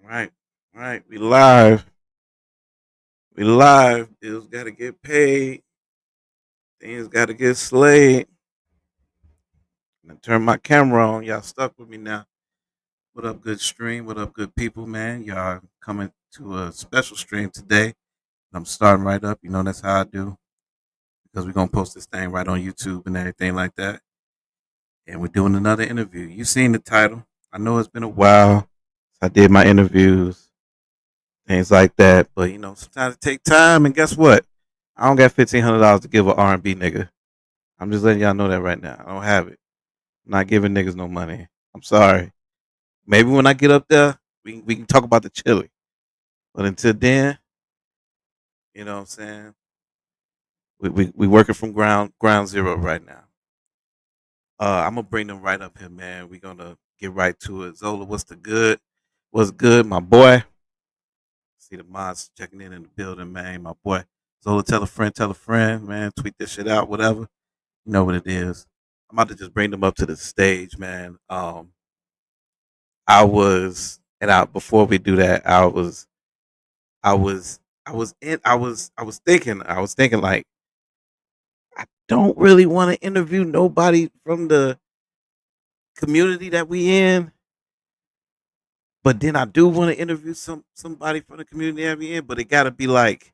Right, right. We live. We live. Bills got to get paid. Things got to get slayed. I turn my camera on. Y'all stuck with me now. What up, good stream? What up, good people, man? Y'all coming to a special stream today. I'm starting right up. You know, that's how I do because we're going to post this thing right on YouTube and everything like that. And we're doing another interview. You seen the title. I know it's been a while. I did my interviews, things like that. But, sometimes it take time. And guess what? I don't got $1,500 to give a R&B nigga. I'm just letting y'all know that right now. I don't have it. I'm not giving niggas no money. I'm sorry. Maybe when I get up there, we can talk about the chili. But until then, you know what I'm saying? We working from ground zero right now. I'm gonna bring them right up here, man. We're gonna get right to it. Zola, what's the good? What's good, my boy? See the mods checking in the building, man. My boy. Zola, tell a friend, man. Tweet this shit out, whatever. You know what it is. I'm about to just bring them up to the stage, man. I was, and I before we do that, I was, I was thinking like, I don't really want to interview nobody from the community that we in, but then I do want to interview somebody from the community that we in, but it got to be like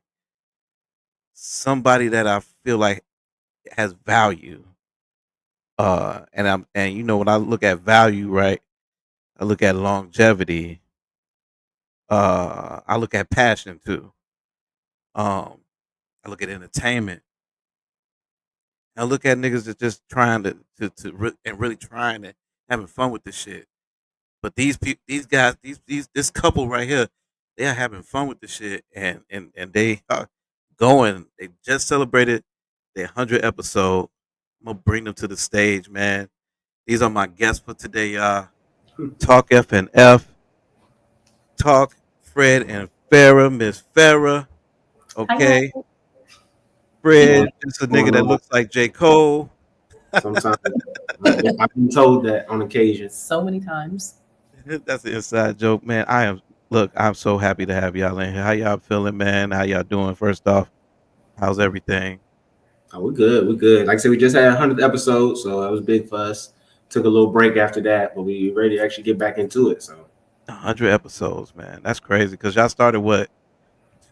somebody that I feel like has value. And when I look at value, right, I look at longevity. I look at passion too. Um, I look at entertainment. I look at niggas that just trying and really trying and having fun with this shit. But these guys, this couple right here, they are having fun with this shit, and they are going. They just celebrated their 100th episode. I'm gonna bring them to the stage, man. These are my guests for today, y'all. Talk FnF, Talk Fred and Farrah, Miss Farrah. Hi, Okay, Going, Fred, just a nigga going that on. looks like J. Cole. Sometimes I've been told that on occasion. so many times. That's an inside joke, man. I'm so happy to have y'all in here. How y'all feeling, man? How y'all doing? First off, how's everything? Oh, we're good. We're good. Like I said, we just had 100th episode, so that was big for us. Took a little break after that, but we ready to actually get back into it. So 100 episodes, man. That's crazy because y'all started what,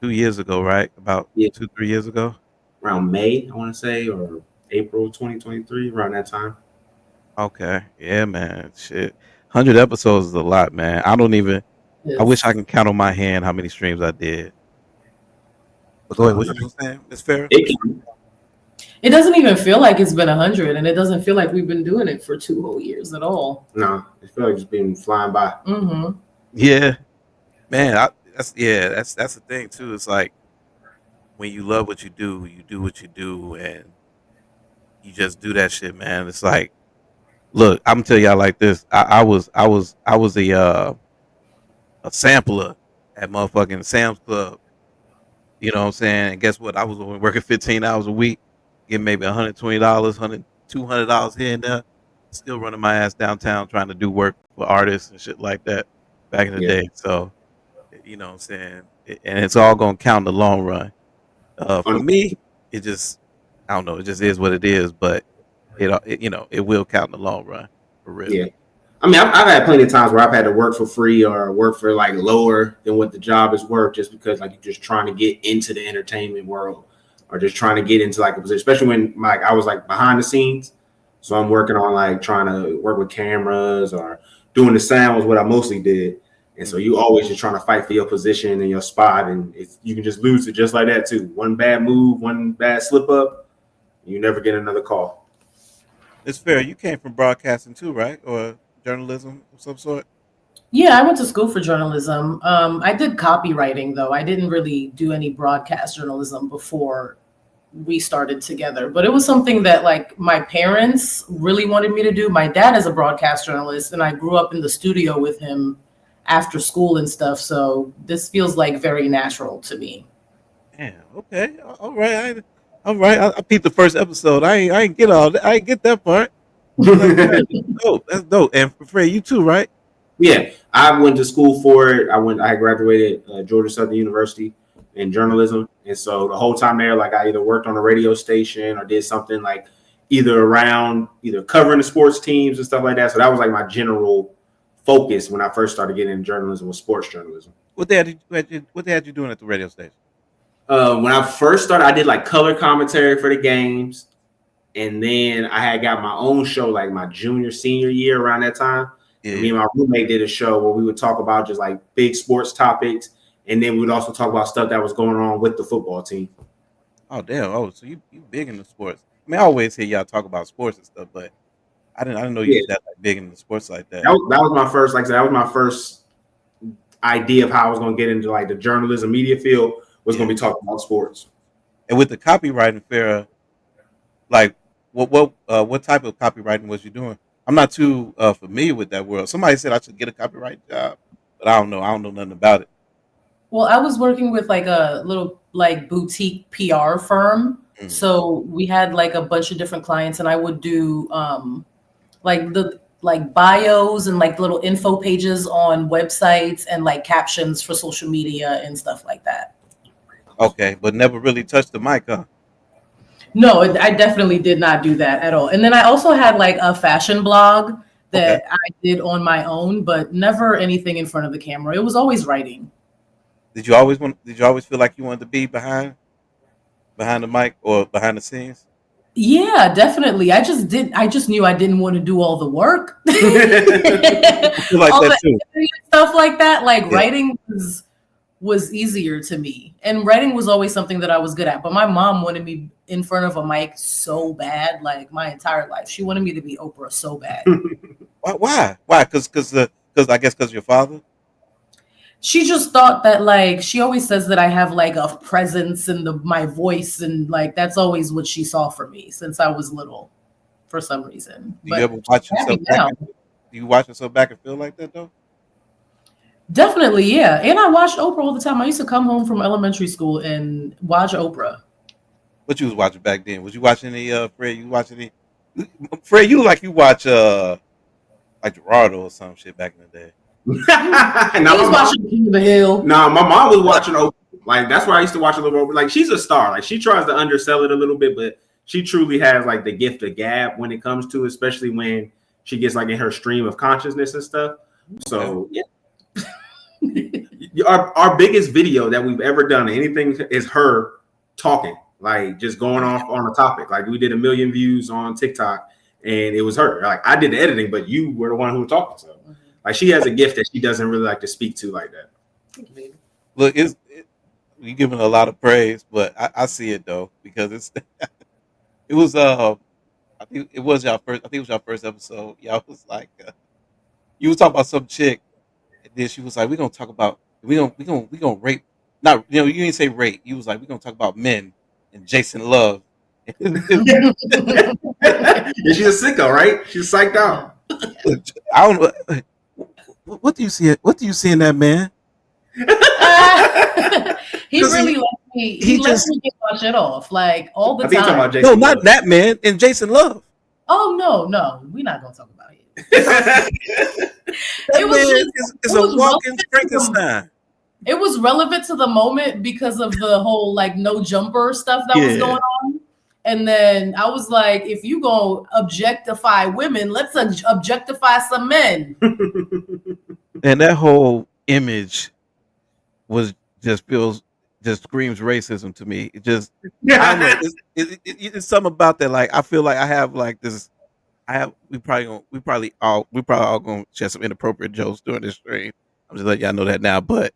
2 years ago, right? About yeah, 2, 3 years ago. around May, I want to say, or April 2023, around that time. Okay, yeah, man. Shit, 100 episodes is a lot, man. I don't even. I wish I Yes. can count on my hand how many streams I did. But go ahead. What Um, you was saying, Miss Farrah? it can, It doesn't even feel like it's been 100, and it doesn't feel like we've been doing it for 2 whole years at all. no, it feel like it's been flying by. Mm-hmm. Yeah, man. That's the thing too. It's like when you love what you do what you do, and you just do that shit, man. It's like, look, I'm gonna tell y'all like this. I was a sampler at motherfucking Sam's Club. You know what I'm saying? And guess what? I was only working 15 hours a week, getting maybe $120, $200 here and there. Still running my ass downtown trying to do work for artists and shit like that back in the Yeah. day. So, you know what I'm saying? And it's all gonna count in the long run. For On, me, it just, I don't know, it just is what it is. But it will count in the long run for real. yeah. I mean, I've had plenty of times where I've had to work for free or work for like lower than what the job is worth, just because like you're just trying to get into the entertainment world or just trying to get into like a position, especially when like I was like behind the scenes. So I'm working on like trying to work with cameras or doing the sound was what I mostly did. And so Mhm. you always just trying to fight for your position and your spot, and you can just lose it just like that too. One bad move, one bad slip up, you never get another call. It's fair. You came from broadcasting too, right? Or journalism of some sort? Yeah, I went to school for journalism. I did copywriting, though. I didn't really do any broadcast journalism before we started together, but it was something that like my parents really wanted me to do. My dad is a broadcast journalist, and I grew up in the studio with him after school and stuff. So this feels like very natural to me. Damn. Okay. All right. All right. I peeped the first episode. I ain't get all that. I ain't get that part. But like, all right, that's dope. That's dope. And for Fred, you too, right? Yeah, I went to school for it. I graduated Georgia Southern University in journalism, and so the whole time there, like I either worked on a radio station or did something like either covering the sports teams and stuff like that. So that was like my general focus when I first started getting into journalism was sports journalism. What they had you doing at the radio station? When I first started, I did like color commentary for the games, and then I had got my own show like my senior year around that time. Yeah. And me and my roommate did a show where we would talk about just like big sports topics, and then we would also talk about stuff that was going on with the football team. Oh damn! Oh, so you big into sports? I mean, I always hear y'all talk about sports and stuff, but I didn't know you was that like, big into sports like that. That was my first, like I said, that was my first idea of how I was going to get into like the journalism media field was going to be talking about sports. And with the copywriting fair, like what type of copywriting was you doing? I'm not too familiar with that world. Somebody said I should get a copyright job, but I don't know. I don't know nothing about it. Well, I was working with like a little like boutique PR firm. Mm. So we had like a bunch of different clients, and I would do like bios and like little info pages on websites and like captions for social media and stuff like that. Okay, but never really touched the mic, huh? No, I definitely did not do that at all. And then I also had like a fashion blog that I did on my own, but never anything in front of the camera. It was always writing. Did you always feel like you wanted to be behind the mic or behind the scenes? Yeah, definitely. I just knew I didn't want to do all the work. Like all that too. Stuff like that. Like writing was easier to me. And writing was always something that I was good at. But my mom wanted me in front of a mic so bad, like my entire life. She wanted me to be Oprah so bad. Why? Because I guess because your father? She just thought that, like, she always says that I have like a presence in my voice, and like that's always what she saw for me since I was little, for some reason. Do you ever watch yourself back? Do you watch yourself back and feel like that though? Definitely, yeah. And I watched Oprah all the time. I used to come home from elementary school and watch Oprah. What you was watching back then? Was you watching any Fred? You watching any Fred? You like you watch like Gerardo or some shit back in the day. I was watching King of the Hill. No, my mom was watching Oprah. Like that's where I used to watch a little bit. Like she's a star. Like she tries to undersell it a little bit, but she truly has like the gift of gab when it comes to, especially when she gets like in her stream of consciousness and stuff. So yeah. Our biggest video that we've ever done, anything, is her talking, like just going off on a topic. Like we did 1 million views on TikTok, and it was her. Like I did the editing, but you were the one who was talking. So like she has a gift that she doesn't really like to speak to like that. Look, you're giving a lot of praise, but I see it though because it was I think it was y'all first. I think it was y'all first episode. Y'all was like you was talking about some chick. And then she was like, "We're gonna talk about we gonna rape." Not you didn't say rape. You was like, "We're gonna talk about men and Jason Love." And she's a sicko, right? She's psyched out. I don't know. What do you see? What do you see in that man? He really lets me. He lets me get my shit off like all the time. No, not that man. And Jason Love. Oh no, we're not gonna talk about it. It's a walking Frankenstein. It was relevant to the moment because of the whole like no jumper stuff that was going on. And then I was like, if you gonna objectify women, let's objectify some men. And that whole image was just screams racism to me. It just I don't know. It's something about that. Like I feel like I have like this. We probably all gonna share some inappropriate jokes during this stream. I'm just letting y'all know that now. But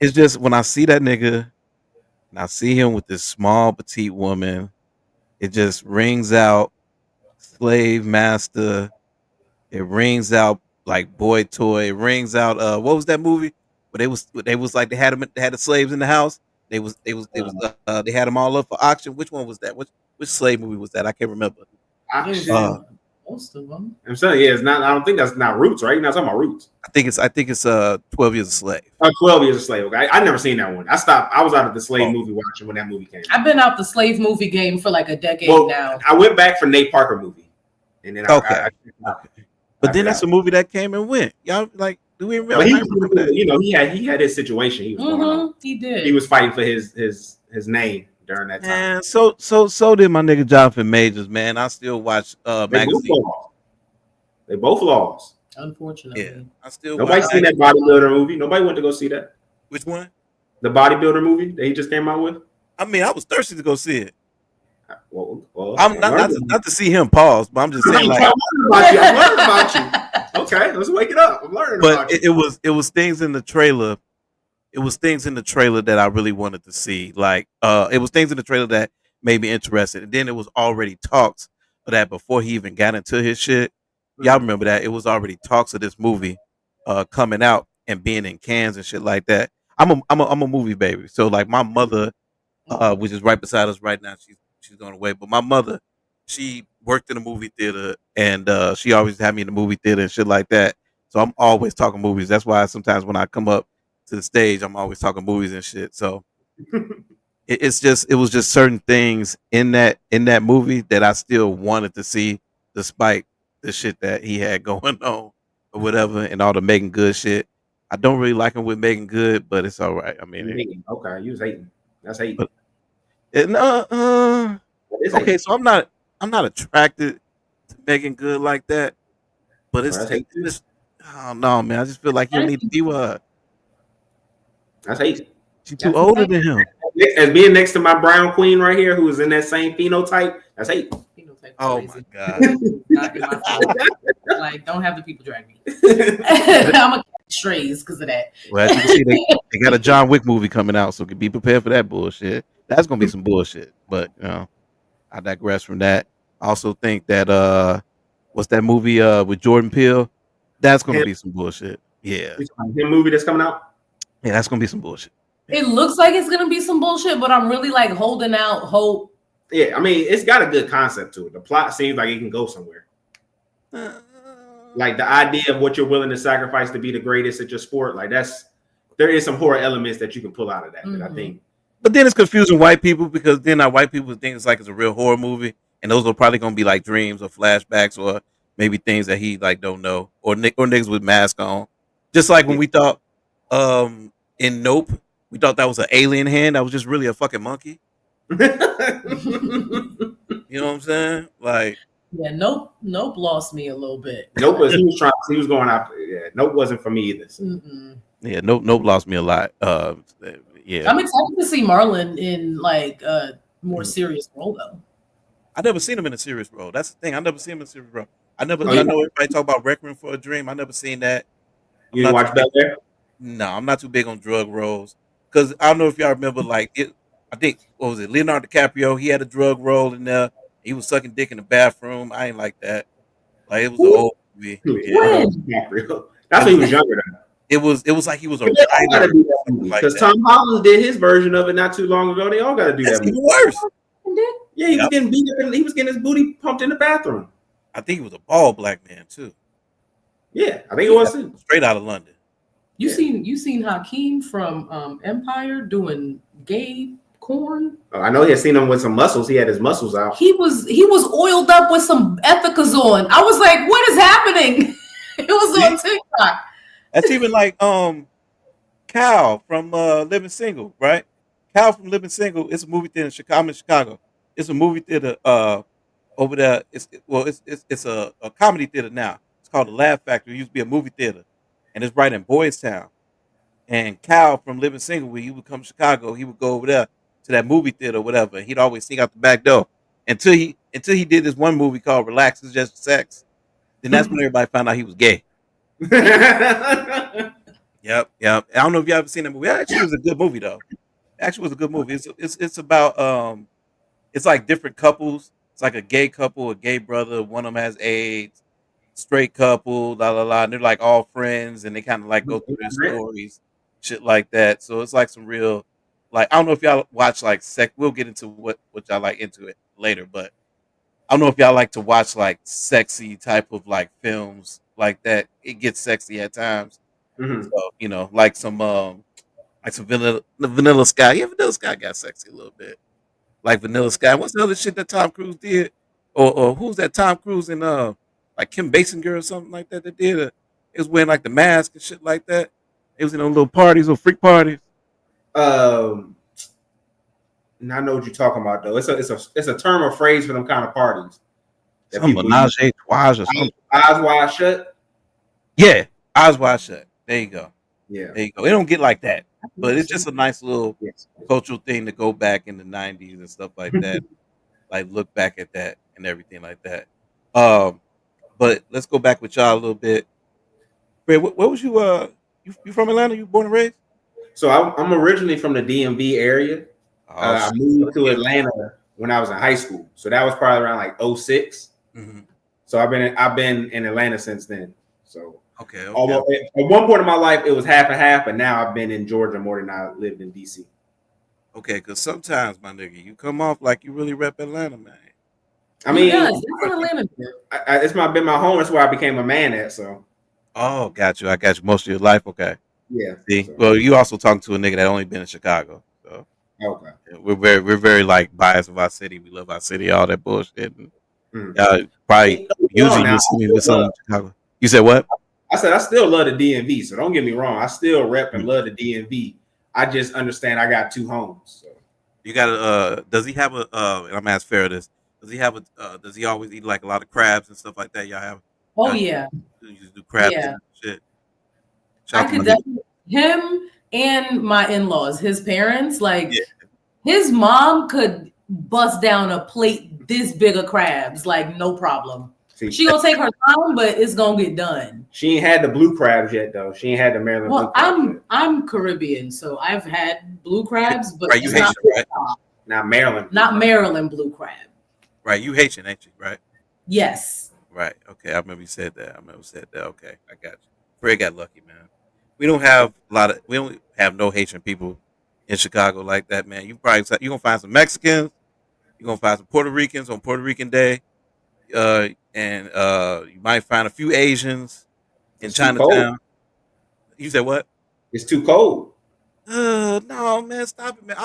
it's just when I see that nigga and I see him with this small petite woman, it just rings out slave master. It rings out like boy toy. It rings out what was that movie? But they was like they had the slaves in the house. They had them all up for auction. Which one was that? Which slave movie was that? I can't remember. Most of them. I'm saying, it's not. I don't think that's not Roots, right? You're not talking about Roots. I think it's 12 Years a Slave. 12 Years a Slave. Okay, I never seen that one. I stopped. I was out of the slave movie watching when that movie came. I've been out the slave movie game for like a decade now. I went back for Nate Parker movie, and then But then that's a movie that came and went. Y'all like, do we remember? But I remember that. you know, he had his situation he was going on. He did. He was fighting for his name during that time. And so did my nigga Jonathan Majors, man. I still watch magazine. They both lost. Unfortunately. Yeah, I still. Nobody seen that bodybuilder movie. Nobody went to go see that. Which one? The bodybuilder movie that he just came out with. I mean, I was thirsty to go see it. Well, I'm not to see him pause, but I'm just saying, like, I'm learning about you. Okay, let's wake it up. I'm learning about you. But it was things in the trailer. It was things in the trailer that I really wanted to see. Like, it was things in the trailer that made me interested, and then it was already talks of that before he even got into his shit. Y'all remember that? It was already talks of this movie coming out and being in cans and shit like that. I'm a movie baby, so like my mother, which is right beside us right now, she's going away. But my mother, she worked in a movie theater, and she always had me in the movie theater and shit like that. So I'm always talking movies. That's why sometimes when I come up to the stage, I'm always talking movies and shit. So it was just certain things in that movie that I still wanted to see, despite the shit that he had going on or whatever, and all the Megan Good shit. I don't really like him with Megan Good, but it's all right. I mean, okay, you was hating. That's hating. But, okay, so I'm not attracted to Megan Good like that, but it's I don't know, man. I just feel like you need to be with her. That's hate. She's too older than him. As being next to my brown queen right here, who is in that same phenotype, that's hate. Oh my god! Like, don't have the people drag me. I'm a strays because of that. Well, as you can see, they got a John Wick movie coming out, so be prepared for that bullshit. That's gonna be some bullshit. But you know, I digress from that. I also think that what's that movie with Jordan Peele? That's gonna be some bullshit. Yeah, the movie that's coming out. Yeah, that's gonna be some bullshit. It looks like it's gonna be some bullshit, but I'm really like holding out hope. Yeah, I mean, it's got a good concept to it. The plot seems like it can go somewhere. Like the idea of what you're willing to sacrifice to be the greatest at your sport, like there is some horror elements that you can pull out of that. Mm-hmm. I think. But then it's confusing white people because then our white people think it's like it's a real horror movie, and those are probably gonna be like dreams or flashbacks or maybe things that he like don't know or niggas with mask on. Just like when we thought in Nope, we thought that was an alien hand that was just really a fucking monkey. You know what I'm saying? Like, yeah, Nope lost me a little bit. Nope was he was going out. Yeah, Nope wasn't for me either. Yeah, Nope lost me a lot. Yeah, I'm excited to see Marlon in like a more serious role though. I never seen him in a serious role. That's the thing. I never seen him in a serious role. I know everybody talk about Requiem for a Dream. I never seen that. You didn't watch Bel Air? No, I'm not too big on drug roles because I don't know if y'all remember. Like it, I think what was it? Leonardo DiCaprio. He had a drug role in there. He was sucking dick in the bathroom. I ain't like that. Like it was an old movie. Yeah. That's when he was younger. It was like he was a writer. Because Tom Holland did his version of it not too long ago. They all got to do that. Even worse. Yeah, he was getting beat up and he was getting his booty pumped in the bathroom. I think he was a bald black man too. Yeah, I think it was too. Straight out of London. You seen Hakeem from Empire doing gay corn? Oh, I know he had seen him with some muscles. He had his muscles out. He was oiled up with some Ethicas on. I was like, what is happening? It was on TikTok. That's even like Cal from Living Single, right? Cal from Living Single. It's a movie theater in Chicago. I'm in Chicago. It's a movie theater over there. It's a comedy theater now. It's called the Laugh Factory. It used to be a movie theater, and it's right in Boys Town. And Cal from Living Single, when he would come to Chicago, he would go over there to that movie theater or whatever. He'd always sneak out the back door until he did this one movie called Relax Is Just Sex. Then that's when everybody found out he was gay. Yep. I don't know if you ever seen that movie. It actually was a good movie though. It actually was a good movie. It's about it's like different couples. It's like a gay couple, a gay brother. One of them has AIDS. Straight couple, and they're like all friends, and they kind of like go through their stories, shit like that. So it's like some real, like I don't know if y'all watch like sex. We'll get into what y'all like into it later, but I don't know if y'all like to watch like sexy type of like films like that. It gets sexy at times. Mm-hmm. So like some Vanilla Sky. Yeah, Vanilla Sky got sexy a little bit, like Vanilla Sky. What's the other shit that Tom Cruise did, or who's that Tom Cruise in like Kim Basinger or something like that. That did it was wearing like the mask and shit like that. It was in those little parties, little freak parties. And I know what you're talking about though. It's a term or phrase for them kind of parties that Some people menage use. a trois or something. Eyes wide shut. Yeah, eyes wide shut. There you go. Yeah. There you go. It don't get like that, but it's just a nice little Yes. cultural thing to go back in the '90s and stuff like that. Like look back at that and everything like that. But let's go back with y'all a little bit. Fred, what was you? You from Atlanta? You born and raised? So I'm originally from the DMV area. Oh, I moved to Atlanta when I was in high school, so that was probably around like 06. Mm-hmm. So I've been in Atlanta since then. So Okay. at one point in my life it was half and half, but now I've been in Georgia more than I lived in DC. Okay, because sometimes, my nigga, you come off like you really rep Atlanta, man. I mean, That's an Atlanta. It's been my home. That's where I became a man at. So. Oh, got you. I got you. Most of your life, okay. Yeah. See, so. well, you also talking to a nigga that only been in Chicago, so Okay. we're very like biased of our city. We love our city, all that bullshit. And, probably usually you see me with someone in Chicago. You said what? I said I still love the DMV, so don't get me wrong. I still rep and love the DMV. I just understand I got two homes. So. You got does he have a? And I'm asking Farrah this. Does he have a? Does he always eat like a lot of crabs and stuff like that? Y'all have? Oh yeah. You just do crabs Yeah. and shit. I could definitely him and my in-laws, his parents, like his mom could bust down a plate this big of crabs, like no problem. She gonna take her time, but it's gonna get done. She ain't had the blue crabs yet, though. She ain't had the Maryland blue crabs. I'm Caribbean, so I've had blue crabs, but right, you Haitian, right? Not Maryland. Not Maryland blue crab. Right, you Haitian, ain't you? Right. Yes. Right. Okay, I remember you said that. Okay, I got you. Fred got lucky, man. We don't have no Haitian people in Chicago like that, man. You gonna find some Mexicans. You're gonna find some Puerto Ricans on Puerto Rican Day. And you might find a few Asians in Chinatown. You said what? It's too cold. No, man, stop it, man.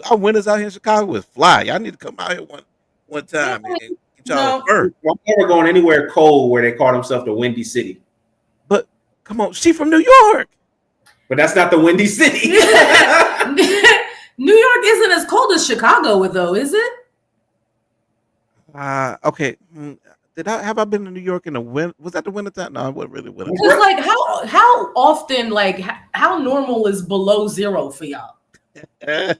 Our winters out here in Chicago was fly. Y'all need to come out here one time and get y'all a fur. I'm never going anywhere cold where they call themselves the Windy City. But come on, she from New York. But that's not the Windy City. New York isn't as cold as Chicago, though, is it? Okay. Have I been to New York in the winter? Was that the winter time? No, it wasn't really winter. Because like how often, like how normal is below zero for y'all? That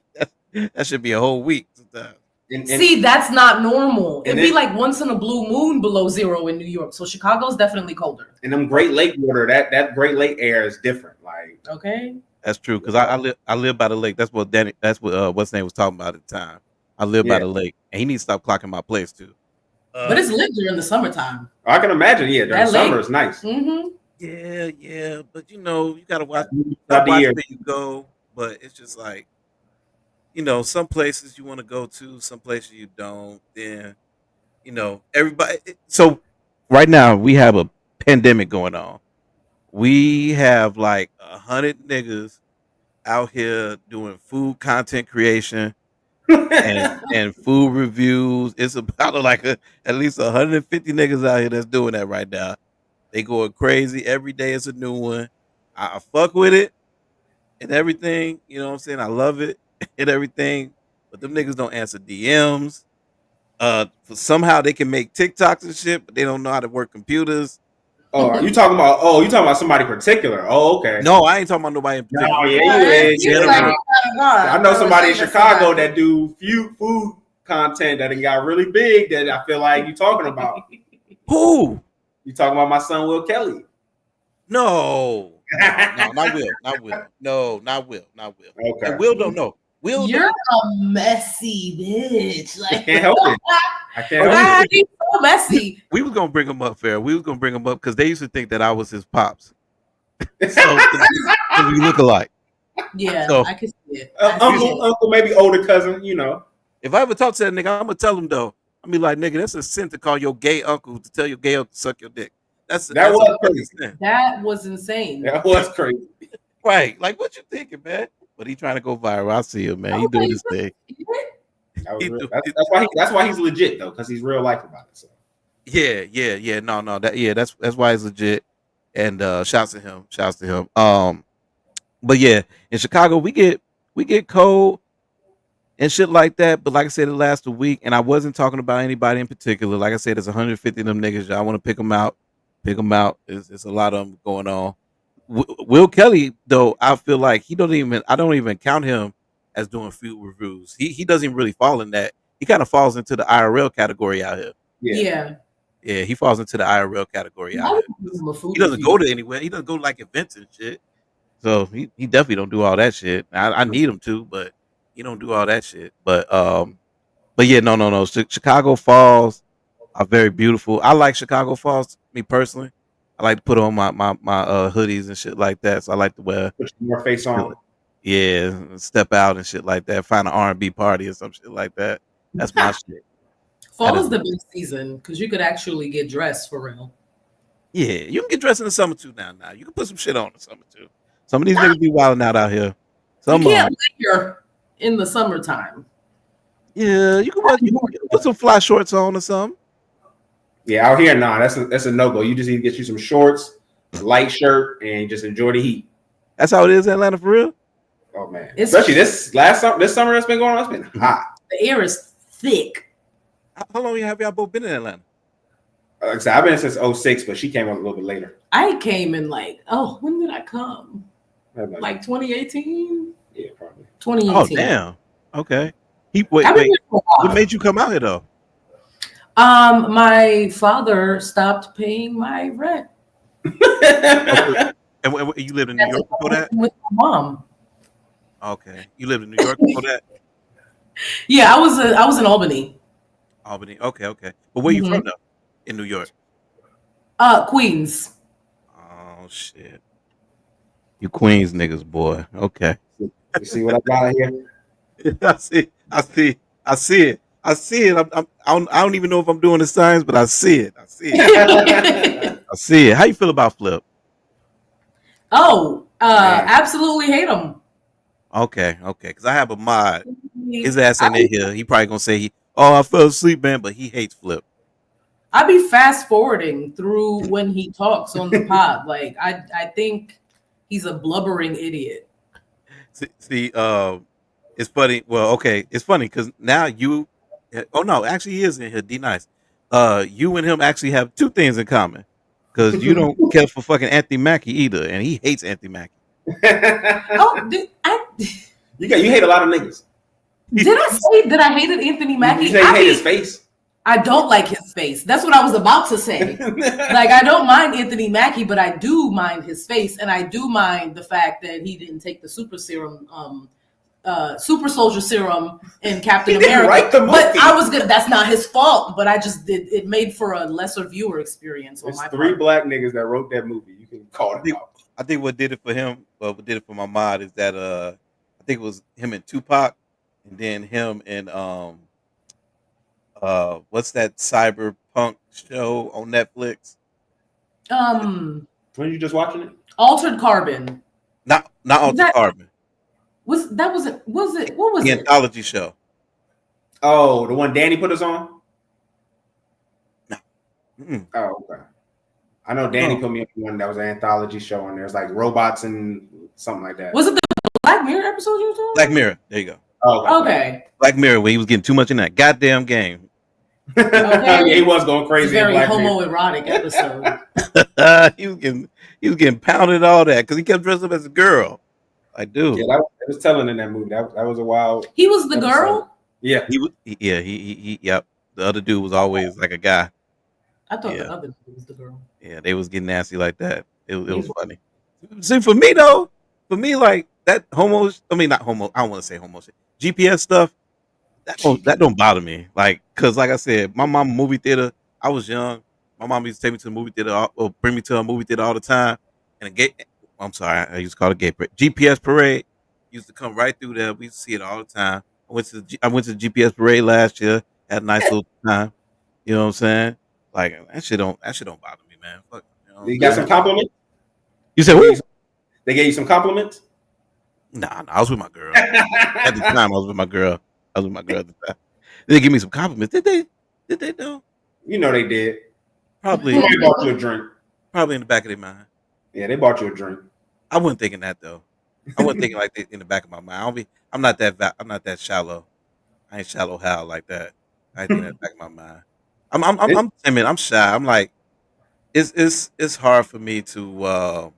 should be a whole week sometimes. See, that's not normal. It'd be like once in a blue moon below zero in New York. So Chicago's definitely colder. And them Great Lake water, that Great Lake air is different. Like okay, that's true because I live by the lake. That's what what's name was talking about at the time. I live by the lake, and he needs to stop clocking my place too. But it's lit during the summertime. I can imagine. Yeah, during summer it's nice. Mm-hmm. Yeah, but you gotta watch where you go. But it's just like. Some places you want to go to, some places you don't. Then, everybody. So right now we have a pandemic going on. We have like 100 niggas out here doing food content creation and food reviews. It's about like at least 150 niggas out here that's doing that right now. They going crazy. Every day is a new one. I fuck with it and everything. You know what I'm saying? I love it. And everything, but them niggas don't answer DMs. Somehow they can make TikToks and shit, but they don't know how to work computers. Oh, are you talking about somebody particular? Oh, okay. No, I ain't talking about nobody in particular. No, I know somebody in Chicago that do food content that got really big that I feel like you talking about. Who? You talking about my son Will Kelly? No, not Will. No, not Will. Okay. And Will don't know. You're a messy bitch. Like, I can't help it. He's so messy. We was gonna bring him up, Farrah. We was gonna bring him up because they used to think that I was his pops. So we look alike. Yeah, so, I can see it. Uncle, maybe older cousin. If I ever talk to that nigga, I'm gonna tell him though. I'm be like, nigga, that's a sin to call your gay uncle to tell your gay uncle to suck your dick. That was crazy. That was insane. That was crazy. Right? Like, what you thinking, man? But he trying to go viral. I see him, man. He doing his thing. That's why he's legit though, because he's real life about it. So. Yeah. No. That's why he's legit. And shouts to him. Shouts to him. But yeah, in Chicago we get cold and shit like that. But like I said, it lasts a week, and I wasn't talking about anybody in particular. Like I said, there's 150 of them niggas. Y'all want to pick them out? Pick them out. It's a lot of them going on. Will Kelly, though, I feel like he don't even. I don't even count him as doing field reviews. He doesn't even really fall in that. He kind of falls into the IRL category out here. Yeah. Yeah, he falls into the IRL category I out would here. give him a food He doesn't review. go to anywhere. He doesn't go to like events and shit. So he definitely don't do all that shit. I need him to, but he don't do all that shit. But yeah, no. Chicago Falls are very beautiful. I like Chicago Falls, me personally. I like to put on my hoodies and shit like that. So I like to wear, Put more face on. yeah, step out and shit like that. Find an R&B party or some shit like that. That's my shit. Fall That is is, the best season because you could actually get dressed for real. yeah, you can get dressed in the summer too now. You can put some shit on in the summer too. Some of these niggas be wilding out here. You Some can't layer in the summertime. yeah, you can put some fly shorts on or something. Yeah, out here, nah, that's a no go. You just need to get you some shorts, a light shirt, and just enjoy the heat. That's how it is in Atlanta for real. Oh man, especially this summer that's been going on. It's been hot. The air is thick. How long have y'all both been in Atlanta? Like I said, I've been since 06, but she came up a little bit later. I came in when did I come? Like 2018? Yeah, probably. 2018. Oh damn. Okay. Wait. What made you come out here though? My father stopped paying my rent. Okay. And you lived in New York before that? With my mom. Okay. You lived in New York before that? Yeah, I was in Albany. Albany. Okay. But where you from though? In New York? Queens. Oh shit. You Queens niggas, boy. Okay. You see what I got here? I see it. I don't even know if I'm doing the signs, but I see it. I see it. How you feel about Flip? Absolutely hate him. Okay. Because I have a mod. His ass ain't in here. He probably gonna say I fell asleep, man. But he hates Flip. I be fast forwarding through when he talks on the pod. Like I think he's a blubbering idiot. See, it's funny. Well, okay, it's funny because now you. Oh no, actually, he is in here. D nice. You and him actually have two things in common because you don't care for fucking Anthony Mackie either, and he hates Anthony Mackie. You hate a lot of niggas. Did I say that I hated Anthony Mackie? You say you hate his face. I don't like his face. That's what I was about to say. Like, I don't mind Anthony Mackie, but I do mind his face, and I do mind the fact that he didn't take the super soldier serum in Captain America. Write the movie. But I was good. That's not his fault. But I just did. It made for a lesser viewer experience. There's three black niggas that wrote that movie. You can call it out. I think what did it for him, what did it for my mod is that I think it was him and Tupac, and then him and what's that cyberpunk show on Netflix? When you just watching it? Altered Carbon. Not Altered Carbon. Was it? What was the it? anthology show. Oh, the one Danny put us on? No. Oh, okay. I know Danny put me up on one that was an anthology show, and there's like robots and something like that. Was it the Black Mirror episode you were talking? Black Mirror. There you go. Oh, okay. Black Mirror, where he was getting too much in that goddamn game. Okay. Yeah, he was going crazy. Very homoerotic episode. he was getting pounded and all that because he kept dressing up as a girl. Like, dude. Yeah, it was telling in that movie. That was a wild. He was the episode. girl. Yeah, Yep. The other dude was always like a guy. I thought the other dude was the girl. Yeah, they was getting nasty like that. It was funny. See, for me though, like that homo. I mean, not homo. I don't want to say homo shit. GPS stuff. That don't bother me. Like, cause like I said, my mom movie theater. I was young. My mom used to take me to the movie theater or bring me to a movie theater all the time. And I'm sorry, I used to call it gay parade. GPS parade used to come right through there. We used to see it all the time. I went to the GPS parade last year. Had a nice little time. You know what I'm saying? Like that shit don't bother me, man. Fuck. You got some compliments? You said what? They gave you some compliments? Nah, I was with my girl. At the time, I was with my girl at the time. Did they give me some compliments? Did they? Did they know? You know they did. Probably, Somebody bought you a drink. probably in the back of their mind. Yeah, they bought you a drink. I wasn't thinking that though. I wasn't thinking like in the back of my mind. I'm not that. I'm not that shallow. I ain't shallow Hal like that. I ain't thinking in the back of my mind. It, I'm timid. I'm shy. I'm like it's hard for me to. Well,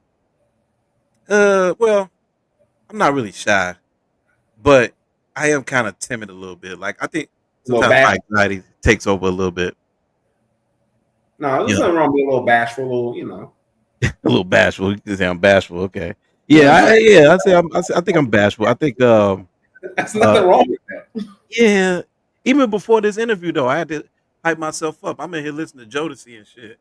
I'm not really shy, but I am kind of timid a little bit. Like I think a little sometimes my bashful. anxiety takes over a little bit. No, there's Yeah, nothing wrong with being a little bashful, a little, you know. a little bashful. You can say I'm bashful. Okay. Yeah, I say I think I'm bashful. I think That's uh nothing wrong with that. yeah. Even before this interview though, I had to hype myself up. I'm in here listening to Jodeci and shit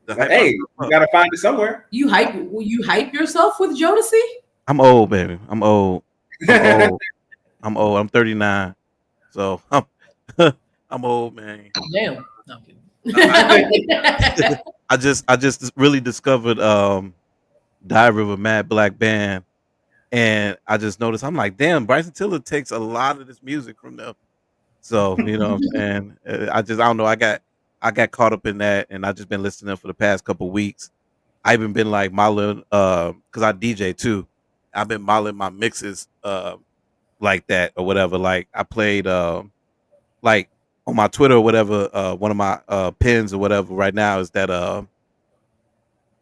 to But hype hey, myself you up. gotta find it somewhere. Will you hype yourself with Jodeci? I'm old, baby. I'm old. I'm old. I'm old. I'm 39. So I'm old, man. Damn. No, I'm I, kidding. I just really discovered Diary of a Mad Black Band, and I just noticed I'm like, damn, Bryson Tiller takes a lot of this music from them. So you know what I'm saying? I don't know. I got caught up in that, and I just been listening to them for the past couple weeks. I even been like modeling because I DJ too. I've been modeling my mixes like that or whatever. Like I played like on my Twitter or whatever, one of my pins or whatever right now is that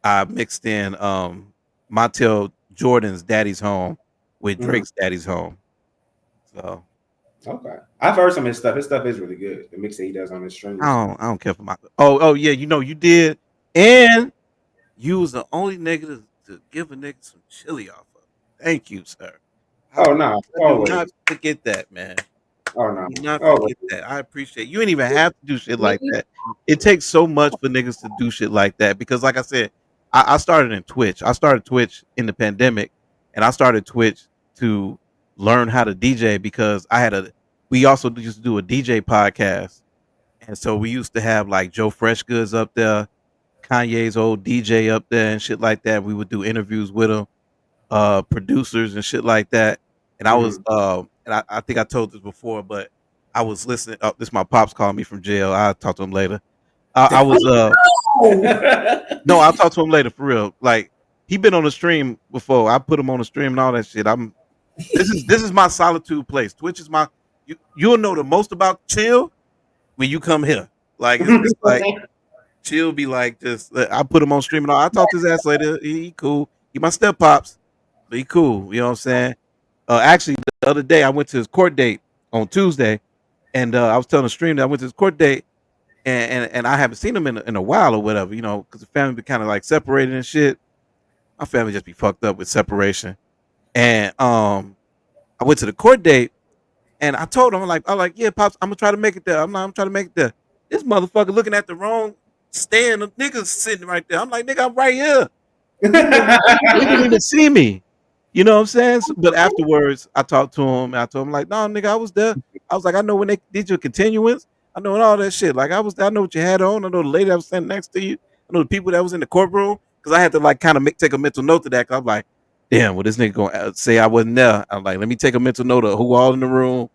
I mixed in Montel Jordan's Daddy's Home with Mhm. Drake's Daddy's Home. So Okay, I've heard some of his stuff. His stuff is really good. The mix that he does on his streams. I don't care for my oh yeah, you know you did, and you was the only nigga to give a nigga some chili off of. Thank you, sir. Oh no, I do always. not forget that, man. Oh no, Do not always. forget that. I appreciate you. Ain't even have to do shit like that. It takes so much for niggas to do shit like that because, like I said, I started in Twitch. I started Twitch in the pandemic, and I started Twitch to learn how to DJ because I had a. We also used to do a DJ podcast, and so we used to have like Joe Freshgoods up there, Kanye's old DJ up there, and shit like that. We would do interviews with him, producers and shit like that. And I was Mhm. and I think I told this before, but I was listening. This my pops calling me from jail. I'll talk to him later. I was no, I'll talk to him later for real. Like he been on the stream before. I put him on the stream and all that shit. This is my solitude place. Twitch is my you'll know the most about chill when you come here. Like it's like chill be like just I put him on stream and all. I talk to his ass later. He cool. He my step pops, but he cool. You know what I'm saying? Actually, the other day I went to his court date on Tuesday, and I was telling the stream that I went to his court date, and I haven't seen him in a while or whatever, you know, because the family be kind of like separated and shit. My family just be fucked up with separation, and I went to the court date, and I told him I'm like, yeah, pops, I'm gonna try to make it there. I'm trying to make it there. This motherfucker looking at the wrong stand. The niggas sitting right there. I'm like, nigga, I'm right here. He didn't even see me. You know what I'm saying? But afterwards, I talked to him. And I told him like, no, nigga, I was there. I was like, I know when they did your continuance. I know all that shit. Like I know what you had on. I know the lady that was standing next to you. I know the people that was in the courtroom. Because I had to like kind of take a mental note to that. Cause I'm like, damn, well, this nigga gonna say I wasn't there. I'm like, let me take a mental note of who all in the room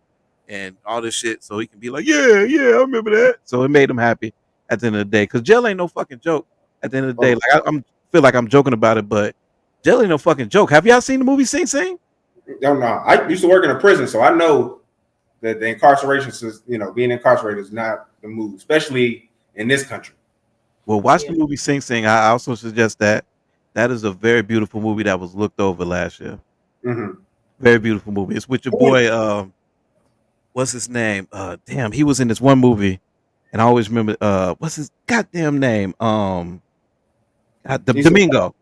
and all this shit, so he can be like, yeah, I remember that. So it made him happy at the end of the day. Cause jail ain't no fucking joke. At the end of the day, Oh, like I'm feel like I'm joking about it, but jail ain't no fucking joke. Have y'all seen the movie Sing Sing? no, no. I used to work in a prison, so I know that the incarceration system, you know, being incarcerated is not the move, especially in this country. Well, watch Yeah. the movie Sing Sing. I also suggest that. That is a very beautiful movie that was looked over last year. Mm-hmm. Very beautiful movie. It's with your boy. What's his name? Damn, he was in this one movie, and I always remember. What's his goddamn name? You said, Domingo.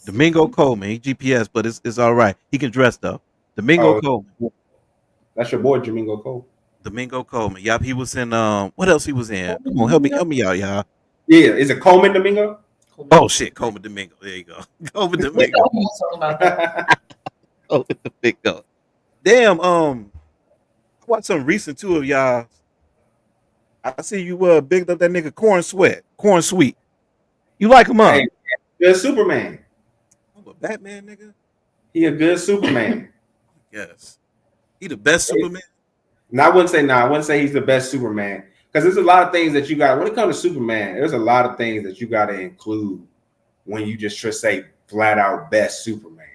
Domingo Coleman. He GPS, but it's all right. He can dress though. Domingo oh, Coleman. that's your boy, Jamingo Cole. Domingo Coleman. Yup, he was in. What else he was in? Come on, help me out, y'all. Yeah, is it Coleman Domingo? Oh shit, Coleman Domingo. There you go. Coleman We Domingo. know who you're talking about. That. Coleman Domingo. Damn. I watched some recent too of y'all. I see you bigged up that nigga Corn Sweet. You like him, huh? Hey, good Superman. I'm a Batman nigga. He a good Superman. Yes. He the best Superman. No, I wouldn't say no. I wouldn't say he's the best Superman because there's a lot of things that you got when it comes to Superman. There's a lot of things that you got to include when you just say flat out best Superman,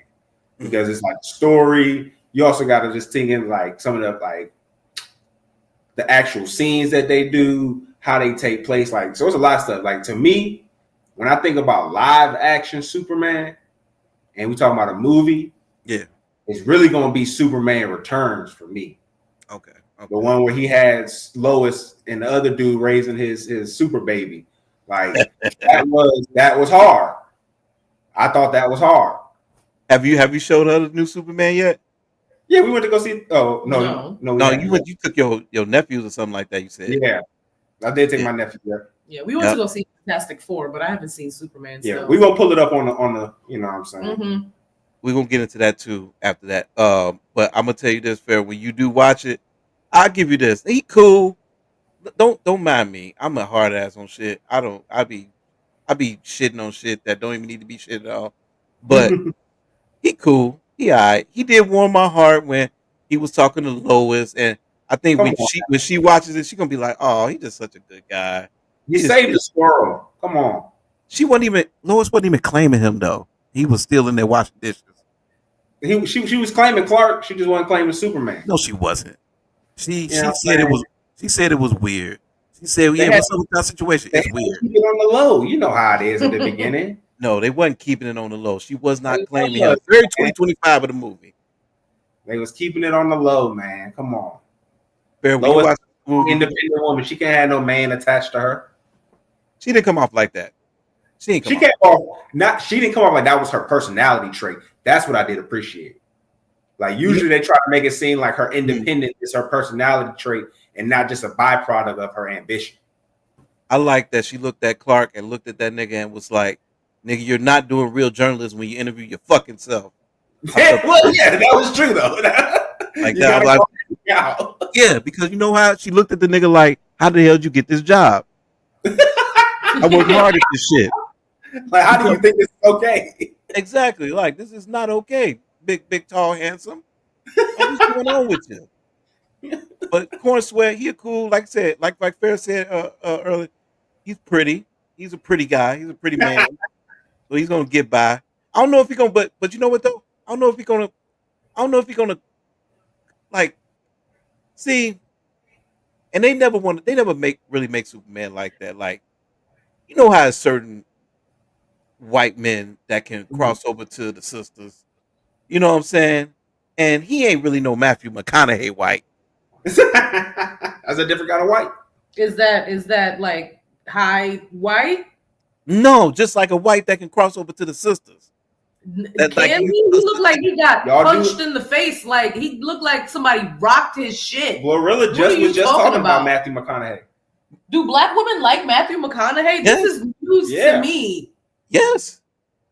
because it's like story. You also got to just think in like some of the like the actual scenes that they do, how they take place. Like, so it's a lot of stuff. Like, to me, when I think about live action Superman and we talking about a movie, yeah, it's really going to be Superman Returns for me. Okay. The one where he has Lois and the other dude raising his super baby. Like, that was hard. I thought that was hard. Have you showed her the new Superman yet? Yeah, we went to go see. Oh no. You took your nephews or something like that. You said. Yeah, I did take my nephew there. Yeah, we went to go see Fantastic Four, but I haven't seen Superman. Yeah, we gonna pull it up on the you know what I'm saying. Mm-hmm. We're gonna get into that too after that. But I'm gonna tell you this, Fair. When you do watch it, I'll give you this. He cool. Don't mind me. I'm a hard ass on shit. I be shitting on shit that don't even need to be shit at all. But he cool. He alright. He did warm my heart when he was talking to Lois, and I think when she watches it, she's gonna be like, "Oh, he's just such a good guy." He saved the squirrel. Come on. Lois wasn't even claiming him though. He was still in there washing dishes. She was claiming Clark. She just wasn't claiming Superman. No, she wasn't. She said it was. She said it was weird. She said, "Yeah, what's up with that situation? It's weird." Keep it on the low. You know how it is at the beginning. No, they wasn't keeping it on the low. She was not claiming him. Very 2025 of the movie. They was keeping it on the low, man. Come on. Fair, Lois, independent woman. She can't have no man attached to her. She didn't come off like that. She didn't come off like that was her personality trait. That's what I did appreciate. Like, usually they try to make it seem like her independence is her personality trait and not just a byproduct of her ambition. I like that she looked at Clark and looked at that nigga and was like, "Nigga, you're not doing real journalism when you interview your fucking self." Well, yeah, that was true though. Like that, like, yeah, because you know how she looked at the nigga like, "How the hell did you get this job?" I worked hard at this shit. Like, how do you think this is okay? Exactly. Like, this is not okay. Big, tall, handsome. What's going on with you? But Corn Sweat, he cool. Like I said, like Fair said earlier, he's pretty. He's a pretty guy. He's a pretty man. So he's gonna get by. I don't know if he's gonna, but you know what though? I don't know if he's gonna like see. And they never really make Superman like that. Like, you know how certain white men that can cross over to the sisters. You know what I'm saying? And he ain't really no Matthew McConaughey white. That's a different kind of white. Is that like high white? No, just like a white that can cross over to the sisters. He looked like he got punched in the face. Like, he looked like somebody rocked his shit. Glorilla was just talking about Matthew McConaughey. Do black women like Matthew McConaughey? Yes. This is news to me. Yes.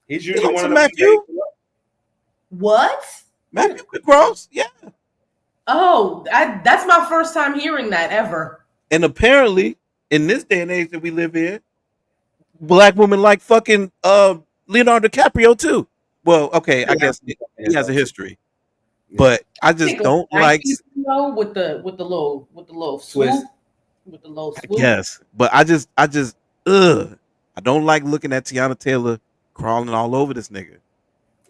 He's usually one of Matthew. What? Matthew could cross? Yeah. Oh, that's my first time hearing that ever. And apparently, in this day and age that we live in, black women like fucking Leonardo DiCaprio too. Well, okay, I guess he has a history, but I just don't like with the low swoop, with the low swoop. Yes, but I just I don't like looking at Tiana Taylor crawling all over this nigga.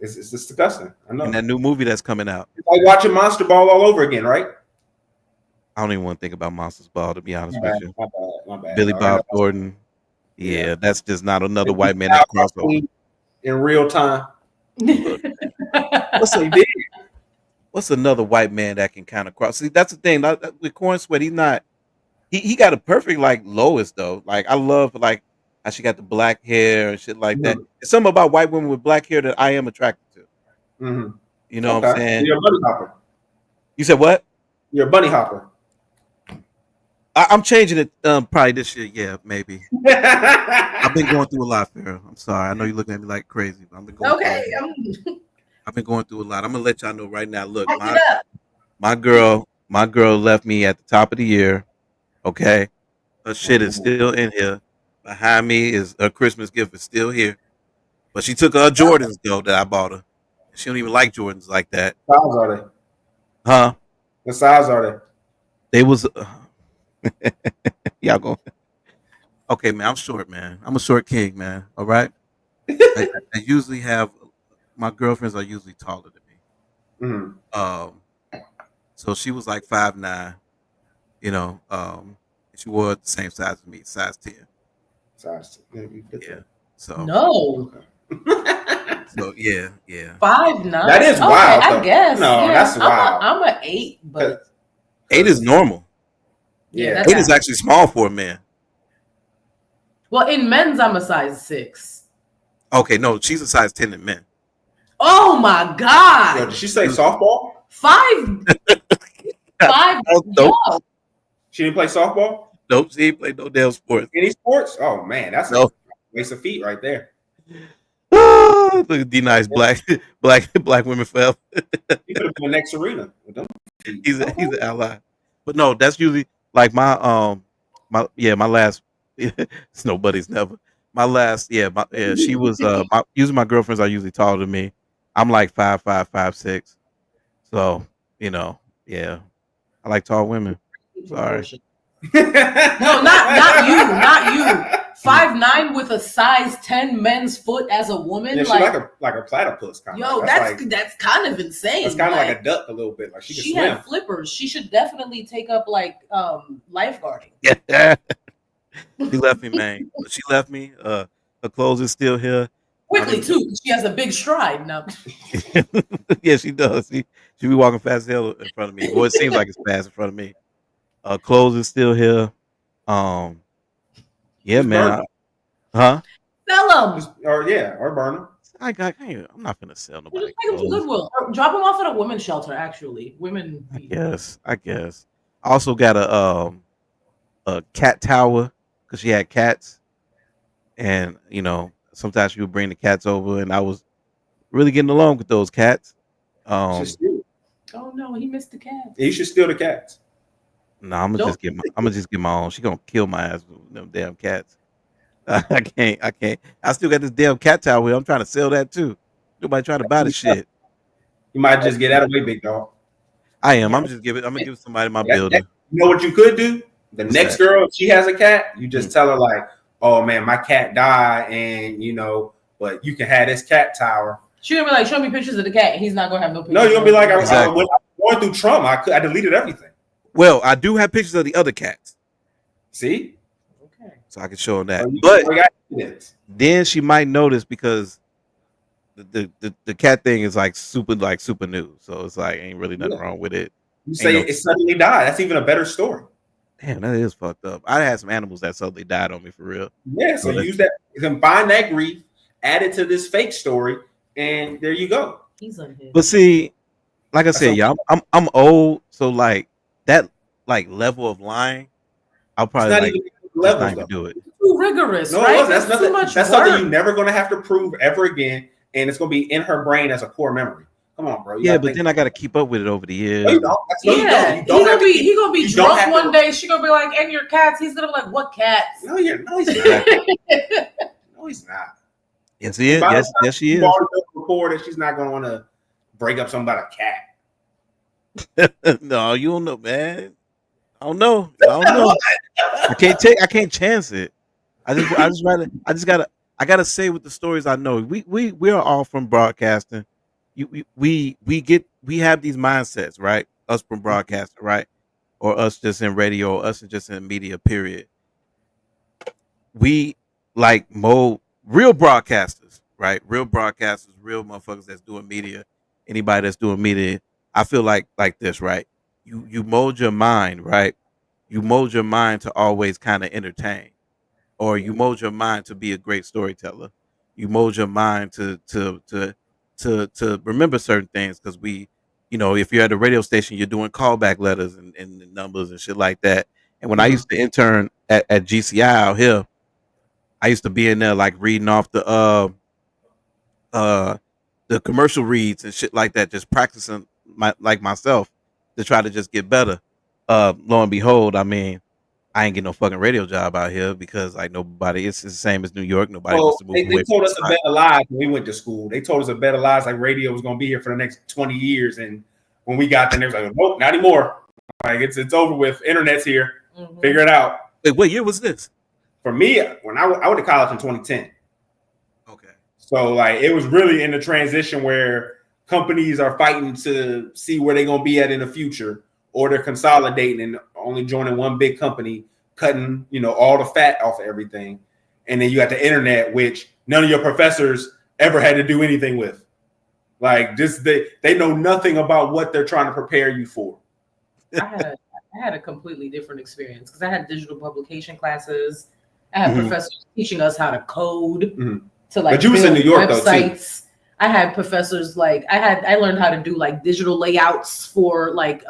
It's disgusting. I know. In that new movie that's coming out, it's like watching Monster Ball all over again, right? I don't even want to think about Monsters Ball, to be honest with you. My bad. Billy Bob Thornton. Yeah, that's just not another white man that crossover in real time. What's another white man that can kind of cross? See, that's the thing with Corn Sweat. He's not. He got a perfect like Lois though. Like, I love like how she got the black hair and shit like that. It's something about white women with black hair that I am attracted to. Mm-hmm. You know what I'm saying? You're a bunny hopper. You said what? You're a bunny hopper. I'm changing it probably this year. Yeah, maybe. I've been going through a lot, Farrah. I'm sorry. I know you're looking at me like crazy, but I've been going I've been going through a lot. I'm gonna let y'all know right now. Look, my girl left me at the top of the year. Okay, her shit is still in here. Behind me is her Christmas gift is still here, but she took her Jordans though that I bought her. She don't even like Jordans like that. What size are they? Huh? What size are they? They was Y'all go. Okay, man. I'm short, man. I'm a short king, man. All right. I usually have my girlfriends are usually taller than me. Mm. Um, so she was like 5'9". She was the same size as me, size 10. Size. Yeah, you get Yeah. that. So No. Okay. so yeah. 5'9". That is Okay, wild, I though. guess. No, Yeah, that's wild. I'm a 8, but 8 is normal. yeah, Yeah. that's 8 is average. actually small for a man. Well, in men's, I'm a size 6. Okay, no, she's a size 10 in men. Oh my Yo, God. did she say softball? 5'5". Yo, Nope, She didn't play softball? nope. She ain't played no damn sports. Any sports? Oh man, that's a No. waste of feet right there. Look at D nice black women forever. You could have been the next Serena with them feet. He's an ally. But no, that's usually like my last it's nobody's never. My last she was usually my girlfriends are usually taller than me. I'm like 5'5", 5'6". So, yeah. I like tall women. Sorry. no, not you. 5'9" with a size 10 men's foot as a woman. Yeah, she like a platypus kind of. Yo, that's kind of insane. That's kind of like a duck a little bit. Like she can swim. Had flippers. She should definitely take up like lifeguarding. Yeah. She left me, man. She left me. Her clothes is still here. Quickly too. She has a big stride now. Yeah, she does. She be walking fast as hell in front of me. Well, it seems like it's fast in front of me. Clothes is still here. Yeah, man. Huh? Sell them. Or burn them. I'm not gonna sell nobody. Just take them to Goodwill. Or drop them off at a women's shelter. Actually, women. I guess. I also got a cat tower because she had cats, and sometimes she would bring the cats over, and I was really getting along with those cats. Oh no, he missed the cat. You should steal the cats. No, I'm gonna just get my own. She gonna kill my ass with them damn cats. I can't. I still got this damn cat tower. I'm trying to sell that too. Nobody trying to buy the shit. You might just get out of the way, big dog. I am. I'm gonna give it somebody my building. You know what you could do? The next girl, if she has a cat, you just tell her like, "Oh man, my cat died, and but you can have this cat tower." She's gonna be like, "Show me pictures of the cat." He's not gonna have no pictures. No, you're gonna be like, "When I was going through trauma, I deleted everything." Well, I do have pictures of the other cats. See? Okay. So I can show them that. But then she might notice because the cat thing is like super new. So it's like ain't really nothing wrong with it. You say it suddenly died. That's even a better story. Damn, that is fucked up. I had some animals that suddenly died on me for real. Yeah, so use that, combine that grief, add it to this fake story, and there you go. He's unhinged. But see, like I said, yeah, I'm old, so like that level of lying, I'll probably not even do it. Too rigorous, no, right? That's nothing. That's something you're never gonna have to prove ever again, and it's gonna be in her brain as a core memory. Come on, bro. Yeah, but then I got to keep up with it over the years. No, you don't. You don't. He gonna be drunk one day. She gonna be like, "And your cats?" He's gonna be like, "What cats?" No, he's not. No, he's not. Yes, he is. Yes, she is. Before that, she's not gonna want to break up something about a cat. No, you don't know, man. I don't know. I can't chance it. I gotta say with the stories I know. We are all from broadcasting. We have these mindsets, right? Us from broadcasting, right? Or us just in radio, or us just in media, period. We like real broadcasters, right? Real broadcasters, real motherfuckers that's doing media. Anybody that's doing media, I feel like this, right? You mold your mind, right? You mold your mind to always kind of entertain, or you mold your mind to be a great storyteller. You mold your mind to remember certain things because if you're at a radio station, you're doing callback letters and numbers and shit like that. And when I used to intern at GCI out here, I used to be in there like reading off the commercial reads and shit like that, just practicing myself to try to just get better. Lo and behold, I mean, I ain't getting no fucking radio job out here because like nobody. It's the same as New York. Nobody wants to move away. They told us a better lies when we went to school. They told us a better lies like radio was gonna be here for the next 20 years, and when we got there, they was like, nope, not anymore. Like it's over with. Internet's here. Figure it out. Wait, what year was this? For me, when I went to college in 2010. Okay. So like it was really in the transition where companies are fighting to see where they're gonna be at in the future, or they're consolidating and only joining one big company, cutting all the fat off of everything. And then you got the internet, which none of your professors ever had to do anything with. Like this, they know nothing about what they're trying to prepare you for. I had a completely different experience because I had digital publication classes. I had professors teaching us how to code to like but you was in New York websites. Though, too. I had professors I learned how to do like digital layouts for like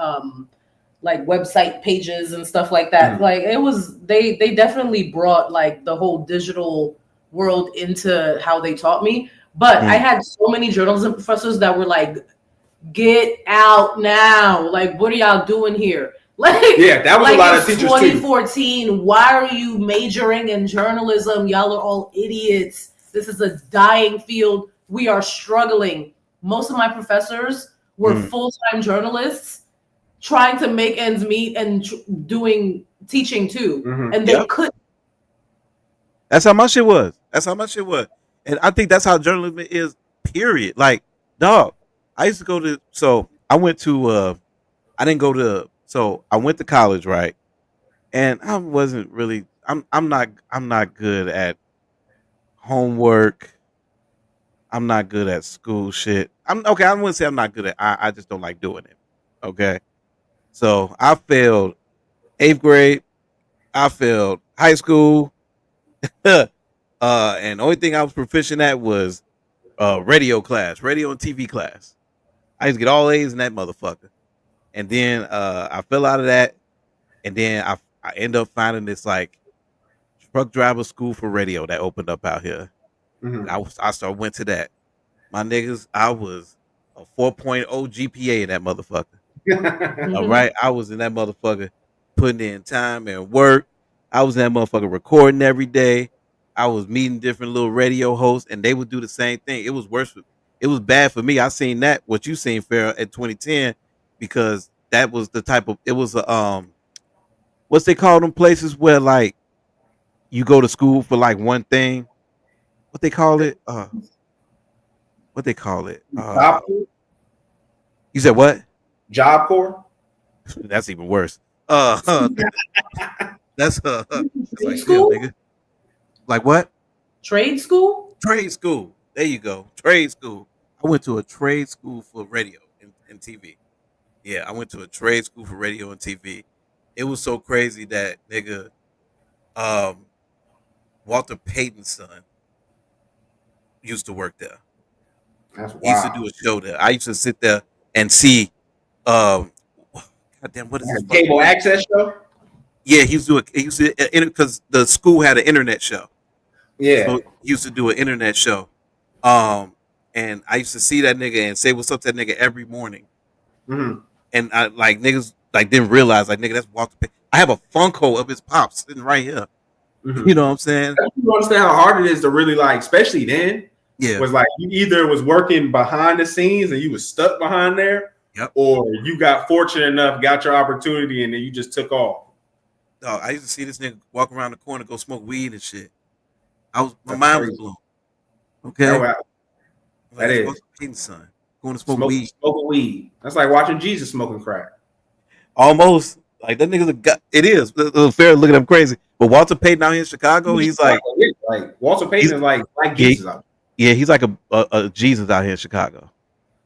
website pages and stuff like that. Like it was they definitely brought like the whole digital world into how they taught me. But I had so many journalism professors that were like, get out now. Like, what are y'all doing here? Like, yeah, that was like a lot of teachers 2014. Too. Why are you majoring in journalism? Y'all are all idiots. This is a dying field. We are struggling. Most of my professors were full-time journalists trying to make ends meet and doing teaching too. And they couldn't. That's how my shit was. And I think that's how journalism is, period. Like, dog, I used to go to, so I went to, I didn't go to, so I went to college, right? And I wasn't really, I'm not good at homework. I'm not good at school shit. I'm okay. I wouldn't say I'm not good at, I just don't like doing it. Okay. So I failed 8th grade. I failed high school. And the only thing I was proficient at was radio class, radio and TV class. I used to get all A's in that motherfucker. And then I fell out of that, and then I end up finding this like truck driver school for radio that opened up out here. And I went to that. My niggas, I was a 4.0 GPA in that motherfucker. All right, I was in that motherfucker putting in time and work. I was in that motherfucker recording every day. I was meeting different little radio hosts, and they would do the same thing. It was worse. It was bad for me. I seen that what you seen, Farrah, at 2010, because that was the type of, it was a what's they call them places where like you go to school for like one thing. What they call it? What they call it? Job Corps? You said what? Job Corps? That's even worse. That's like school? nigga. Like what? Trade school? Trade school. There you go. Trade school. I went to a trade school for radio and TV. Yeah, I went to a trade school for radio and TV. It was so crazy that nigga, Walter Payton's son used to work there. That's wild. He used to do a show there. I used to sit there and see, goddamn, what is this? Cable access show? Yeah, he used to because the school had an internet show. Yeah, so he used to do an internet show. And I used to see that nigga and say what's up to that nigga every morning. And I like niggas like didn't realize like nigga that's Walter Payton. I have a Funko of his pops sitting right here. You know what I'm saying? You understand how hard it is to really like, especially then. Yeah, was like you either was working behind the scenes and you was stuck behind there, or you got fortunate enough, got your opportunity, and then you just took off. Dog, I used to see this nigga walk around the corner, go smoke weed and shit. My mind was blown. Okay, that is Walter Payton's son going to smoke weed. Smoking weed. That's like watching Jesus smoking crack. Almost like that nigga's a guy. It is. Fair look at him crazy, but Walter Payton out here in Chicago, he's like Walter Payton is like Jesus out. Yeah, he's like a Jesus out here in Chicago.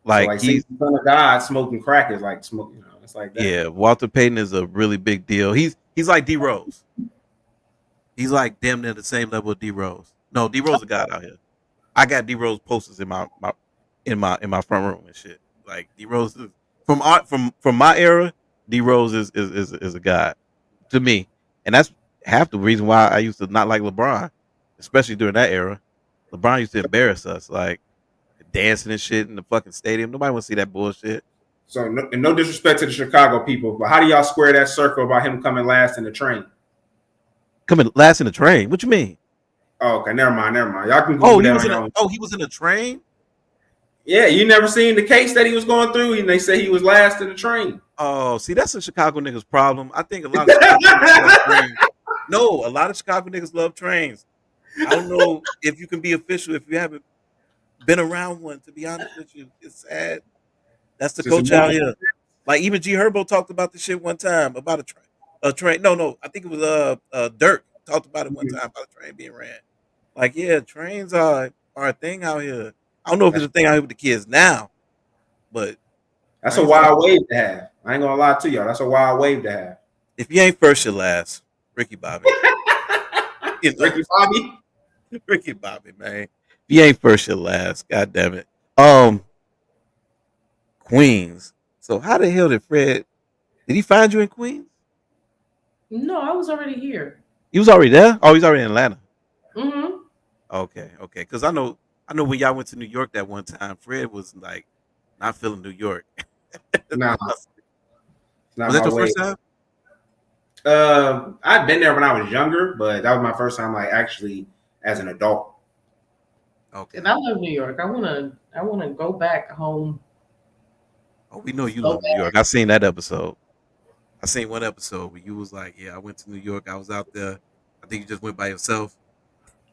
Like he's the son of God smoking crack is like smoking. It's like that. Yeah, Walter Payton is a really big deal. He's like D Rose. He's like damn near the same level of D Rose. No, D Rose a god out here. I got D Rose posters in my front room and shit. Like D Rose is from my era. D Rose is a god to me, and that's half the reason why I used to not like LeBron, especially during that era. LeBron used to embarrass us, like dancing and shit in the fucking stadium. Nobody want to see that bullshit. So, no disrespect to the Chicago people, but how do y'all square that circle about him coming last in the train? Coming last in the train? What you mean? Oh, okay, never mind. Y'all can go. He was in a train. Yeah, you never seen the case that he was going through, and they say he was last in the train. Oh, see, that's a Chicago niggas problem. I think a lot of Chicago No, a lot of Chicago niggas love trains. I don't know if you can be official if you haven't been around one. To be honest with you, it's sad. That's the Just culture out emotional. here. Like even G Herbo talked about this shit one time about a train. A train. No, I think it was Dirk talked about it one time about a train being ran. Like yeah, trains are a thing out here. I don't know if it's That's, a thing out here with the kids now, but that's a trains are. wild wave to have. I ain't gonna lie to y'all. That's a wild wave to have. If you ain't first, you last. Ricky Bobby. You know, Ricky Bobby. Ricky Bobby, man. If you ain't first, you last. God damn it. Um, Queens. So how the hell did Fred? Did he find you in Queens? No, I was already here. He was already there. Oh, he's already in Atlanta. Mm-hmm. Okay. Because I know when y'all went to New York that one time, Fred was like not feeling New York. Nah, Was it's not that my your wave. first time? I'd been there when I was younger, but that was my first time, like actually as an adult. Okay. And I love New York. I wanna go back home. Oh, we know you So love New York. I seen that episode. I seen one episode where you was like, "Yeah, I went to New York. I was out there. I think you just went by yourself."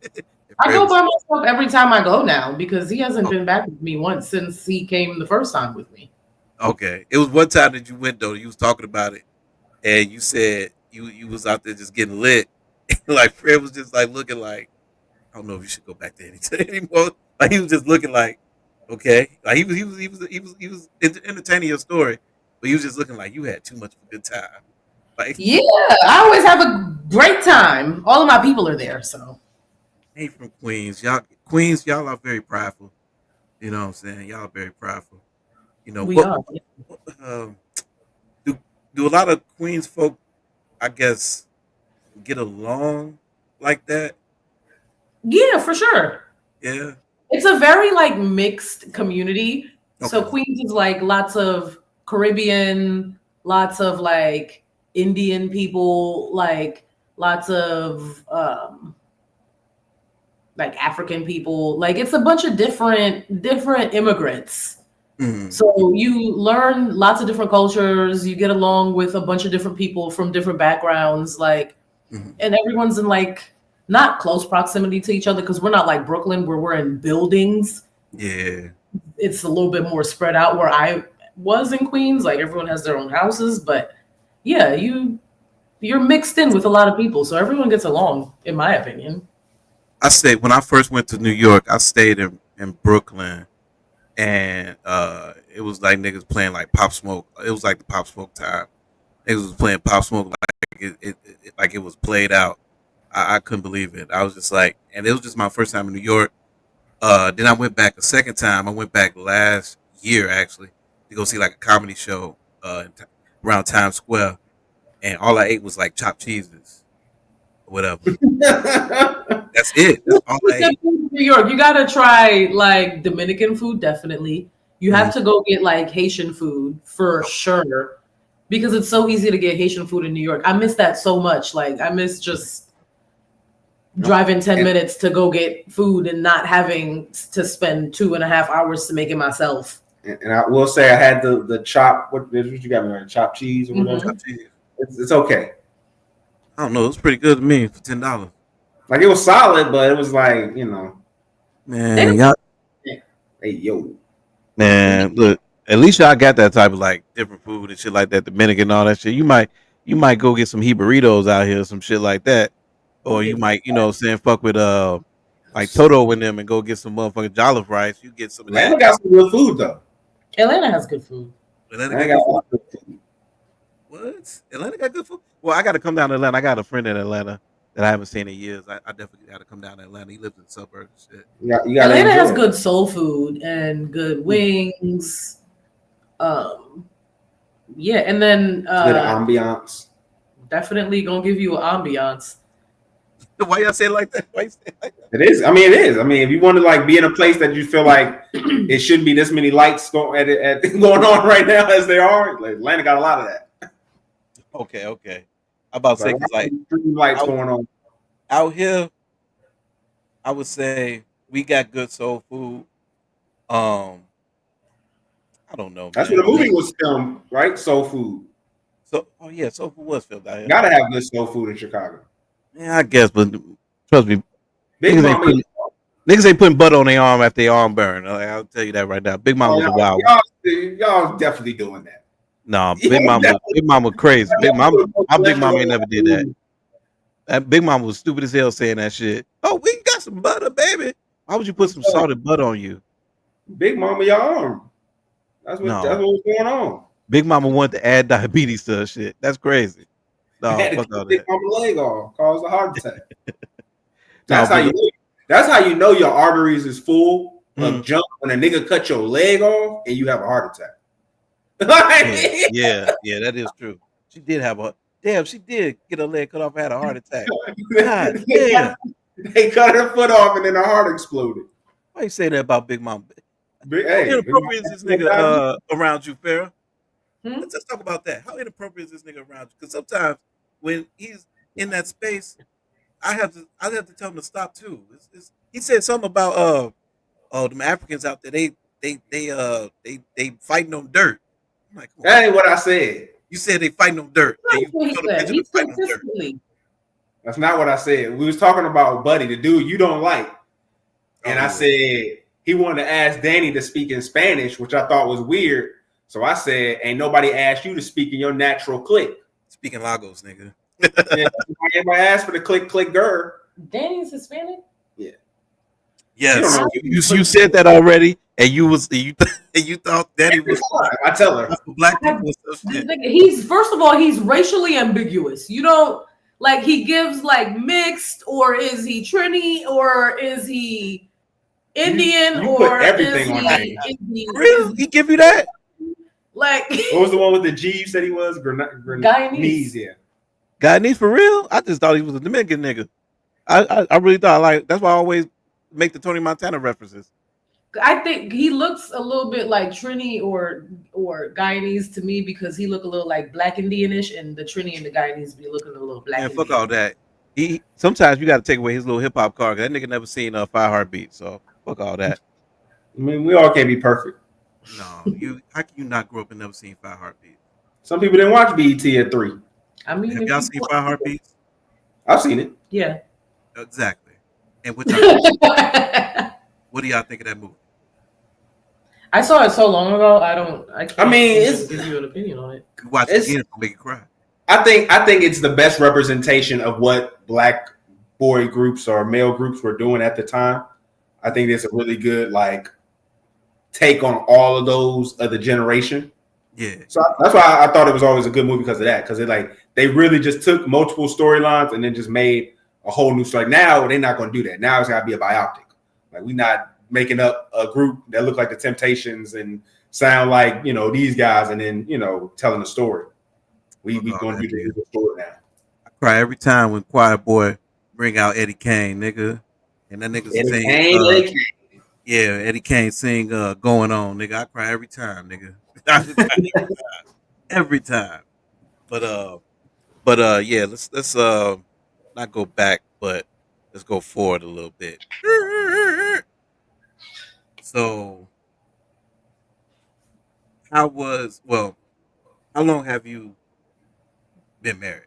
And I Fred go was by myself every time I go now because he hasn't oh, been back with me once since he came the first time with me. okay. It was one time that you went though. You was talking about it, and you said you was out there just getting lit. Like Fred was just like looking like, I don't know if you should go back there anymore. Like he was just looking like, okay. Like he was entertaining your story, but he was just looking like you had too much of a good time. Like Yeah, I always have a great time. All of my people are there, so ain't from Queens, y'all are very prideful. You know what I'm saying? Y'all are very prideful. You know we what? are. what do do a lot of Queens folk, I guess, get along like that? Yeah, for sure. Yeah. It's a very like mixed community. So Okay. Queens is like lots of Caribbean, lots of like Indian people, like lots of like African people. Like it's a bunch of different immigrants. Mm-hmm. So you learn lots of different cultures, you get along with a bunch of different people from different backgrounds, like Mm-hmm. and everyone's in like not close proximity to each other because we're not like Brooklyn where we're in buildings. Yeah. It's a little bit more spread out where I was in Queens. Like everyone has their own houses, but yeah, you're mixed in with a lot of people, so everyone gets along, in my opinion. I stayed when I first went to New York. I stayed in Brooklyn, and it was like niggas playing like Pop Smoke. It was like the Pop Smoke time. Niggas was playing Pop Smoke like like it was played out. I couldn't believe it. I was just like, and it was just my first time in New York. Then I went back a second time. I went back last year actually to go see like a comedy show around Times Square, and all I ate was like chopped cheeses or whatever. That's it. That's all I ate. New York, you gotta try like Dominican food, definitely. You Mhm. have to go get like Haitian food for sure because it's so easy to get Haitian food in New York. I miss that so much. Like I miss just driving 10 and, minutes to go get food and not having to spend 2.5 hours to make it myself. and I will say I had the chop. What you got me on? Chopped cheese or whatever. Mhm. Chopped cheese. It's okay. I don't know. It was pretty good to me for $10. Like it was solid, but it was like They Man, don't- y'all, hey yo, man, look. At least y'all got that type of like different food and shit like that, Dominican and all that shit. You might go get some burritos out here, some shit like that, or you might, saying, fuck with like Toto and them and go get some motherfucking jollof rice. You get some of that. Atlanta got some good food though. Atlanta has good food. Atlanta Atlanta got got good a food. lot of good food. What? Atlanta got good food? Well, I got to come down to Atlanta. I got a friend in Atlanta that I haven't seen in years. I definitely got to come down to Atlanta. He lives in the suburbs and shit. You got to Atlanta has enjoy it. good soul food and good wings. Um, yeah, and then Good ambiance. definitely gonna give you an ambiance. Why y'all say it like that? Why you say it like that? It is. I mean, it is. I mean, if you want to like be in a place that you feel like it shouldn't be this many lights going going on right now as there are, like Atlanta got a lot of that. Okay. I about to say Like, because like lights out, going on. out here, I would say we got good soul food. Um, I don't know, That's where the man. movie was filmed, right? Soul food. So, oh yeah, soul food was filmed out here. Gotta have good soul food in Chicago. Yeah, I guess, but trust me, Big niggas ain't Mama, putting butter on their arm after their arm burn. Like, I'll tell you that right now. Big Mama was a wild one. y'all definitely doing that. No, Y'all Big Mama crazy. My Big Mama ain't cholesterol never did that. food. That Big Mama was stupid as hell saying that shit. Oh, we got some butter, baby. Why would you put some salted butter on you? Big Mama, your arm. That's what No, was going on. Big Mama wanted to add diabetes to her shit. That's crazy. Had No, to fuck cut all Big that. Mama leg off, caused a heart attack. No, That's how you. That's how you know your arteries is full of mm, junk when a nigga cut your leg off and you have a heart attack. yeah, that is true. She did have a damn. She did get her leg cut off and had a heart attack. God damn. They cut her foot off and then her heart exploded. Why you say that about Big Mama? How Hey, inappropriate is this nigga around you, Farrah? Hmm? Let's just talk about that. How inappropriate is this nigga around you? Because sometimes when he's in that space, I have to tell him to stop too. He said something about them Africans out there. They fighting on dirt. I'm like, come on, that man. ain't what I said. You said they fighting on dirt, and That's you what he showed a said. picture of He them said fighting on dirt. physically. That's not what I said. We was talking about Buddy, the dude you don't like. And Oh, I yeah. said he wanted to ask Danny to speak in Spanish, which I thought was weird. So I said, ain't nobody asked you to speak in your natural click. Speaking Lagos, nigga. Yeah, everybody asked for the click girl. Danny's Hispanic? Yeah. Yes, You you said that already, and you thought Daddy was I tell her. for black people and stuff. Shit. He's first of all, he's racially ambiguous. You don't like he gives like mixed, or is he Trini, or is he Indian, You put or everything on Danny. Really? He give you that? Like What was the one with the G you said he was? Guyanese. Yeah. Guyanese for real? I just thought he was a Dominican nigga. I really thought like that's why I always make the Tony Montana references. I think he looks a little bit like Trini or Guyanese to me, because he look a little like Black Indianish, and the Trini and the Guyanese be looking a little Black Man, fuck Indian. all that. He sometimes you got to take away his little hip hop card. That nigga never seen a 5 Heartbeats, so fuck all that. I mean, we all can't be perfect. No, how can you not grow up and never seen 5 Heartbeats? Some people didn't watch BET at 3. I mean, Have y'all seen 5 Heartbeats? I've seen it. Yeah. Exactly. And what do y'all think of that movie? I saw it so long ago. I can't it's give you an opinion on it. You watch it again, it'll make you cry. I think it's the best representation of what black boy groups or male groups were doing at the time. I think it's a really good like take on all of those of the generation. Yeah. So that's why I thought it was always a good movie because of that. Because they really just took multiple storylines and then just made a whole new story. Now they're not going to do that. Now it's got to be a biopic. Like we're not making up a group that look like the Temptations and sound like these guys and then telling a story. We going to do the story now. I cry every time when Quiet Boy bring out Eddie Kane, nigga, and that nigga sing. Yeah, Eddie Kane sing "Going On," nigga. I cry every time, nigga. every time. But yeah, let's not go back, but let's go forward a little bit. So, how long have you been married?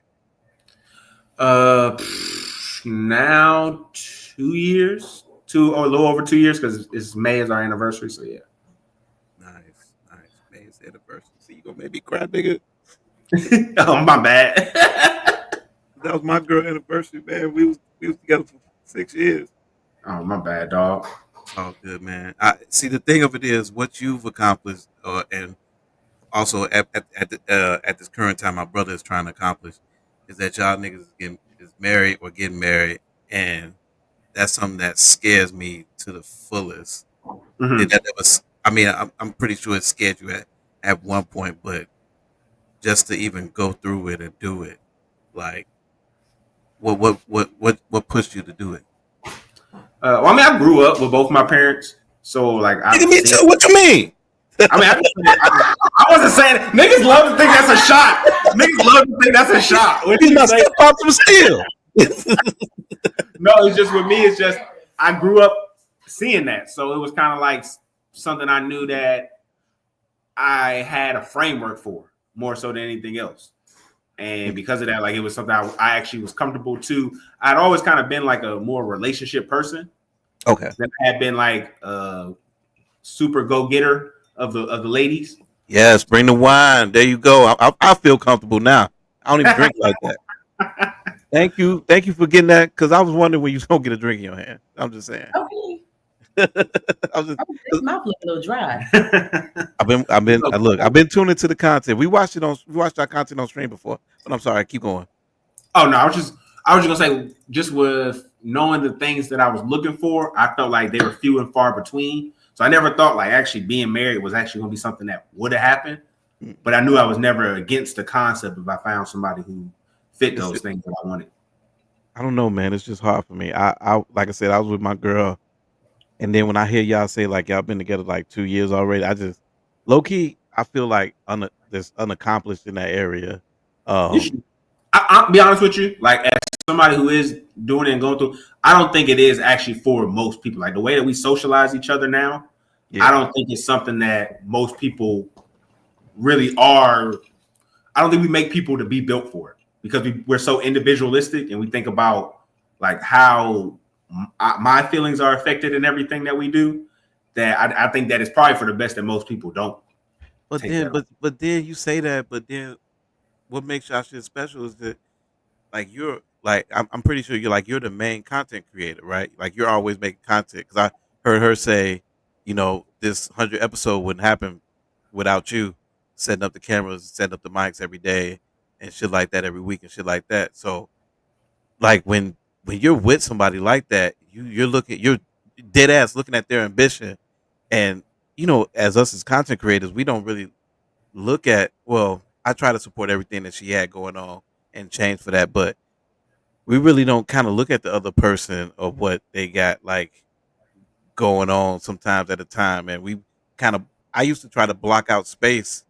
Now 2 years, a little over 2 years, because it's May is our anniversary. So yeah. Nice. May is the anniversary. See, you gonna make me cry, nigga. Oh, my bad. That was my girl anniversary, man. We was together for 6 years. Oh, my bad, dog. Oh, good, man. I see. The thing of it is, what you've accomplished, and also at this current time, my brother is trying to accomplish, is that y'all niggas is married or getting married, and that's something that scares me to the fullest. Mm-hmm. I mean, I'm pretty sure it scared you at one point, but just to even go through it and do it, like, what pushed you to do it? Well, I mean, I grew up with both my parents, so like, Me too. What you mean? I mean, I wasn't saying niggas love to think that's a shot. Niggas love to think that's a shot. What He's my step from steel. No, it's just with me. It's just I grew up seeing that, so it was kind of like something I knew that I had a framework for more so than anything else. And because of that, like it was something I actually was comfortable to. I'd always kind of been like a more relationship person. Okay. That had been like a super go-getter of the ladies. Yes, bring the wine. There you go. I feel comfortable now. I don't even drink like that. Thank you for getting that. Because I was wondering when you gonna get a drink in your hand. I'm just saying. Okay. I was just, This mouth look a little dry. I've been tuning to the content. We watched our content on stream before. But I'm sorry, keep going. Oh no, I was just gonna say, just with knowing the things that I was looking for, I felt like they were few and far between. So I never thought like actually being married was actually gonna be something that would have happened. But I knew I was never against the concept if I found somebody who fit those things that I wanted. I don't know, man. It's just hard for me. I like I said, I was with my girl, and then when I hear y'all say like y'all been together like 2 years already, I just low key I feel like there's unaccomplished in that area. I'll be honest with you, like as somebody who is doing it and going through, I don't think it is actually for most people. Like the way that we socialize each other now, I don't think it's something that most people really are. I don't think we make people to be built for it because we're so individualistic and we think about like how my feelings are affected in everything that we do. That I think that it's probably for the best that most people don't. But then you say that, but then what makes y'all shit special is that like you're like I'm pretty sure you're the main content creator, right? Like you're always making content because I heard her say, this 100 episode wouldn't happen without you setting up the cameras, setting up the mics every day, and shit like that every week and shit like that. So like when you're with somebody like that, you're dead ass looking at their ambition, and as us as content creators, we don't really look at well. I try to support everything that she had going on and change for that, but we really don't kind of look at the other person of what they got like going on sometimes at a time, and we kind of I used to try to block out space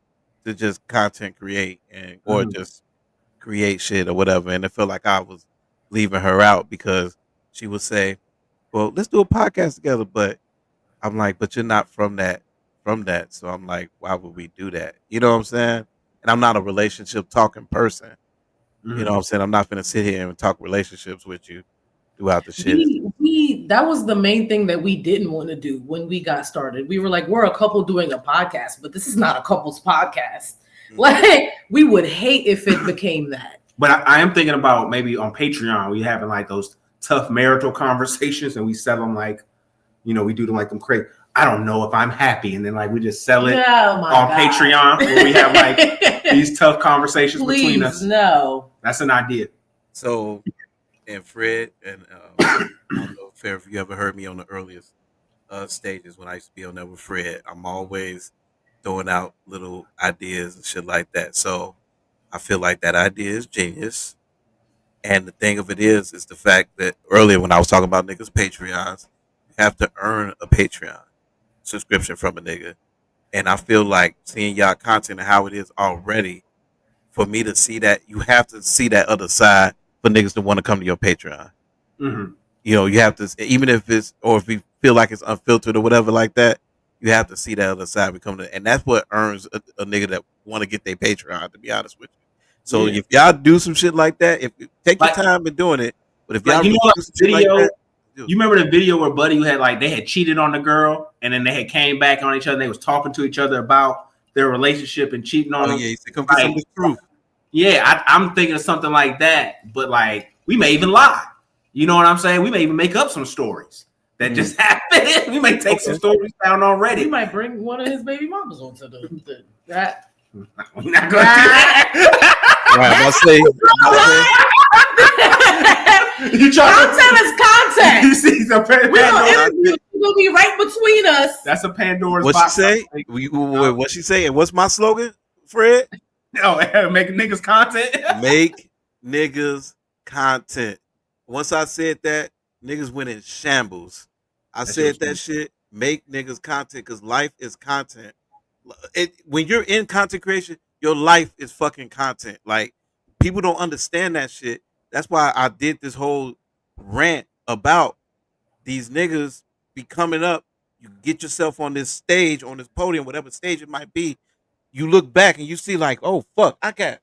to just content create and or just create shit or whatever, and it felt like I was leaving her out because she would say, "Well, let's do a podcast together," but I'm like, "But you're not from that," so I'm like, "Why would we do that?" You know what I'm saying? And I'm not a relationship talking person. You know what I'm saying? I'm not gonna sit here and talk relationships with you throughout the shit. That was the main thing that we didn't want to do when we got started. We were like, we're a couple doing a podcast, but this is not a couple's podcast. Like we would hate if it became that. But I am thinking about maybe on Patreon, we having like those tough marital conversations and we sell them like, we do them like them crazy. I don't know if I'm happy. And then like we just sell it on Patreon where we have like these tough conversations between us. No. That's an idea. So, and Fred, and I don't know if you ever heard me on the earliest stages when I used to be on there with Fred, I'm always throwing out little ideas and shit like that. So I feel like that idea is genius. And the thing of it is the fact that earlier when I was talking about niggas Patreons, you have to earn a Patreon subscription from a nigga. And I feel like seeing y'all content and how it is already, for me to see that, you have to see that other side for niggas to want to come to your Patreon. Mm-hmm. You have to, even if it's, or if you feel like it's unfiltered or whatever like that, you have to see that other side become and that's what earns a nigga that want to get their Patreon, to be honest with you. So if y'all do some shit like that, if take your time in doing it, but if y'all do some video, like that, you remember the video where Buddy had like they had cheated on the girl and then they had came back on each other, they was talking to each other about their relationship and cheating on them. Yeah, he said, come get some of the truth. Yeah, I'm thinking of something like that, but like we may even lie. You know what I'm saying? We may even make up some stories that just happened. We may take some stories down already. We might bring one of his baby mamas onto that. We're not gonna do that. Right, content is content. You see the Pandora. Will be right between us. That's a Pandora's box. What she say? What she say? And what's my slogan, Fred? No, make niggas content. Make niggas content. Once I said that, niggas went in shambles. I said that shit. Make niggas content because life is content. When you're in content creation, your life is fucking content. Like people don't understand that shit. That's why I did this whole rant about these niggas be coming up. You get yourself on this stage, on this podium, whatever stage it might be. You look back and you see like, oh fuck, I got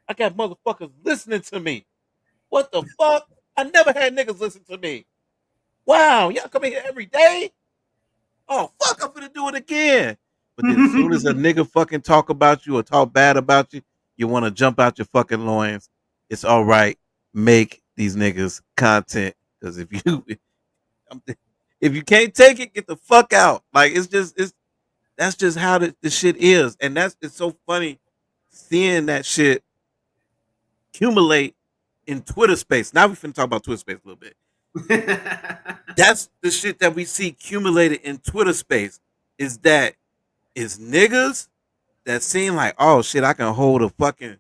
I got motherfuckers listening to me. What the fuck? I never had niggas listen to me. Wow, y'all come in here every day? Oh, fuck, I'm gonna do it again. But then as soon as a nigga fucking talk about you or talk bad about you, you want to jump out your fucking loins. It's all right. Make these niggas content. Because if you can't take it, get the fuck out. Like it's that's just how the shit is. And it's so funny seeing that shit accumulate in Twitter space. Now we finna talk about Twitter space a little bit. That's the shit that we see accumulated in Twitter space is that is niggas that seem like, oh shit, I can hold a fucking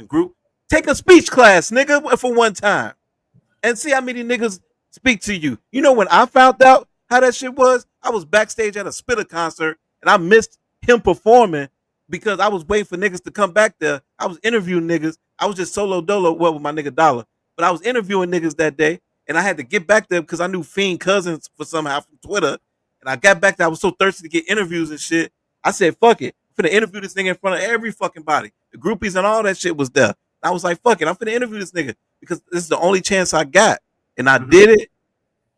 group. Take a speech class, nigga, for one time. And see how many niggas speak to you. You know when I found out how that shit was? I was backstage at a Spitter concert and I missed him performing because I was waiting for niggas to come back there. I was interviewing niggas. I was just solo dolo with my nigga Dollar. But I was interviewing niggas that day and I had to get back there because I knew Fiend Cousins for somehow from Twitter. And I got back there. I was so thirsty to get interviews and shit. I said, fuck it. I'm finna interview this nigga in front of every fucking body. The groupies and all that shit was there. I was like, fuck it. I'm finna interview this nigga because this is the only chance I got. And I did it.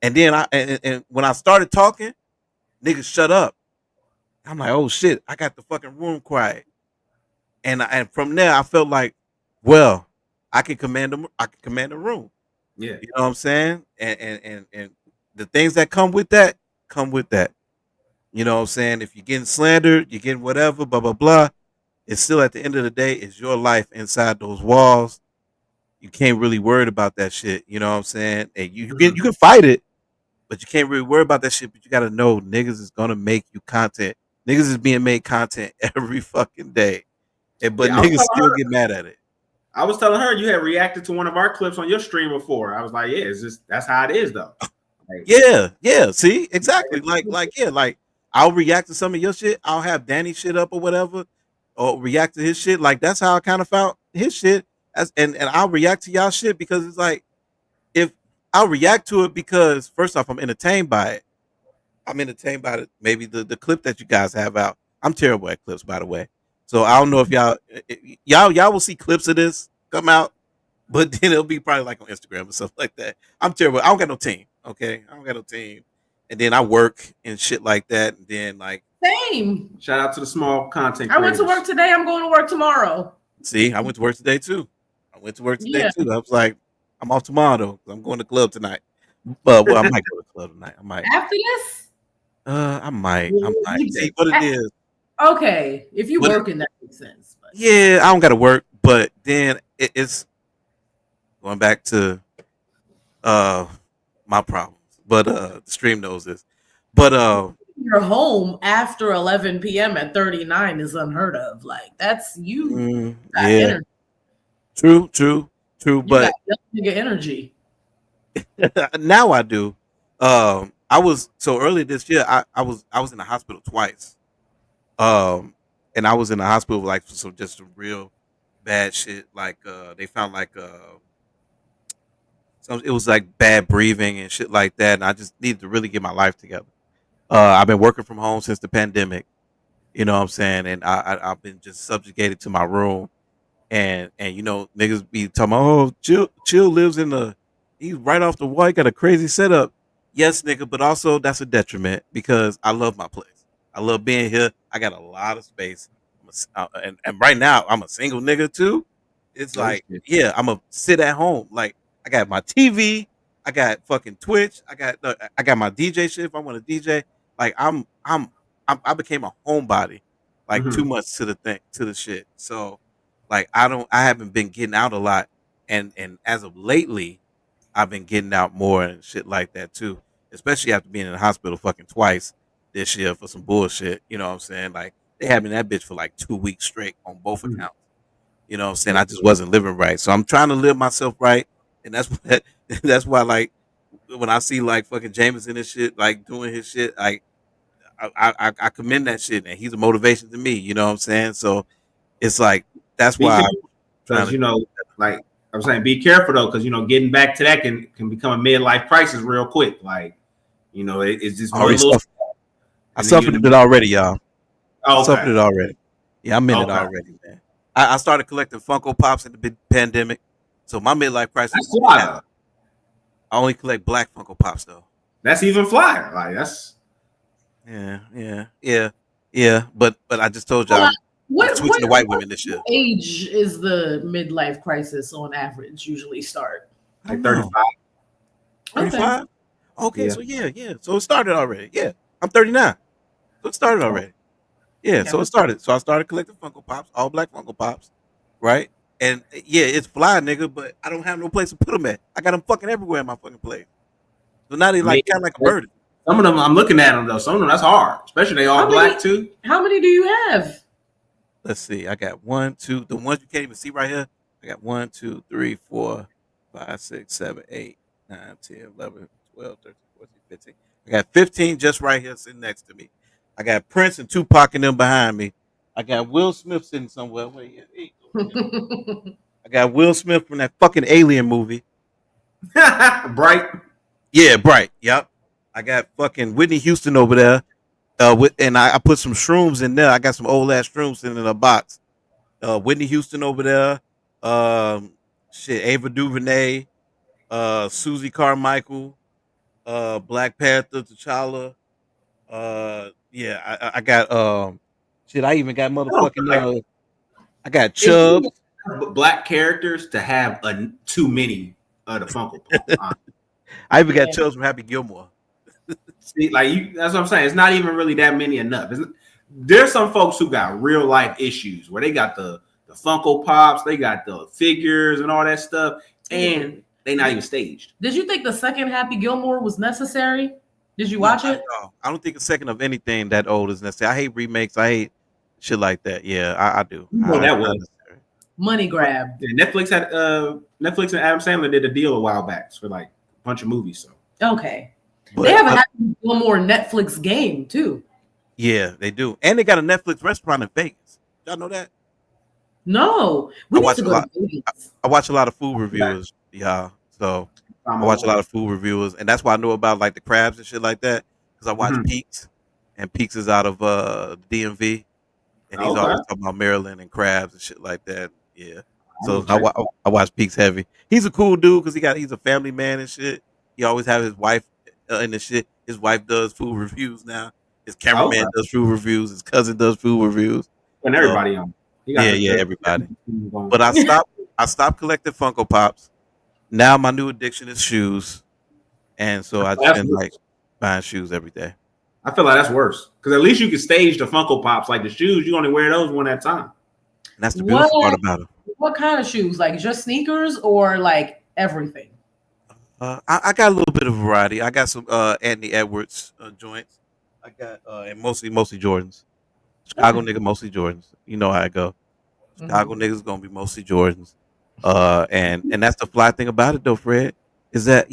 And then and when I started talking, niggas shut up. I'm like, oh shit, I got the fucking room quiet. And from there I felt like, well, I can command the room. Yeah. You know what I'm saying? And the things that come with that come with that. You know what I'm saying? If you're getting slandered, you're getting whatever, blah, blah, blah. It's still at the end of the day, it's your life inside those walls. You can't really worry about that shit. You know what I'm saying? And you can fight it, but you can't really worry about that shit. But you gotta know niggas is gonna make you content. Niggas is being made content every fucking day. But Yeah, niggas still get mad at it. I was telling her you had reacted to one of our clips on your stream before. I was like, yeah, it's just that's how it is though. Like, yeah. See, exactly. Like I'll react to some of your shit. I'll have Danny shit up or whatever, or react to his shit. Like that's how I kind of found his shit. And I'll react to y'all shit because it's like if I'll react to it because first off I'm entertained by it. I'm entertained by it. Maybe the clip that you guys have out. I'm terrible at clips, by the way. So I don't know if y'all will see clips of this come out, but then it'll be probably like on Instagram or stuff like that. I'm terrible. I don't got no team. Okay, I don't got no team. And then I work and shit like that. And then like same. Shout out to the small content. I went to work today. I'm going to work tomorrow. See, I went to work today too. I was like, I'm off tomorrow though. I'm going to the club tonight. But well, I might go to the club tonight. I might. After this? I might. See what it is. Okay, if you working, that makes sense. But. Yeah, I don't got to work, but then it's going back to my problems. But the stream knows this. But you're home after 11 p.m. at 39 is unheard of. Like that's you. Yeah. Energy. True. You but got nigga energy. now I do. I was so earlier this year. I was in the hospital twice. And I was in the hospital like for some real bad shit. Like they found like it was like bad breathing and shit like that. And I just needed to really get my life together. I've been working from home since the pandemic. You know what I'm saying? And I've been just subjugated to my room. And you know, niggas be talking about, oh, chill lives he's right off the wall. He got a crazy setup. Yes, nigga, but also that's a detriment because I love my place. I love being here. I got a lot of space. And right now I'm a single nigga too. It's like, yeah, I'm a sit at home. Like I got my TV, I got fucking Twitch, I got my DJ shit if I want to DJ. Like I became a homebody like too much to the shit. So like I haven't been getting out a lot, and as of lately, I've been getting out more and shit like that too. Especially after being in the hospital fucking twice this year for some bullshit. You know what I'm saying? Like they had me in that bitch for like 2 weeks straight on both accounts. You know what I'm saying? I just wasn't living right, so I'm trying to live myself right, and that's why like when I see like fucking Jameson and shit like doing his shit, like I commend that shit, and he's a motivation to me. You know what I'm saying? So it's like that's why. Because you know, like I'm saying, be careful though, because you know, getting back to that can become a midlife crisis real quick. Like, you know, it's just one little. I suffered it already, y'all. Oh, okay. I suffered it already. Yeah, I'm in it already, man. I started collecting Funko Pops in the pandemic, so my midlife crisis. That's fly though. I only collect black Funko Pops though. That's even flyer. Like that's Yeah. But I just told you Well, I'm switching to white women this year. What age is the midlife crisis on average usually start? like 35. 35? Okay, Yeah. so yeah. So it started already. Yeah. I'm 39. So it started already. Yeah, so it started. So I started collecting Funko Pops, all black Funko Pops, right? And yeah, it's fly, nigga, but I don't have no place to put them at. I got them fucking everywhere in my fucking place. So now they like kind of like a burden. Some of them, I'm looking at them though. Some of them, that's hard, especially they all black too. How many do you have? Let's see. I got 1, 2. The ones you can't even see right here. I got 1, 2, 3, 4, 5, 6, 7, 8, 9, 10, 11, 12, 13, 14, 15. I got 15 just right here sitting next to me. I got Prince and Tupac and them behind me. I got Will Smith sitting somewhere. I got Will Smith from that fucking Alien movie. Bright. Yeah, Bright. Yep. I got fucking Whitney Houston over there. And I put some shrooms in there. I got some old ass shrooms sitting in a box. Whitney Houston over there. Ava DuVernay. Susie Carmichael. Black Panther, T'Challa. I got I even got motherfucking I got Chubbs. Black characters to have too many of the Funko Pop. I even got Chubbs from Happy Gilmore. See, that's what I'm saying. It's not even really that many enough. There's some folks who got real life issues where they got the Funko Pops, they got the figures and all that stuff, and they not even staged. Did you think the second Happy Gilmore was necessary? Did you watch it? No, I don't think a second of anything that old is necessary. I hate remakes. I hate shit like that. Yeah, I do. That was money grab. Yeah, Netflix and Adam Sandler did a deal a while back for like a bunch of movies. So okay. But they have a Happy Gilmore Netflix game too. Yeah, they do, and they got a Netflix restaurant in Vegas. Y'all know that? No, I watch a lot of food reviewers. Yeah, so I watch a lot of food reviewers, and that's why I know about like the crabs and shit like that because I watch Peaks, and Peaks is out of DMV, and he's always talking about Maryland and crabs and shit like that. Yeah, so I watch Peaks heavy. He's a cool dude because he's a family man and shit. He always have his wife in the shit. His wife does food reviews now. His cameraman does food reviews. His cousin does food reviews. And everybody on. Everybody. But I stopped collecting Funko Pops. Now my new addiction is shoes, and so I just been like buying shoes every day. I feel like that's worse because at least you can stage the Funko Pops. Like the shoes, you only wear those one at a time. And that's the beautiful part about them. What kind of shoes? Like just sneakers or like everything? I got a little bit of variety. I got some Anthony Edwards joints. I got and mostly Jordans. Chicago nigga, mostly Jordans. You know how I go. Chicago niggas gonna be mostly Jordans. And that's the fly thing about it though, Fred, is that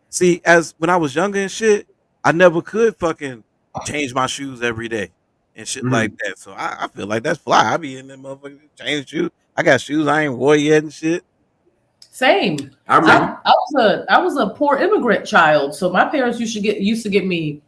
see, as when I was younger and shit, I never could fucking change my shoes every day and shit like that. So I feel like that's fly. I be in them motherfuckers change shoes. I got shoes I ain't wore yet and shit. Same. I was a poor immigrant child, so my parents used to get me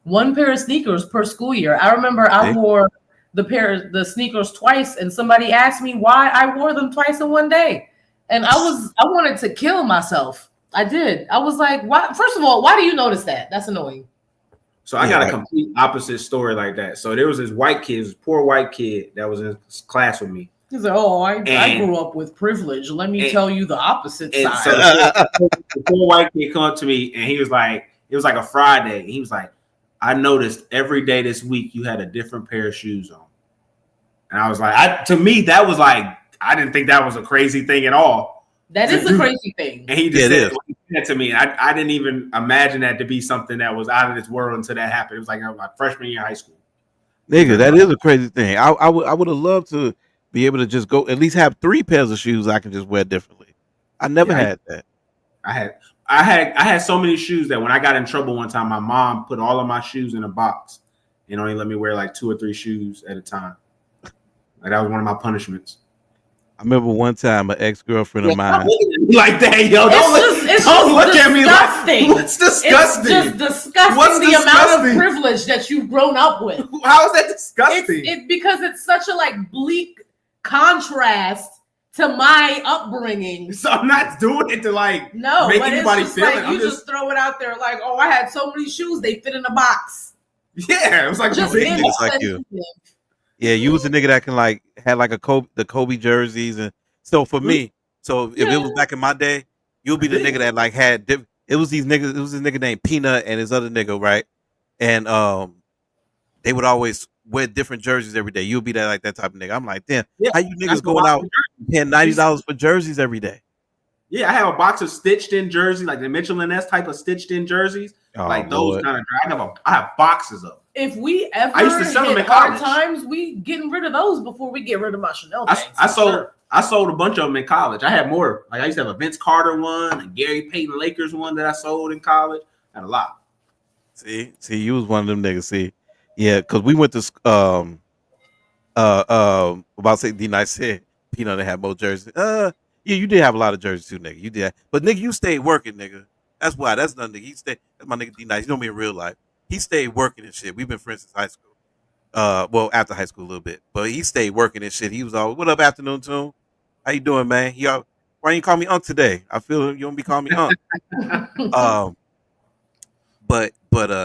one pair of sneakers per school year. I remember I wore the sneakers twice, and somebody asked me why I wore them twice in one day, and I wanted to kill myself. I did. I was like, why? First of all, why do you notice that? That's annoying. So I got a complete opposite story like that. So there was this poor white kid that was in class with me. He's like, I grew up with privilege. Let me tell you the opposite side. So the poor white kid come up to me, and he was like, it was like a Friday. And he was like, I noticed every day this week you had a different pair of shoes on. And I was like, to me, that was like, I didn't think that was a crazy thing at all. That is a crazy thing. And he just said that to me. I didn't even imagine that to be something that was out of this world until that happened. It was like my freshman year of high school. Nigga, that is a crazy thing. I would have loved to be able to just go at least have 3 pairs of shoes I can just wear differently. I never had that. I had so many shoes that when I got in trouble one time, my mom put all of my shoes in a box and only let me wear like 2 or 3 shoes at a time. Like that was one of my punishments. I remember one time an ex-girlfriend of mine. Like that, yo. Don't look at me like what's disgusting. It's just disgusting amount of privilege that you've grown up with. How is that disgusting? Because it's such a like bleak contrast to my upbringing. So I'm not doing it to like no, make but anybody it's just feel like it. I'm you just throw it out there like, oh, I had so many shoes, they fit in a box. Yeah, it was like Just big niggas like you. Yeah, you was a nigga that can like had like the Kobe jerseys, and so for me, so if it was back in my day, you'll be the nigga that like had it was these niggas. It was this nigga named Peanut and his other nigga, right? And they would always wear different jerseys every day. You'll be that like that type of nigga. I'm like, damn, Yeah, how you that's niggas what going box out of paying $90 for jerseys every day? Yeah, I have a box of stitched in jerseys, like the Mitchell and S type of stitched in jerseys, Oh, like those Lord. kind of. I have boxes of them. If we ever I used to sell them hit in hard college. times, we getting rid of those before we get rid of my Chanel. I sold a bunch of them in college. I had more. Like I used to have a Vince Carter one, a Gary Payton Lakers one that I sold in college. I had a lot. See, you was one of them niggas. See, yeah, because we went to about to say D-Nice said Peanut had more jerseys. Yeah, you did have a lot of jerseys too, nigga. You did, but nigga, you stayed working, nigga. That's why. That's nothing. Nigga. He stayed. That's my nigga D-Nice. You know me in real life. He stayed working and shit. We've been friends since high school. Well, after high school a little bit, but he stayed working and shit. He was always, "What up, afternoon tune? How you doing, man?" Why you call me Unc today? I feel you don't be calling me Unc. um, but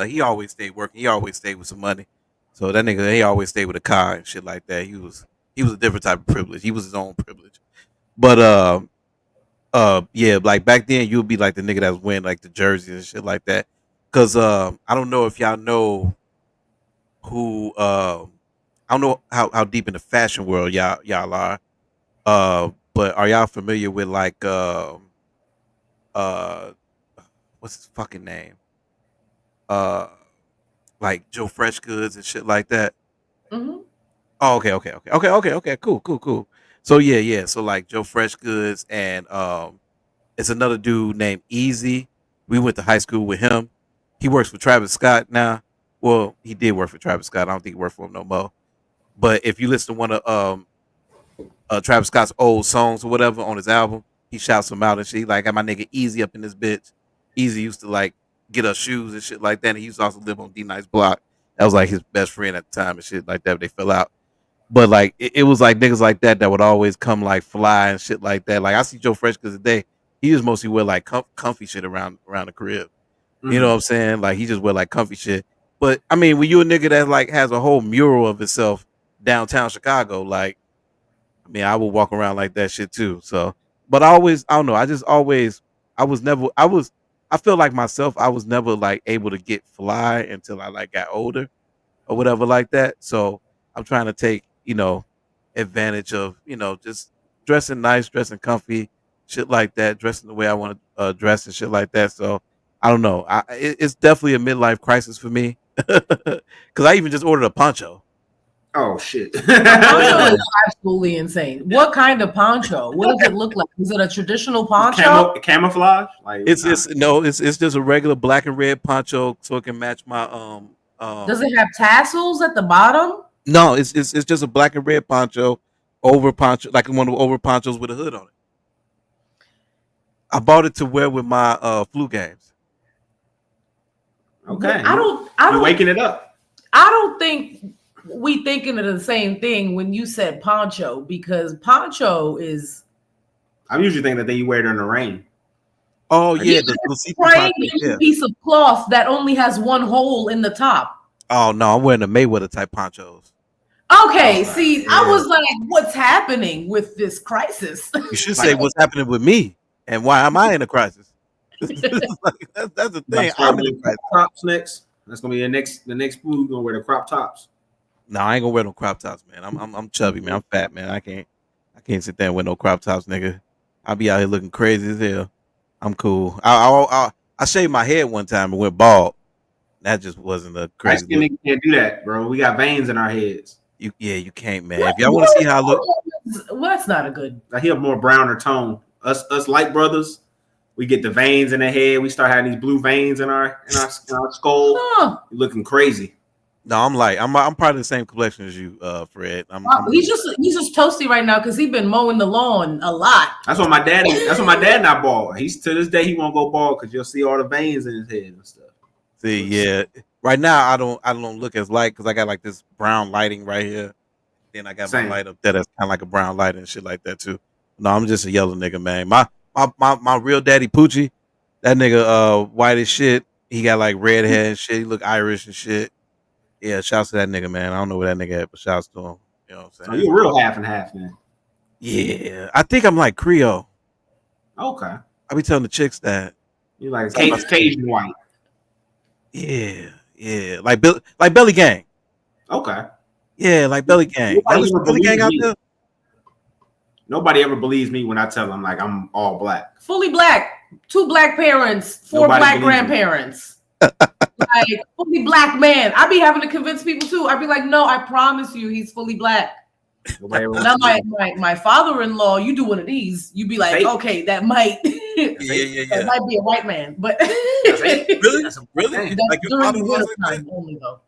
he always stayed working. He always stayed with some money. So that nigga, he always stayed with a car and shit like that. He was a different type of privilege. He was his own privilege. But yeah, like back then you'd be like the nigga that was wearing like the jerseys and shit like that. Cause I don't know if y'all know who I don't know how deep in the fashion world y'all are. But are y'all familiar with like uh what's his fucking name? Uh like Joe Fresh Goods and shit like that. Mm-hmm. Oh, okay. Cool. So yeah. So like Joe Fresh Goods and it's another dude named Easy. We went to high school with him. He works for Travis Scott now. Well, he did work for Travis Scott. I don't think he works for him no more. But if you listen to one of Travis Scott's old songs or whatever on his album, he shouts them out and shit. He like got my nigga Easy up in this bitch. Easy used to like get us shoes and shit like that. And he used to also live on D-Nice block. That was like his best friend at the time and shit like that. But they fell out. But like it was like niggas like that would always come like fly and shit like that. Like I see Joe Fresh because today he just mostly wear like comfy shit around the crib. You know what I'm saying? Like he just wear like comfy shit. But I mean, when you a nigga that like has a whole mural of itself downtown Chicago, like I mean, I would walk around like that shit too. So, but I don't know. I feel like myself. I was never like able to get fly until I like got older or whatever like that. So I'm trying to take, advantage of, just dressing nice, dressing comfy, shit like that, dressing the way I want to dress and shit like that. So I don't know. It's definitely a midlife crisis for me because I even just ordered a poncho. Oh shit! Poncho is absolutely insane. What kind of poncho? What does it look like? Is it a traditional poncho? Camouflage? Like it's just a regular black and red poncho, so it can match my Does it have tassels at the bottom? No, it's just a black and red poncho, over poncho, like one of the over ponchos with a hood on it. I bought it to wear with my flu games. Okay, I don't. You're waking it up. I don't think we thinking of the same thing when you said poncho, because poncho is. I'm usually thinking that you wear it in the rain. Oh yeah, the piece of cloth that only has one hole in the top. Oh no, I'm wearing the Mayweather type ponchos. Okay, see, yeah. I was like, what's happening with this crisis? You should say what's happening with me and why am I in a crisis? That's the thing. I'm in a crisis. Crops next. That's gonna be the next food. You're gonna wear the crop tops. No, I ain't gonna wear no crop tops, man. I'm chubby, man. I'm fat, man. I can't sit there and wear no crop tops, nigga. I'll be out here looking crazy as hell. I'm cool. I shaved my head one time and went bald. That just wasn't a crazy. Nigga can't do that, bro. We got veins in our heads. You can't, man. If y'all want to see how I look, well, that's not a good. He have more browner tone. Us light brothers, we get the veins in the head. We start having these blue veins in our skull. Huh. You're looking crazy. No, I'm probably the same complexion as you, Fred. He's just toasty right now because he's been mowing the lawn a lot. That's what my dad not bald. He's to this day he won't go bald because you'll see all the veins in his head and stuff. See, yeah. Right now I don't look as light because I got like this brown lighting right here. Then I got my Same. light up there that's kind of like a brown light and shit like that too. No, I'm just a yellow nigga, man. My real daddy Poochie, that nigga white as shit. He got like red hair and shit. He look Irish and shit. Yeah, shouts to that nigga, man. I don't know where that nigga at, but shouts to him. You know what I'm So saying? you real half and half, man. Yeah, I think I'm like Creole. Okay. I be telling the chicks that. You like Something about- Cajun white. Yeah, like Belly Gang. Okay. Yeah, like Belly Gang. Y'all Nobody listen ever to Belly Gang believes out me. there? Nobody ever believes me when I tell them like I'm all black. Fully black, 2 black parents, 4 Nobody black believes me. grandparents. Like fully black man. I be having to convince people too. I'd be like, no, I promise you, he's fully black. Nobody ever Now believes me. my father-in-law, you do one of these, you be like, Fake. okay, that might Yeah. that might be a white man, but Really? That's a Really? man. Like your during the father-in-law's winter like that? time only though.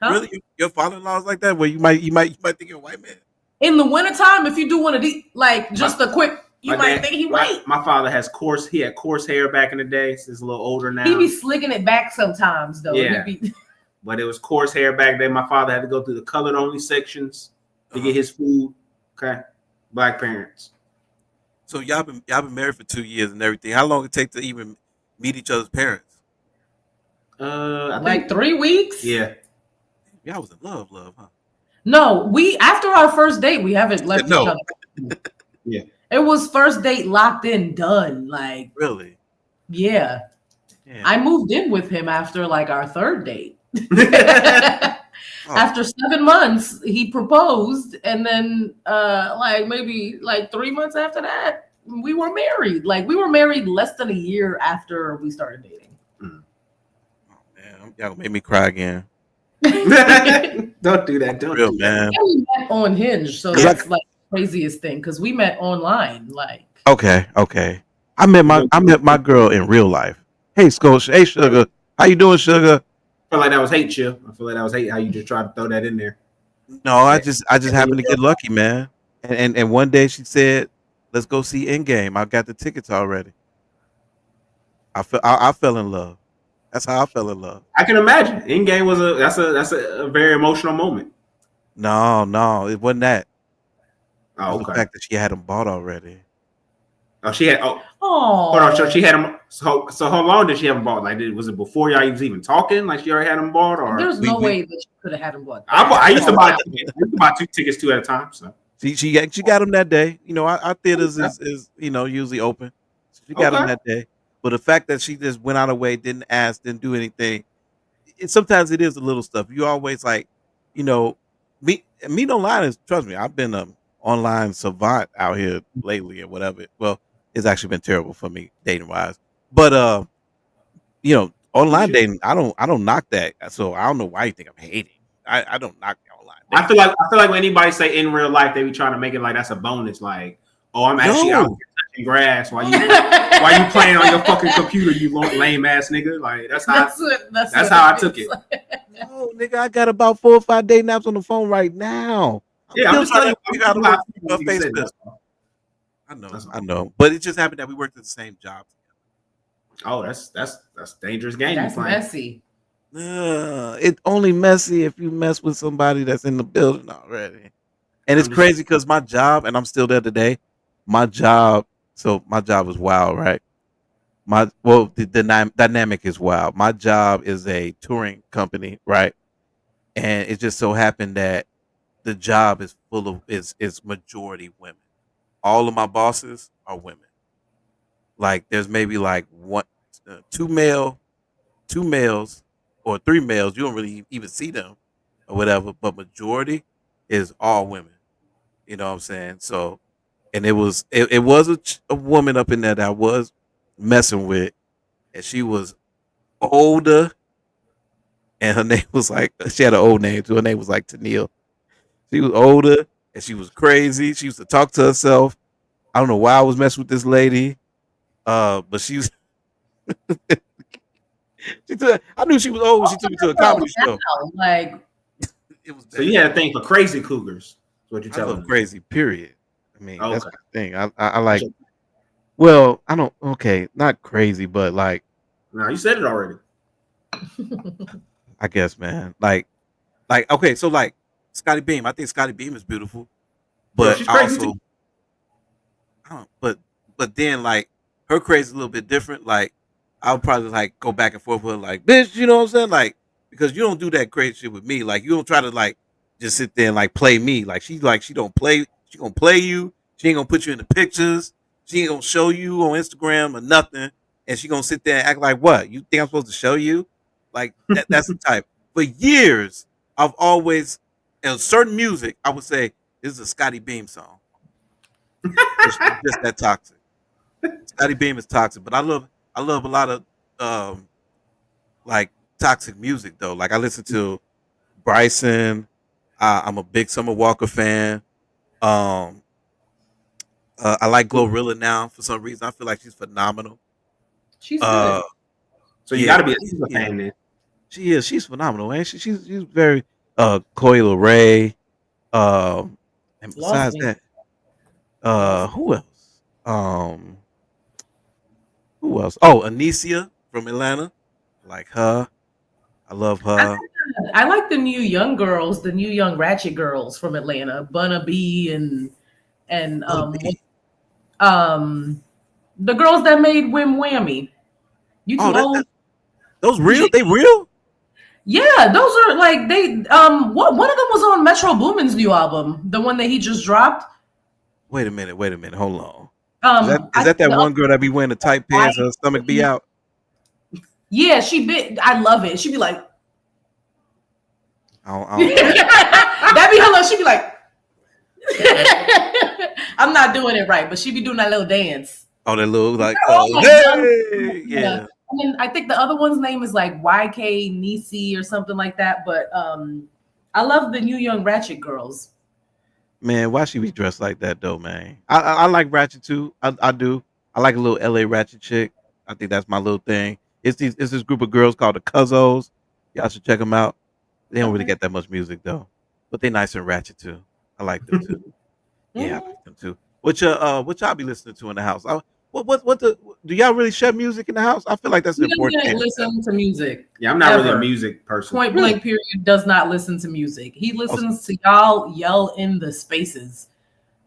Huh? Really? Your father-in-law's like that? Where you might think you're a white man? In the wintertime, if you do one of these, like just a quick, you might think he white. My father has coarse. He had coarse hair back in the day. So he's a little older now. He be slicking it back sometimes though. Yeah. He be, But it was coarse hair back then. My father had to go through the colored only sections to get his food. Okay, black parents. So y'all been married for 2 years and everything. How long it take to even meet each other's parents? I like think 3 weeks. yeah. Y'all was in love, huh? No, we after our first date, we haven't left No. each other. Yeah. It was first date locked in, done. Like, Really? yeah. I moved in with him after like our third date. After 7 months, he proposed, and then like maybe like 3 months after that, we were married. Like we were married less than a year after we started dating. Oh man, y'all made me cry again. Don't do that. Don't Real do man. And we met on Hinge, so that's like the craziest thing because we met online. Like, okay. I met my girl in real life. Hey, Scotia. Hey, Sugar. How you doing, Sugar? I feel like that was hate, Chill. I feel like that was hate how you just tried to throw that in there. No, I just happened to get lucky, man. And one day she said, "Let's go see Endgame." I got the tickets already. I fell in love. That's how I fell in love. I can imagine. Endgame was that's a very emotional moment. No, it wasn't that. Oh, It was okay. the fact that she had them bought already. Oh, she had. Oh, hold on. So she had them. So how long did she have them bought? Like, was it before y'all was even talking? Like, she already had them bought, or there's no way that she could have had him bought. I used to buy 2 tickets 2 at a time. So She got them that day. You know, our theaters is usually open. So she got them that day. But the fact that she just went out of her way, didn't ask, didn't do anything. Sometimes it is the little stuff. You always like, meet online is, trust me, I've been an online savant out here lately or whatever. Well, it's actually been terrible for me dating wise. But online dating, I don't knock that. So I don't know why you think I'm hating. I don't knock online dating. I feel like when anybody say in real life, they be trying to make it like that's a bonus. Like, oh, I'm actually out here touching grass while you playing on your fucking computer, you lame ass nigga. Like that's how I took it. No, nigga, I got about 4 or 5 day naps on the phone right now. I'm just telling you how to Facebook. I know, but it just happened that we worked at the same job. Oh, that's dangerous game. That's messy. It's only messy if you mess with somebody that's in the building already. And it's crazy because my job, and I'm still there today. My job is wild, right? The dynamic is wild. My job is a touring company, right? And it just so happened that the job is full of is majority women. All of my bosses are women. Like there's maybe like two males or 3 males. You don't really even see them or whatever, but majority is all women. You know what I'm saying? So, and it was a woman up in there that I was messing with, and she was older, and her name was like, she had an old name too. Her name was like Tennille. She was older, and she was crazy. She used to talk to herself. I don't know why I was messing with this lady, but she was. I knew she was old when she took me to a comedy show. Like, it was. So you had a thing for crazy cougars. That's what you're telling me. Crazy. Period. I mean, that's the thing. I like. Well, I don't. Okay, not crazy, but like. No, you said it already. I guess, man. Like, okay. So, like, Scotty Beam. I think Scotty Beam is beautiful, Yo, but she's I crazy too. also I don't, but then like her craze is a little bit different. Like I would probably like go back and forth with her, like, bitch, you know what I'm saying? Like because you don't do that crazy shit with me. Like you don't try to like just sit there and like play me. Like she don't play. She gonna play you. She ain't gonna put you in the pictures. She ain't gonna show you on Instagram or nothing. And she gonna sit there and act like what? You think I'm supposed to show you? Like that's the type. For years, I've always in certain music, I would say this is a Scotty Beam song. She's just that toxic. Scotty Beam is toxic, but I love a lot of um like toxic music though. Like I listen to Bryson. I'm a big Summer Walker fan. Um, I like Glorilla now for some reason. I feel like she's phenomenal. She's Uh, good. So you yeah, got to be a super yeah, fan then. she is. She's phenomenal, man. She's very Coil Ray. And Lost besides me. that, Lost me. who else? Who else? Oh, Anicia from Atlanta. I like her. I love her. I like the new young girls, the new young ratchet girls from Atlanta, Bunna B and Love B. um the girls that made Wham Whammy. You Oh, too old? those real? They real? Yeah, those are like they one of them was on Metro Boomin's new album, the one that he just dropped. Wait a minute. Wait a minute. Hold on. Is I that think that the other one girl that be wearing the tight pants, her stomach be out? yeah, she bit. I love it. She'd be like, I don't. that'd be her. She'd be like, I'm not doing it right, but she'd be doing that little dance. Oh, that little like, They're all like young. hey, yeah. I mean, I think the other one's name is like YK Nisi or something like that. But I love the new young ratchet girls. Man, why she be dressed like that though, man? I like Ratchet too. I do. I like a little LA Ratchet chick. I think that's my little thing. It's this group of girls called the Cuzzos. Y'all should check them out. They don't really Okay. get that much music though, but they nice and ratchet too. I like them too. Yeah, I Mhm. like them too. What y'all be listening to in the house? What the do y'all really share music in the house? I feel like that's an He important doesn't thing to share. listen to music. Yeah, I'm not really a Ever. music person. Point Really? blank period does not listen to music. He Oh, listens to y'all yell in the spaces.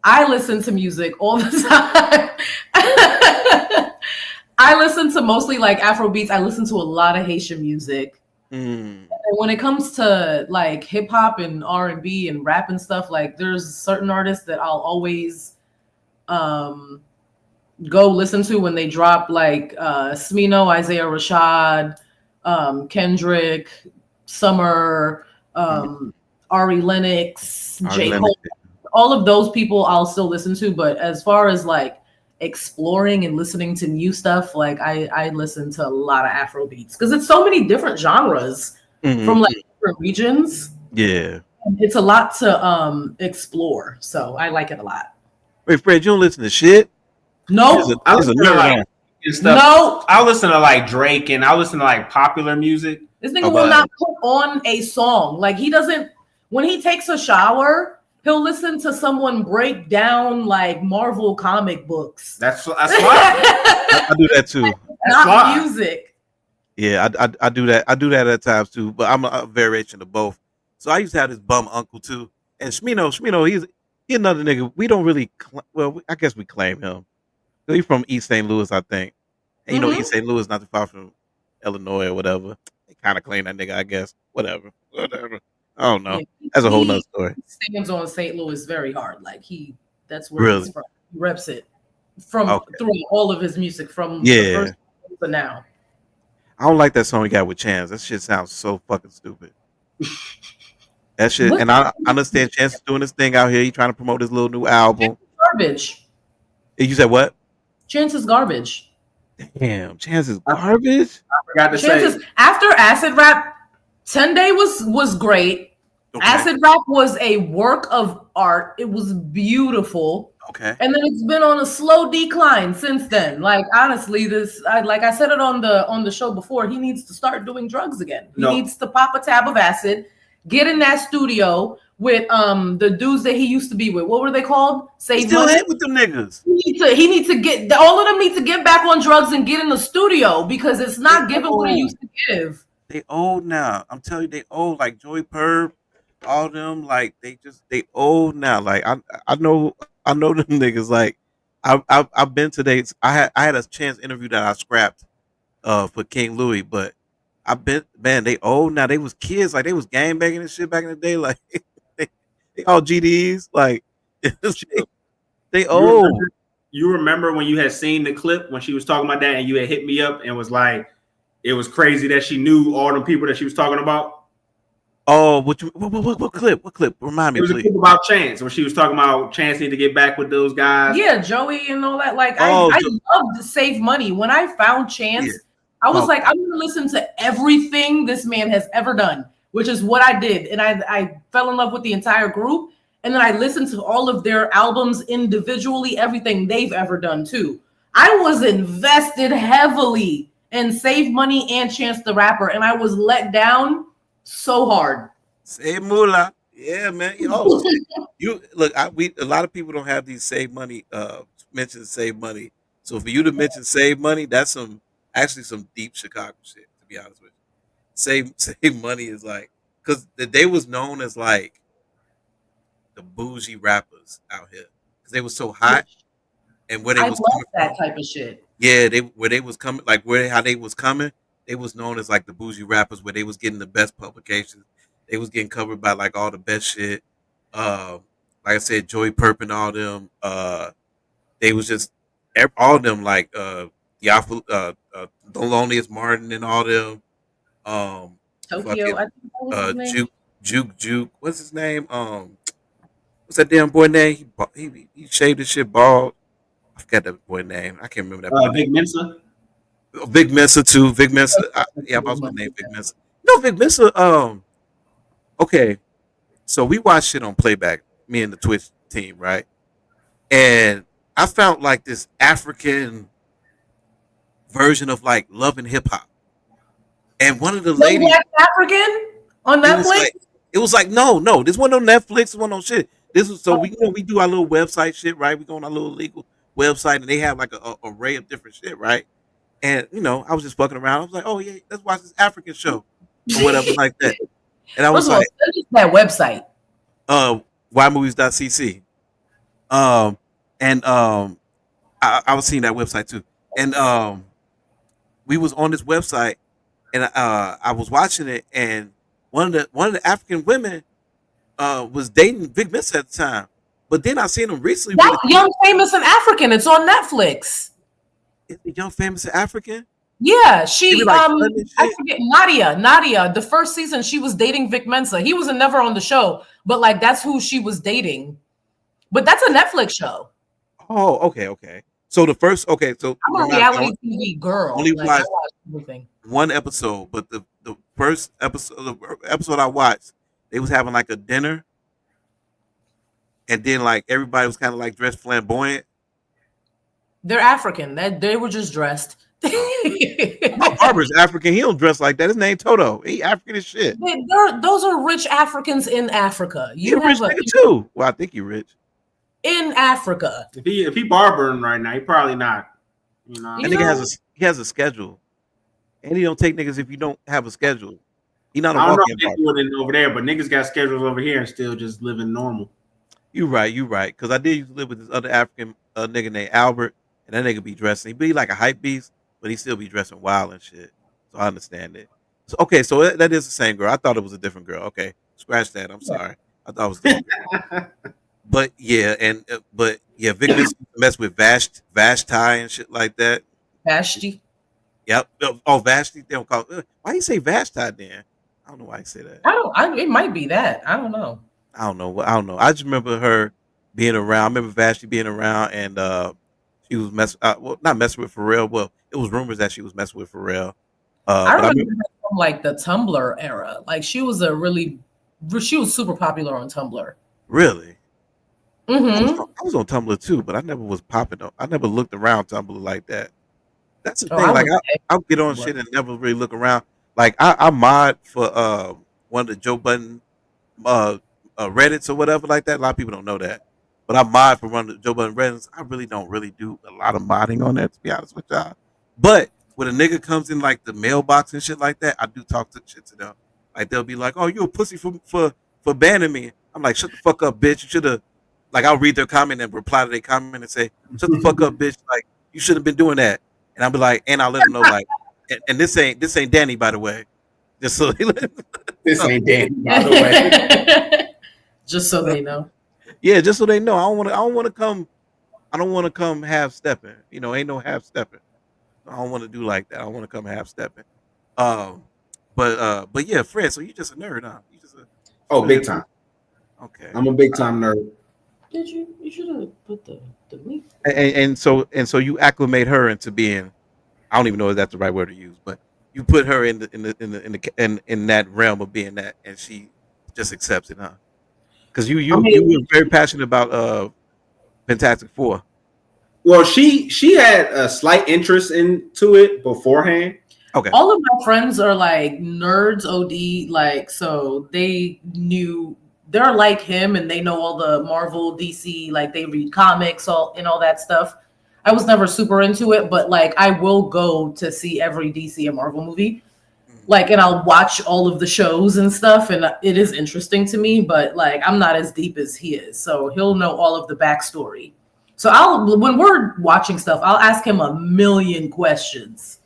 I listen to music all the time. I listen to mostly like Afro beats. I listen to a lot of Haitian music. mm, And when it comes to like hip hop and R&B and rap and stuff, like there's certain artists that I'll always um go listen to when they drop, like Smino, Isaiah Rashad, Kendrick, Summer, mm, Ari Lennox, Ari J. Lennox. Cole. All of those people I'll still listen to. But as far as like exploring and listening to new stuff, like I listen to a lot of Afro beats because it's so many different genres from like Mm-hmm. different regions. Yeah. It's a lot to explore. So I like it a lot. Wait, Fred, you don't listen to shit? Nope. I There's a listen to nerd like on. and stuff. No. I listen to like Drake and I listen to like popular music. This nigga Oh, will but not put on a song. Like he doesn't when he takes a shower, he'll listen to someone break down like Marvel comic books. That's fine. I do that too. That's Not fine. music. Yeah, I do that. I do that at times too. But I'm a variation of both. So I used to have this bum uncle too, and Shmino, he's another nigga. We don't really, I guess we claim him. He's from East St. Louis, I think. And you know, Mhm. East St. Louis not too far from Illinois or whatever. They kind of claim that nigga, I guess. Whatever. I don't know. Yeah, That's a whole he nother story. stands on St. Louis very hard. Like that's where Really? he's from. He reps it from Okay. through all of his music from the Yeah. first to now. I don't like that song he got with Chance. That shit sounds so fucking stupid. That shit, What and I understand Chance is doing this thing out here. He trying to promote his little new album. garbage? You said what? Chance is garbage. Damn, Chance is garbage. I forgot to Chance say. is after Acid Rap. 10 Day was great. Okay. Acid Rap was a work of art. It was beautiful. Okay. And then it's been on a slow decline since then. Like honestly, like I said it on the show before, he needs to start doing drugs again. He No. needs to pop a tab of acid, get in that studio with the dudes that he used to be with. What were they called? He Save still Money. hit with them niggas. He needs to get all of them need to get back on drugs and get in the studio because it's not giving what it used to give. They old now. I'm telling you, they old. Like Joey Purb, all them like they old now. Like I know them niggas. Like I've been to dates. I had a chance interview that I scrapped for King Louis, but I've been man. They old now. They was kids. Like they was gang banging and shit back in the day. Like they, they all GDs. Like they, Chill. they You old. remember? You remember when you had seen the clip when she was talking about that, and you had hit me up and was like, it was crazy that she knew all the people that she was talking about. Oh, what clip? What clip? Remind It me, was a please. clip about Chance when she was talking about Chance need to get back with those guys. Yeah, Joey and all that. Like Oh, I love to save money. When I found yeah. Chance, I was Oh, like, I'm gonna listen to everything this man has ever done, which is what I did. And I fell in love with the entire group. And then I listened to all of their albums individually, everything they've ever done too. I was invested heavily in Save Money and Chance the Rapper, and I was let down so hard. say moolah. Yeah, man. Oh, you look. We a lot of people don't have these save money. Mention save money. So for you to mention save money, that's some deep Chicago shit. To be honest with you, save money is like because they was known as like the bougie rappers out here because they was so hot and where they I was love coming that from. type of shit. Yeah, they where they was coming, like where how they was coming, they was known as like the bougie rappers, where they was getting the best publications. They was getting covered by like all the best shit. Uh, like I said, Joey Perp and all them. They was just all of them like Yafu, the loneliest Martin and all them. Tokyo, Fucking I think that was his name. Juke. What's his name? What's that damn boy name? He shaved his shit bald. I forgot that boy name. I can't remember that boy name. Big Mensa. Vic Mensa too. Vic Mensa. Yeah, I was gonna name Vic Mensa. No, Vic Mensa. Okay. So we watched shit on playback. Me and the Twitch team, right? And I found like this African version of like Love and Hip Hop. And one of the No ladies, Black African on it was Netflix. like, it was like, no, this wasn't on Netflix. This wasn't on shit. This was so we do our little website shit, right? We go on our little legal website, and they have like a array of different shit, right? And I was just fucking around. I was like, oh yeah, let's watch this African show or whatever like that. And I First was of all, like, send us that website. uh, ymovies.cc. Um, and I was seeing that website too. And we was on this website, and I was watching it, and one of the African women was dating Big Miss at the time. But then I seen him recently with That's a Young, Famous, and African. It's on Netflix. is the young famous African. Yeah, They be she like fun and I shit. forget Nadia. The first season she was dating Vic Mensa. He was never on the show, but like that's who she was dating. But that's a Netflix show. Oh, okay. So the first, okay, so I'm a remind me, reality TV girl. only Like I watched watch everything. one episode, but the first episode, the episode I watched, they was having like a dinner, and then like everybody was kind of like dressed flamboyant. They're African. That they were just dressed. Oh, my barber's African. He don't dress like that. His name Toto. He African as shit. Those are rich Africans in Africa. He a You rich have a nigga too. Well, I think he rich. in Africa. If he barbering right now, he probably not. You know. That You nigga know, he has a schedule, and he don't take niggas if you don't have a schedule. He not a I don't know walk-in if they barber. do it over there, but niggas got schedules over here and still just living normal. You right. Because I did used to live with this other African nigga named Albert, and that nigga be dressing. He be like a hype beast, but he still be dressing wild and shit. So I understand it. So okay, so that is the same girl. I thought it was a different girl. Okay, scratch that. I'm sorry. I thought it was a different girl. But yeah, Vic mess with Vashti and shit like that. Vashti. Yep. Oh, Vashti. They don't call. Why you say Vashti then? I don't know why you say that. It might be that. I don't know. I don't know. I don't know. I just remember her being around. I remember Vashti being around, and she was not messing with Pharrell. Well, it was rumors that she was messing with Pharrell. I But I remember remember her from like the Tumblr era. Like she was super popular on Tumblr. really. Mm-hmm. I was on Tumblr too, but I never was popping up. I never looked around Tumblr like that. That's the Oh, thing. I Like was I'll get on shit and never really look around. Like I mod for one of the Joe Budden uh, Reddits or whatever like that. A lot of people don't know that, but I mod for one of the Joe Budden Reddits. I really don't really do a lot of modding on that, to be honest with y'all. But when a nigga comes in like the mailbox and shit like that, I do talk to shit to them. Like they'll be like, "Oh, you a pussy for for banning me. I'm like, shut the fuck up, bitch. You should have, like, I'll read their comment and reply to their comment and say, shut the fuck up, bitch. Like, you should have been doing that. And I'll be like, and I'll let them know, like, and this ain't Danny, by the way. Just so This ain't Danny, by the way. Just so they know. Yeah, just so they know. I don't want to come half stepping. Ain't no half stepping. I don't want to do like that. I want to come half stepping. Um, but yeah, Fred. So you just a nerd, huh? You just a Oh, big time. Okay. I'm a big time nerd. Did you? You should have put the link. And so you acclimate her into being. I don't even know if that's the right word to use, but you put her in that realm of being that, and she just accepts it, huh? Because you were very passionate about Fantastic Four. Well, she had a slight interest into it beforehand. Okay. All of my friends are like nerds, OD, like, so they knew, they're like him and they know all the Marvel, DC, like they read comics and all that stuff. I was never super into it, but like I will go to see every DC and Marvel movie. Like, and I'll watch all of the shows and stuff, and it is interesting to me, but like I'm not as deep as he is. So he'll know all of the backstory. So when we're watching stuff, I'll ask him a million questions.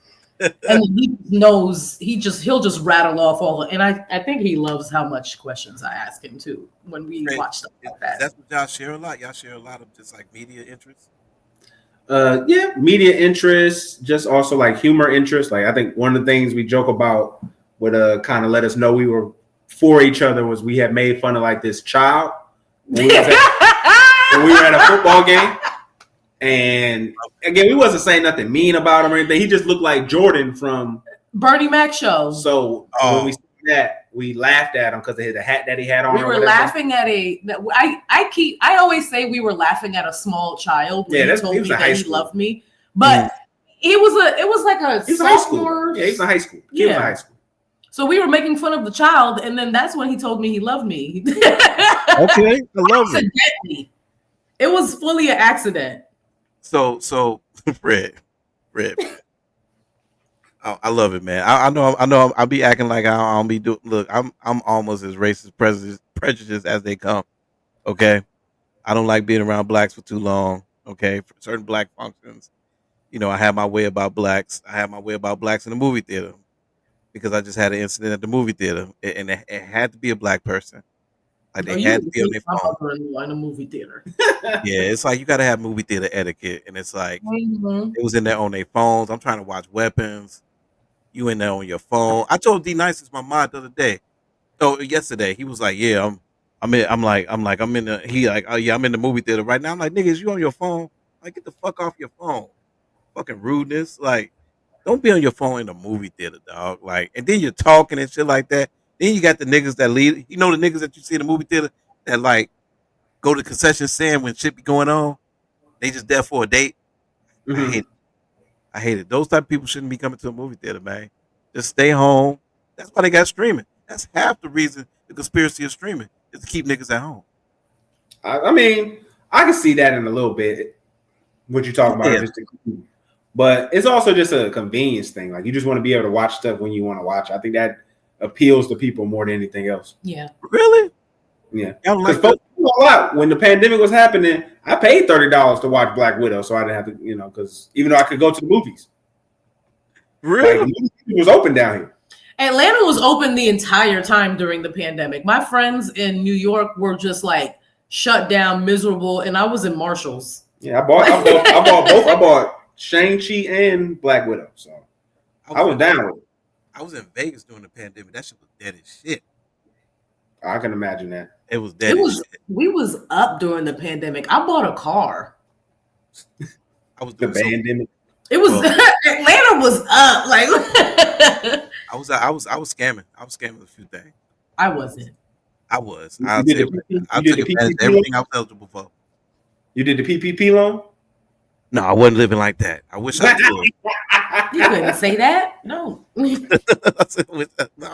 And he knows, he'll just rattle off all the, and I think he loves how much questions I ask him too when we watch stuff like that. That's what y'all share a lot. Y'all share a lot of just like media interests. Yeah, media interests, just also like humor interests. Like I think one of the things we joke about would kind of let us know we were for each other was we had made fun of like this child when we were at a football game. And again, we wasn't saying nothing mean about him or anything. He just looked like Jordan from Bernie Mac show. So when we said that, we laughed at him because of the hat that he had on. We were laughing at I always say we were laughing at a small child when he told me that he loved me. But it was like a sophomore. Yeah, he's in high school. He was in high school. So we were making fun of the child, and then that's when he told me he loved me. Okay, I love it. It was fully an accident. So Fred. I love it, man. I know I'll be acting like I don't be doing. Look, I'm almost as racist, prejudiced as they come. Okay, I don't like being around blacks for too long. Okay, for certain black functions, I have my way about blacks. I have my way about blacks in the movie theater because I just had an incident at the movie theater, and it had to be a black person. Like they had to be on their phone. In a movie theater. Yeah, it's like you got to have movie theater etiquette, and it's like it was in there on their phones. I'm trying to watch Weapons. You in there on your phone. I told D Nice it's my mod the other day. Oh, yesterday he was like, "Yeah, I'm in the." He like, "Oh yeah, I'm in the movie theater right now." I'm like, "Niggas, you on your phone? Like, get the fuck off your phone." Fucking rudeness. Like, don't be on your phone in the movie theater, dog. Like, and then you're talking and shit like that. Then you got the niggas that lead. The niggas that you see in the movie theater that like go to concession stand when shit be going on. They just there for a date. Mm-hmm. I hate it. Those type of people shouldn't be coming to a movie theater, man. Just stay home. That's why they got streaming. That's half the reason the conspiracy of streaming is to keep niggas at home. I mean, I can see that in a little bit. What you talking about, but it's also just a convenience thing. Like you just want to be able to watch stuff when you want to watch. I think that appeals to people more than anything else. Yeah. Really? Yeah. Because when the pandemic was happening, I paid $30 to watch Black Widow, so I didn't have to, because even though I could go to the movies. Really? Like, the movie was open down here. Atlanta was open the entire time during the pandemic. My friends in New York were just like shut down, miserable, and I was in Marshalls. Yeah, I bought both. I bought Shang-Chi and Black Widow, so I was down with it. I was in Vegas during the pandemic. That shit was dead as shit. I can imagine that. It was dead as shit. We was up during the pandemic. I bought a car. I was doing the pandemic. It was Atlanta was up. Like I was scamming. I was scamming a few things. I wasn't. I was. I took advantage of everything I was eligible for. You did the PPP loan? No, I wasn't living like that. I wish I could. You couldn't say that. No. No, I'm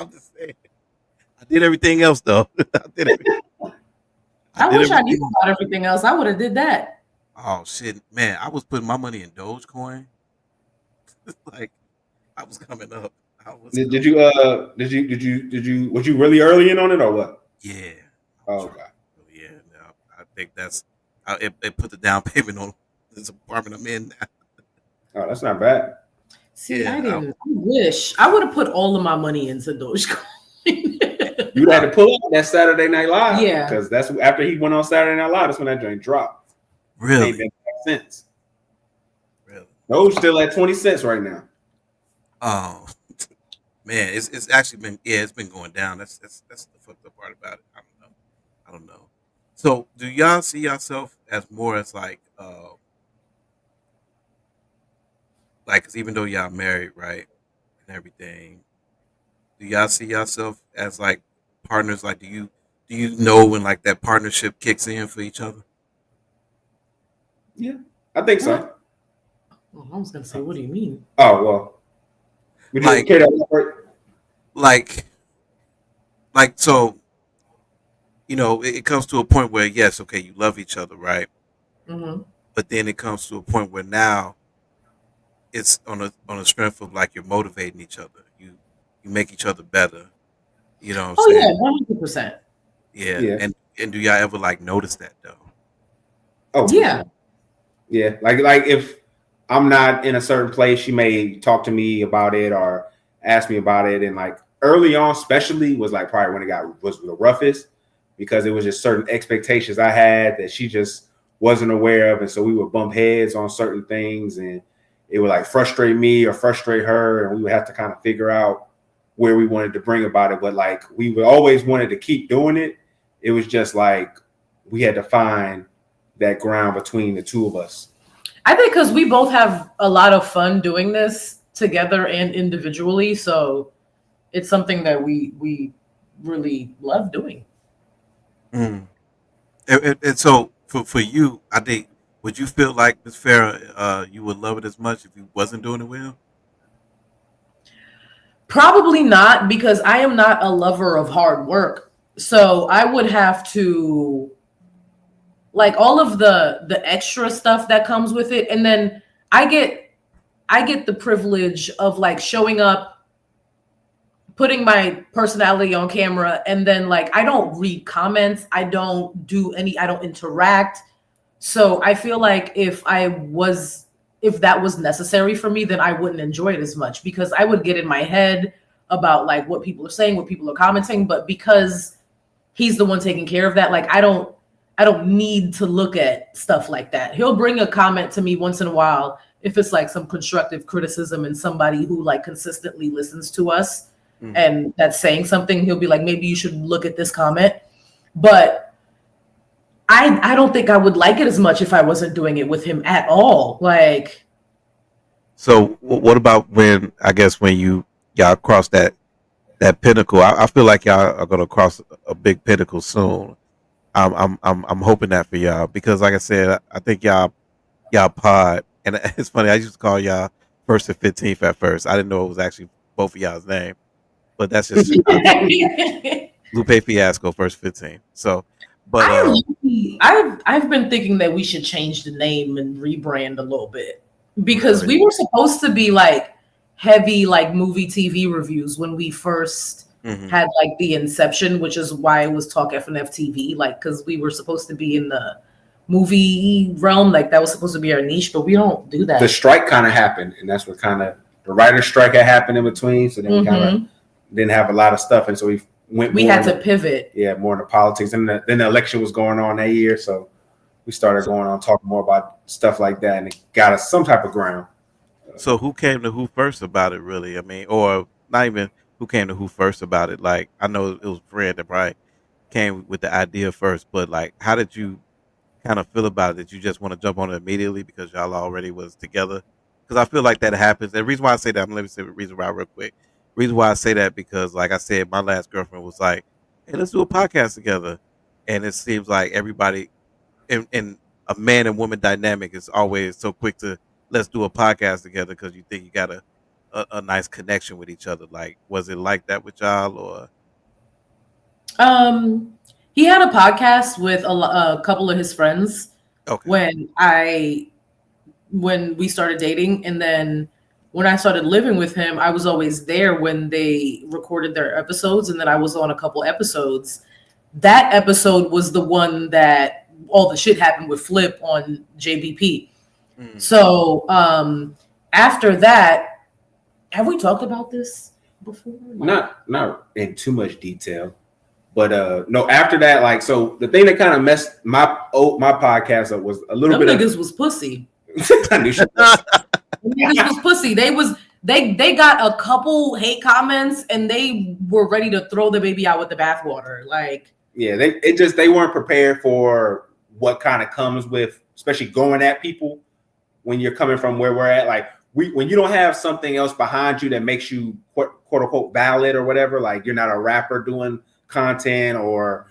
just saying. I did everything else though. I wish I knew about everything else. I would have did that. Oh shit, man! I was putting my money in Dogecoin. Like I was coming up. Was you really early in on it or what? Yeah, Oh, okay. So, yeah, no, I think that's it put the down payment on this apartment I'm in now. Oh, that's not bad. See, I Yeah, didn't. I wish I would have put all of my money into Dogecoin. You had to pull up that Saturday Night Live. Yeah. Because that's after he went on Saturday Night Live, that's when that joint dropped. really, Ain't been back since. really. Doge still at 20 cents right now. Oh man, it's actually been it's been going down. That's the fucked up part about it. I don't know. So, do y'all see yourself as more as like 'cause even though y'all married, right, and everything, do y'all see yourself as like partners? Like, do you know when like that partnership kicks in for each other? Yeah, I think so. Oh, I was gonna say, what do you mean? Oh, well. We just Like, care that like, so it comes to a point where yes, okay, you love each other, right? Mm-hmm. But then it comes to a point where now it's on a strength of like you're motivating each other. You make each other better. You know what I'm Oh yeah, saying? 100%. Yeah. Yeah. And do y'all ever like notice that though? Oh, Yeah. sure. Yeah. Like if I'm not in a certain place, she may talk to me about it or ask me about it. And like early on, especially was like probably when was the roughest because it was just certain expectations I had that she just wasn't aware of. And so we would bump heads on certain things and it would like frustrate me or frustrate her. And we would have to kind of figure out where we wanted to bring about it. But like we would always wanted to keep doing it. It was just like we had to find that ground between the two of us. I think because we both have a lot of fun doing this together and individually, so it's something that we really love doing. Mm. And so for you, I think would you feel like Miss Farah, you would love it as much if you wasn't doing it with him? Probably not, because I am not a lover of hard work. So I would have to like all of the extra stuff that comes with it, and then I get the privilege of like showing up, putting my personality on camera, and then like I don't read comments, I don't interact. So I feel like if that was necessary for me, then I wouldn't enjoy it as much because I would get in my head about like what people are saying, what people are commenting. But because he's the one taking care of that, like I don't need to look at stuff like that. He'll bring a comment to me once in a while if it's like some constructive criticism and somebody who like consistently listens to us and that's saying something. He'll be like, maybe you should look at this comment. But I don't think I would like it as much if I wasn't doing it with him at all. Like, So what about when y'all cross that pinnacle? I feel like y'all are gonna cross a big pinnacle soon. I'm hoping that for y'all because like I said, I think y'all pod and it's funny. I used to call y'all First and 15th at first. I didn't know it was actually both of y'all's name, but that's just Lupe Fiasco First 15. So, but I've been thinking that we should change the name and rebrand a little bit because we were supposed to be like heavy like movie TV reviews when we first had like the inception, which is why it was Talk FnF TV, like because we were supposed to be in the movie realm, like that was supposed to be our niche, but we don't do that. The strike kind of happened, and that's what kind of the writer's strike had happened in between. So then we kind of didn't have a lot of stuff, and so we had to pivot. Yeah, more into politics, and then the election was going on that year, so we started going on talking more about stuff like that, and it got us some type of ground. So who came to who first about it? Really, I mean, or not even who came to who first about it. Like I know it was Fred that probably came with the idea first, but like, how did you kind of feel about it? Did you just want to jump on it immediately because y'all already was together? Because I feel like that happens. And the reason why I say that, let me say the reason why real quick. Reason why I say that because, like I said, my last girlfriend was like, "Hey, let's do a podcast together," and it seems like everybody in a man and woman dynamic is always so quick to let's do a podcast together because you think you got a nice connection with each other. Like, was it like that with y'all or? He had a podcast with a couple of his friends when we started dating, and then when I started living with him, I was always there when they recorded their episodes, and then I was on a couple episodes. that episode was the one that all the shit happened with Flip on JBP. So after that, have we talked about this before? Not in too much detail. But no, after that, like, so the thing that kind of messed my podcast up was a little Them bit niggas was pussy. I knew she was. Them niggas was pussy. They got a couple hate comments and they were ready to throw the baby out with the bathwater. Like, yeah, they weren't prepared for what kind of comes with, especially going at people when you're coming from where we're at. Like, when you don't have something else behind you that makes you quote unquote valid or whatever, like you're not a rapper doing content or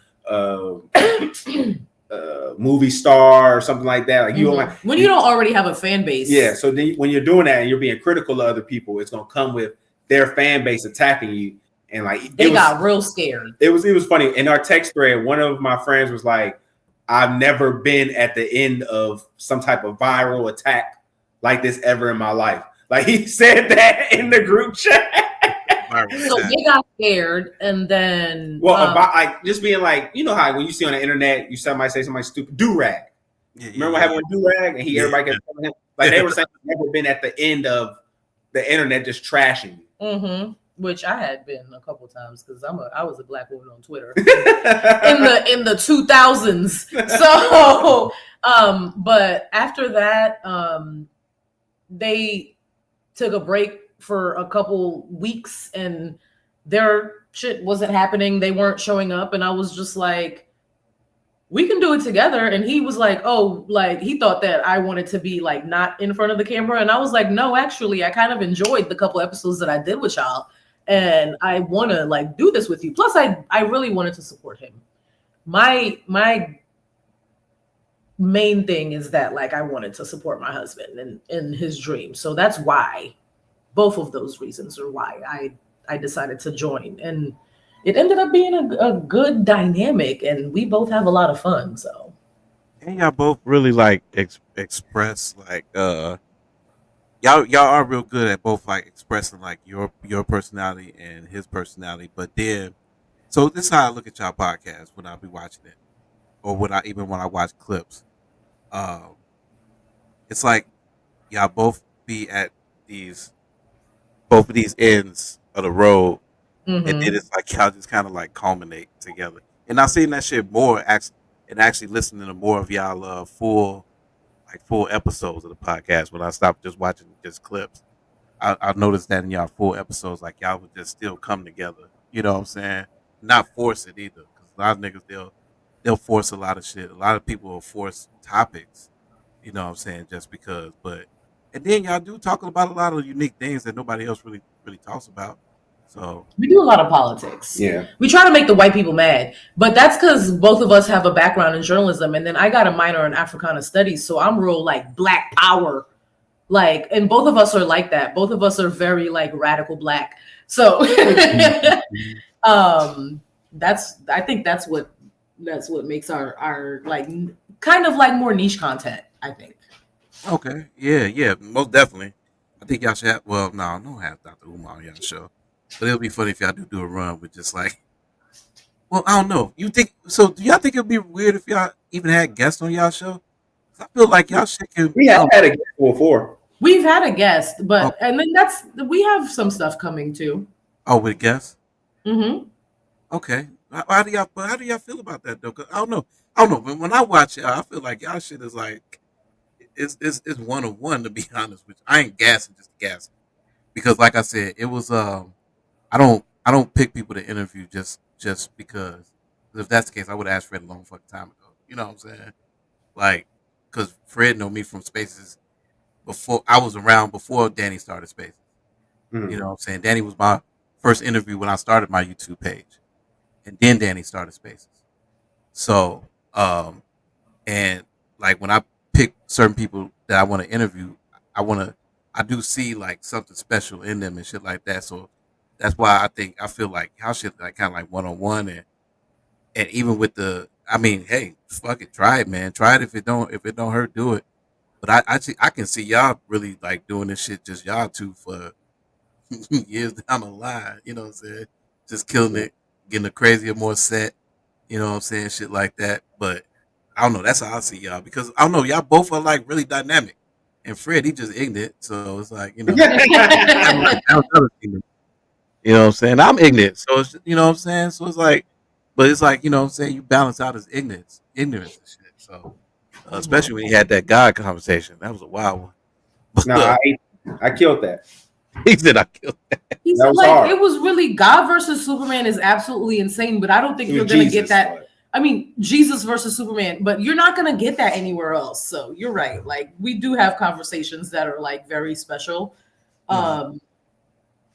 movie star or something like that. Like, you don't like when you don't already have a fan base. Yeah, so then when you're doing that and you're being critical of other people, it's gonna come with their fan base attacking you, and like they got real scared. It was funny. In our text thread, one of my friends was like, "I've never been at the end of some type of viral attack like this ever in my life." Like, he said that in the group chat. So they got scared, and then about like just being like, you know how when you see on the internet, you somebody say somethody stupid, do-rag. Remember what happened with do-rag, and everybody kept telling him, like, they were saying never been at the end of the internet just trashing you. Which I had been a couple times because I was a black woman on Twitter in the 2000s. So but after that, they took a break for a couple weeks and their shit wasn't happening. They weren't showing up, and I was just like, we can do it together. And he was like, oh, like he thought that I wanted to be like not in front of the camera. And I was like, no, actually, I kind of enjoyed the couple episodes that I did with y'all. And I want to like do this with you. Plus, I really wanted to support him. My main thing is that like I wanted to support my husband in his dream. So that's why, both of those reasons are why I decided to join. And it ended up being a good dynamic, and we both have a lot of fun. So, and y'all both really like express like y'all are real good at both like expressing like your personality and his personality. But then, so this is how I look at y'all podcast when I be watching it, or when I watch clips. Um, it's like y'all both be at both of these ends of the road, and then it's like y'all just kind of like culminate together. And I've seen that shit more actually listening to more of y'all full episodes of the podcast. When I stopped just watching just clips, I noticed that in y'all full episodes, like y'all would just still come together. You know what I'm saying? Not force it either, because a lot of niggas they'll force a lot of shit. A lot of people will force topics. You know what I'm saying? Just because, but and then y'all do talk about a lot of unique things that nobody else really talks about. So we do a lot of politics. Yeah. We try to make the white people mad, but that's because both of us have a background in journalism, and then I got a minor in Africana studies, so I'm real like Black power, like, and both of us are like that. Both of us are very like radical Black. So, I think that's what makes our like kind of like more niche content, I think. okay, yeah, most definitely. I think y'all should have. Well, no, I don't have Dr. Umar on y'all show, but it'll be funny if y'all do a run with just like. Well, I don't know. You think so? Do y'all think it'd be weird if y'all even had guests on y'all show? 'Cause I feel like y'all shit can. We have had a guest before. We've had a guest, but and then we have some stuff coming too. Oh, with guests. Mm-hmm. Okay. How do y'all feel about that though? 'Cause I don't know. But when I watch y'all, I feel like y'all shit is like it's 1-on-1, to be honest with you. I ain't gassing just to gas, because like I said, it was I don't pick people to interview just because. If that's the case, I would have asked Fred a long fucking time ago. You know what I'm saying? Like, because Fred know me from Spaces before I was around before Danny started Spaces. Mm-hmm. You know what I'm saying? Danny was my first interview when I started my YouTube page, and then Danny started Spaces. So, and like when I pick certain people that I want to interview, I do see like something special in them and shit like that. So that's why I feel like how shit like kind of like 1-on-1, and even with I mean, hey, fuck it, try it, man, try it. If it don't hurt, do it. But I can see y'all really like doing this shit just y'all two for years down the line. You know what I'm saying? Just killing it, getting a crazier, more set. You know what I'm saying? Shit like that. But I don't know. That's how I see y'all because I don't know. Y'all both are like really dynamic, and Fred he just ignorant. So it's like I'm ignorant. You know what I'm saying? I'm ignorant. So it's you know what I'm saying. So it's like, but it's like you know what I'm saying. You balance out his ignorance and shit. So especially when he had that God conversation, that was a wild one. No, I killed that. He said I killed. He's That was like, hard. it was really God versus Superman is absolutely insane, but I don't think It you're was gonna Jesus, get that. but- I mean, Jesus versus Superman, but you're not gonna get that anywhere else. So you're right. Like we do have conversations that are like very special. Um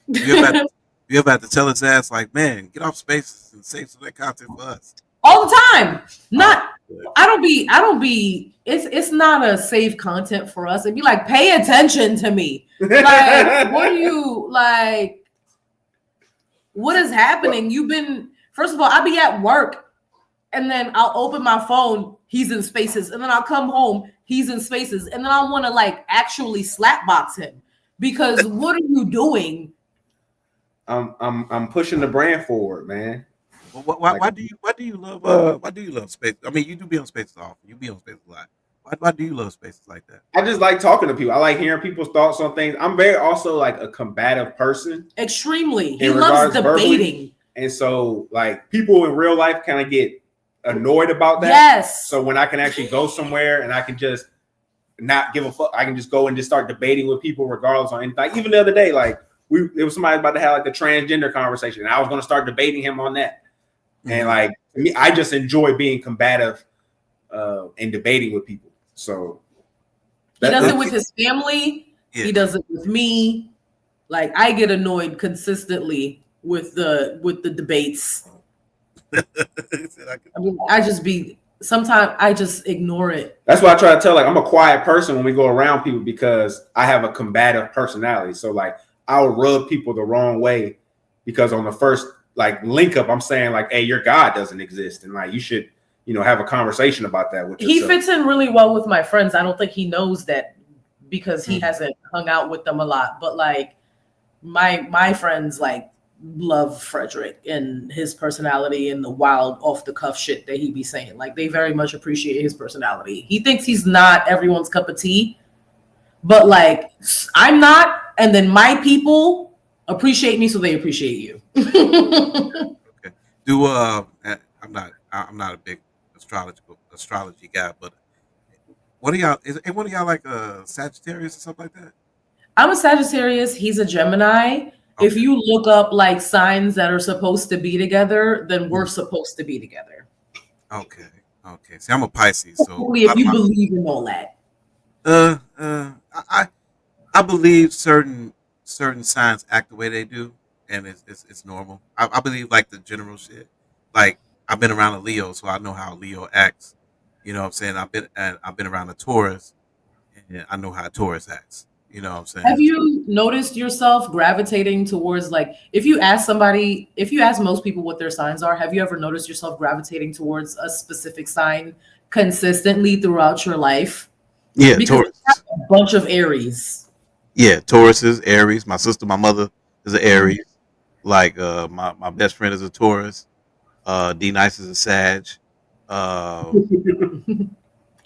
You ever, had, you ever had to tell his ass like, man, get off Spaces and save some of that content for us? all the time. Not Oh, I don't be it's not a safe content for us. It'd be like, pay attention to me. Like, what are you like? What is happening? You've been first of all, I'll be at work and then I'll open my phone, he's in Spaces, and then I'll come home, he's in Spaces, and then I want to like actually slapbox him because what are you doing? I'm pushing the brand forward, man. well, why do you love Space? I mean, you do be on Spaces often. You be on Spaces a lot. Why do you love Spaces like that? I just like talking to people. I like hearing people's thoughts on things. I'm very also like a combative person. Extremely. He In loves regards verbally. debating. And so like people in real life kind of get annoyed about that. Yes. So when I can actually go somewhere and I can just not give a fuck, I can just go and just start debating with people regardless on anything. Like even the other day, like there was somebody about to have like a transgender conversation, and I was going to start debating him on that. Mm-hmm. And like to me, I just enjoy being combative and debating with people. So he does it with his family. Yeah. He does it with me. Like I get annoyed consistently with the debates. I mean, sometimes I just ignore it. That's why I try to tell, like, I'm a quiet person when we go around people because I have a combative personality. So like I'll rub people the wrong way because on the first like link up, I'm saying like, hey, your God doesn't exist. And like, you should, have a conversation about that with yourself. He fits in really well with my friends. I don't think he knows that because he hasn't hung out with them a lot. But like my friends like love Frederick and his personality and the wild off the cuff shit that he be saying. Like they very much appreciate his personality. He thinks he's not everyone's cup of tea, but like I'm not. And then my people appreciate me, so they appreciate you. Okay. I'm not a big astrology guy, but what are y'all? Is one of y'all like a Sagittarius or something like that? I'm a Sagittarius. He's a Gemini. Okay. If you look up like signs that are supposed to be together, then we're supposed to be together. Okay. See, I'm a Pisces, so if you believe in all that. I believe certain signs act the way they do, and it's normal. I believe like the general shit. Like I've been around a Leo, so I know how a Leo acts. You know what I'm saying? I've been around a Taurus, and I know how a Taurus acts. You know what I'm saying? Have you noticed yourself gravitating towards like if you ask most people what their signs are, have you ever noticed yourself gravitating towards a specific sign consistently throughout your life? Yeah, because Taurus. I have a bunch of Aries. Yeah, Taurus is Aries. My mother is an Aries. Like my best friend is a Taurus. D Nice is a Sag. Shout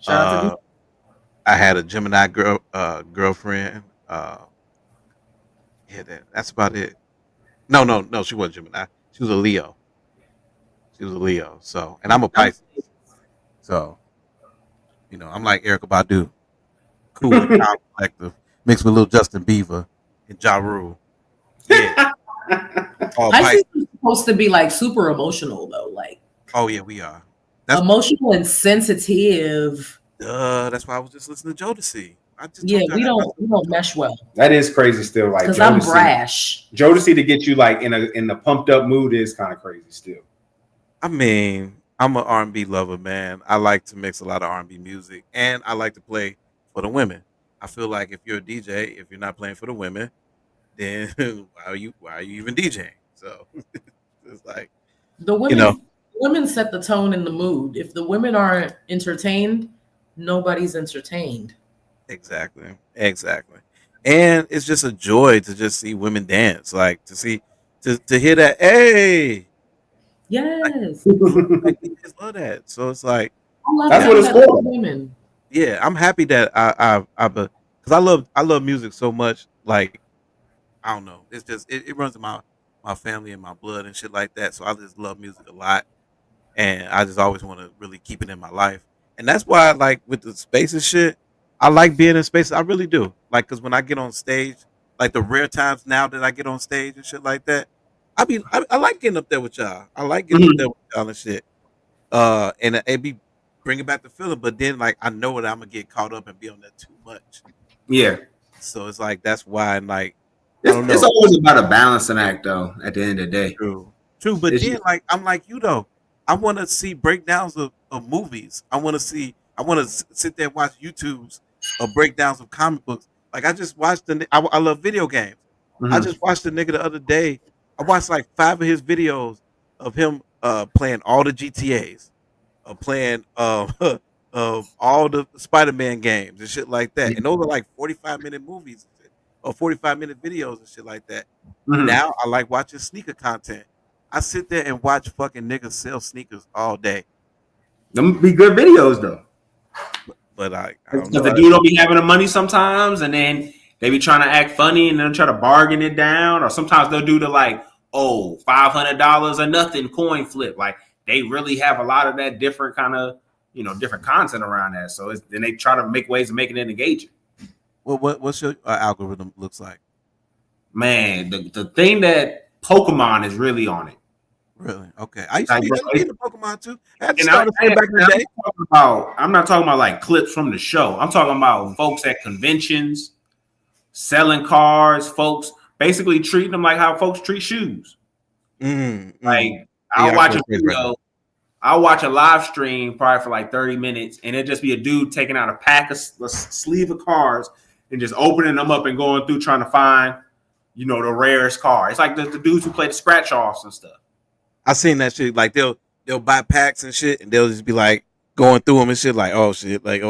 out to D. I had a Gemini girlfriend. Yeah, that's about it. No, she wasn't Gemini. She was a Leo. So, and I'm a Pisces. So, I'm like Erykah Badu, cool and calm, collective, mixed with little Justin Bieber and Ja Rule. Yeah. Pisces is supposed to be like super emotional though, like. Oh yeah, we are. That's emotional and sensitive. That's why I was just listening to Jodeci. We don't mesh well. That is crazy still. Like because I'm brash. Jodeci to get you like in the pumped up mood is kind of crazy still. I mean, I'm an R&B lover, man. I like to mix a lot of R&B music, and I like to play for the women. I feel like if you're a DJ, if you're not playing for the women, then why are you even DJing? So it's like the women. Women set the tone and the mood. If the women aren't entertained, nobody's entertained. Exactly. And it's just a joy to just see women dance, like to hear that, hey, Yes. Like kids love that. So it's like I love That's what hearing it's that for. from women. yeah, I'm happy that because I love music so much. Like I don't know, it's just it runs in my family and my blood and shit like that. So I just love music a lot, and I just always want to really keep it in my life. And that's why, like with the space and shit, I like being in space. I really do. Like, cause when I get on stage, like the rare times now that I get on stage and shit like that, I like getting up there with y'all. I like getting up there Mhm. with y'all and shit. And it be bringing back the feeling. But then, like, I know that I'm gonna get caught up and be on that too much. Yeah. So it's like that's why, like, I don't It's know. always about a balancing act, though. At the end of the day, True. True. But it's then just, like I'm like you though. I wanna see breakdowns of movies. I wanna sit there and watch YouTubes of breakdowns of comic books. Like I just watched I love video games. I mhm. just watched the nigga the other day. I watched like 5 of his videos of him playing all the GTAs, playing of all the Spider-Man games and shit like that. Yeah. And those are like 45-minute movies and shit, or 45-minute videos and shit like that. Mhm. Now I like watching sneaker content. I sit there and watch fucking niggas sell sneakers all day. Them be good videos though. But I don't Because know. the dude don't be having the money sometimes, and then they be trying to act funny and then try to bargain it down. Or sometimes they'll do the like, oh, $500 or nothing coin flip. Like they really have a lot of that different kind of different content around that. So then they try to make ways of making it engaging. What's your algorithm looks like? Man, the thing that Pokemon is really on it. Really? Okay. I used to Like, be bro, I used to be into Pokemon too. I had to and start a fan back in the day. I'm not talking about like clips from the show. I'm talking about folks at conventions selling cars, folks basically treating them like how folks treat shoes. Mm. Like Yeah, I'll I'm watch going a crazy right now. video, I'll watch a live stream probably for like 30 minutes, and it'll just be a dude taking out a pack of a sleeve of cars and just opening them up and going through trying to find, the rarest car. It's like the dudes who play the scratch offs and stuff. I seen that shit. Like they'll buy packs and shit, and they'll just be like going through them and shit. Like oh shit, like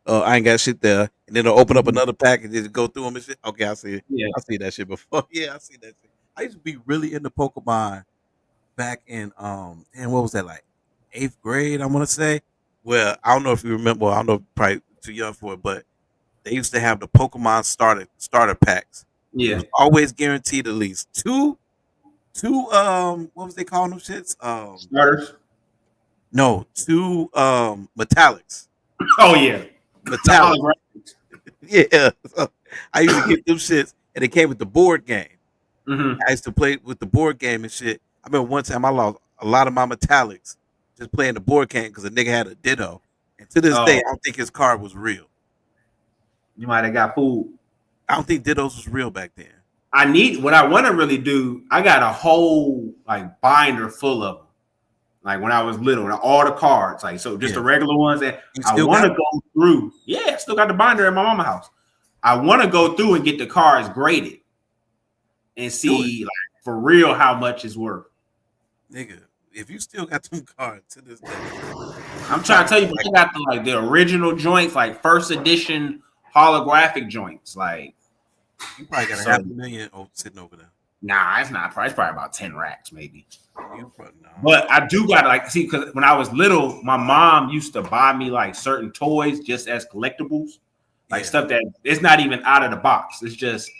I ain't got shit there, and then they'll open up another pack and just go through them and shit. Okay, I see it. Yeah. I see that shit before. Yeah, I see that shit. I used to be really into Pokemon back in and what was that like 8th grade? I want to say. Well, I don't know if you remember. Well, I don't know, probably too young for it, but they used to have the Pokemon starter packs. It Yeah. was always guaranteed at least two what was they calling them shits? Starters. No, two metallics. Oh yeah. The Metallic. holographics. Yeah. So I used to get them shits and it came with the board game. Mm-hmm. I used to play with the board game and shit. I remember one time I lost a lot of my metallics just playing the board game because a nigga had a Ditto. And to this day, Oh, I don't think his card was real. you might have got fooled. I don't think Dittos was real back then. I need what I want to really do. I got a whole like binder full of them. Like when I was little, all the cards, like so, just the regular ones that You I still want got to it? go through. Yeah, I still got the binder at my mama's house. I want to go through and get the cards graded and Do it, see like for real how much it's worth. nigga. If you still got them cards to this day, I'm trying to tell you, but I got the original joints, like first edition holographic joints. Like, you probably got a so, half a million sitting over there. nah, it's not. It's probably about 10 racks, maybe. You probably no. But I do got to like see because when I was little, my mom used to buy me like certain toys just as collectibles, like stuff that it's not even out of the box. It's just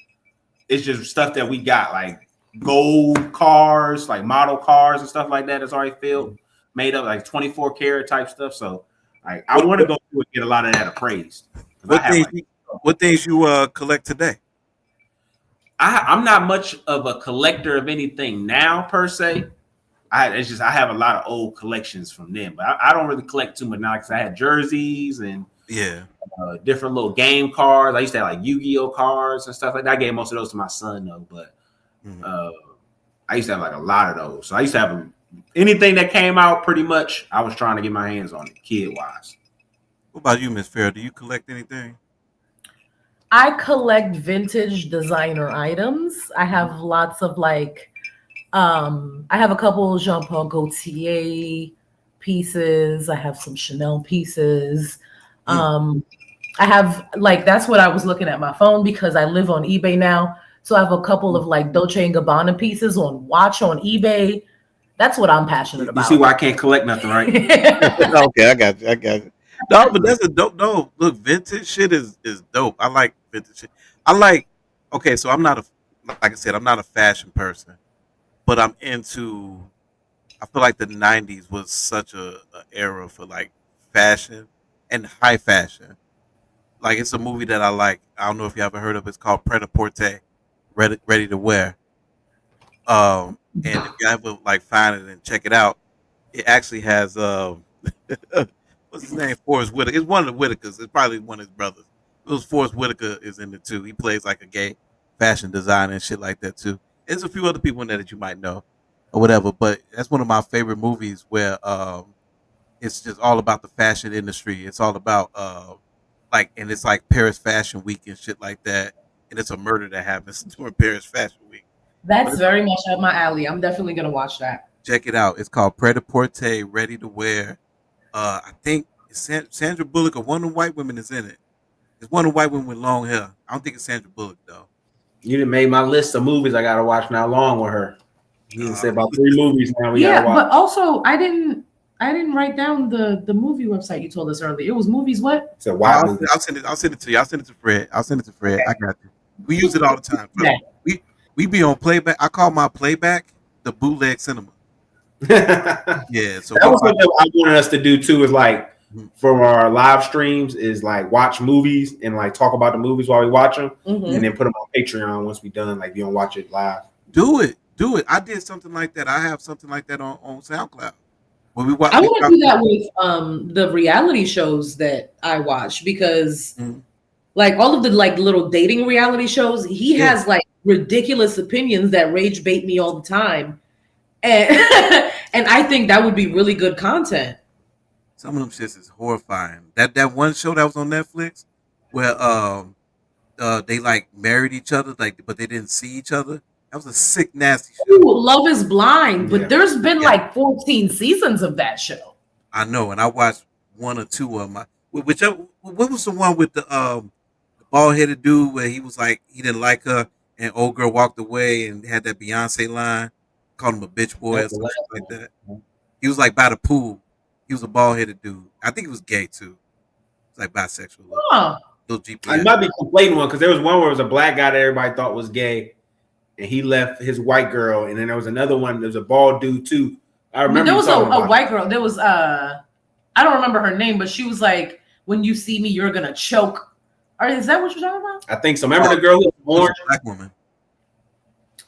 stuff that we got like gold cars, like model cars and stuff like that. It's already filled, made up like 24 karat type stuff. So like I want to go through and get a lot of that appraised. What things? What things you collect today? I'm not much of a collector of anything now per se. I have a lot of old collections from them, but I don't really collect too much now because I had jerseys and different little game cards. I used to have like Yu-Gi-Oh cards and stuff like that. I gave most of those to my son though, but I used to have like a lot of those. So I used to have anything that came out pretty much. I was trying to get my hands on it, kid wise. What about you, Miss Farrell? Do you collect anything? I collect vintage designer items. I have lots of like, I have a couple Jean Paul Gaultier pieces. I have some Chanel pieces. I have like, that's what I was looking at my phone because I live on eBay now. So I have a couple of like Dolce & Gabbana pieces on eBay That's what I'm passionate You about. see why I can't collect nothing, right? Okay, I got you. No, but that's a dope. No, look, vintage shit is dope. I like vintage shit. I like. Okay, so I'm not a like I said, I'm not a fashion person, but I'm into. I feel like the '90s was such a era for like fashion and high fashion. Like it's a movie that I like. I don't know if you ever heard of it. It's called Pret-a-Porter, Ready to Wear. And if you ever like find it and check it out, it actually has what's his name? Forrest Whitaker. It's one of the Whitakers. It's probably one of his brothers. It was Forrest Whitaker is in it too. He plays like a gay fashion designer and shit like that too. There's a few other people in there that you might know or whatever. But that's one of my favorite movies where it's just all about the fashion industry. It's all about like and it's like Paris Fashion Week and shit like that. And it's a murder that happens during Paris Fashion Week. That's very much up my alley. I'm definitely gonna watch that. Check it out. It's called Pret-a-Porter, Ready to Wear. I think it's Sandra Bullock or one of the white women is in it. It's one of the white women with long hair. I don't think it's Sandra Bullock though. You done made my list of movies I gotta watch now along with her. You done said about 3 movies now we gotta watch. But also I didn't write down the movie website you told us earlier. It was movies what? It's a wild movie. I'll send it to you. I'll send it to Fred. I got you. We use it all the time. Yeah. We be on playback. I call my playback the bootleg cinema. Yeah, so that was what I wanted us to do too. Is like for our live streams, is like watch movies and like talk about the movies while we watch them, and then put them on Patreon once we done. Like you don't watch it live. Do it. I did something like that. I have something like that on SoundCloud. When we watch, I want to do that with the reality shows that I watch because like all of the like little dating reality shows, he has like ridiculous opinions that rage bait me all the time. And and I think that would be really good content. Some of them shits is horrifying. That one show that was on Netflix where they like married each other, like but they didn't see each other. That was a sick, nasty show. Ooh, Love is Blind, but there's been like 14 seasons of that show. I know, and I watched 1 or 2 of them. Whichever, what was the one with the bald headed dude where he was like he didn't like her and old girl walked away and had that Beyonce line, called him a bitch boy or something like that. He was like by the pool. He was a bald headed dude. I think he was gay too. It's like bisexual. Little GPS. I might be conflating one because there was one where it was a black guy that everybody thought was gay, and he left his white girl, and then there was another one. There was a bald dude too. I remember there was a white girl. There was I don't remember her name, but she was like, "When you see me, you're gonna choke." Or is that what you're talking about? I think so. Remember the girl who was orange? Black woman.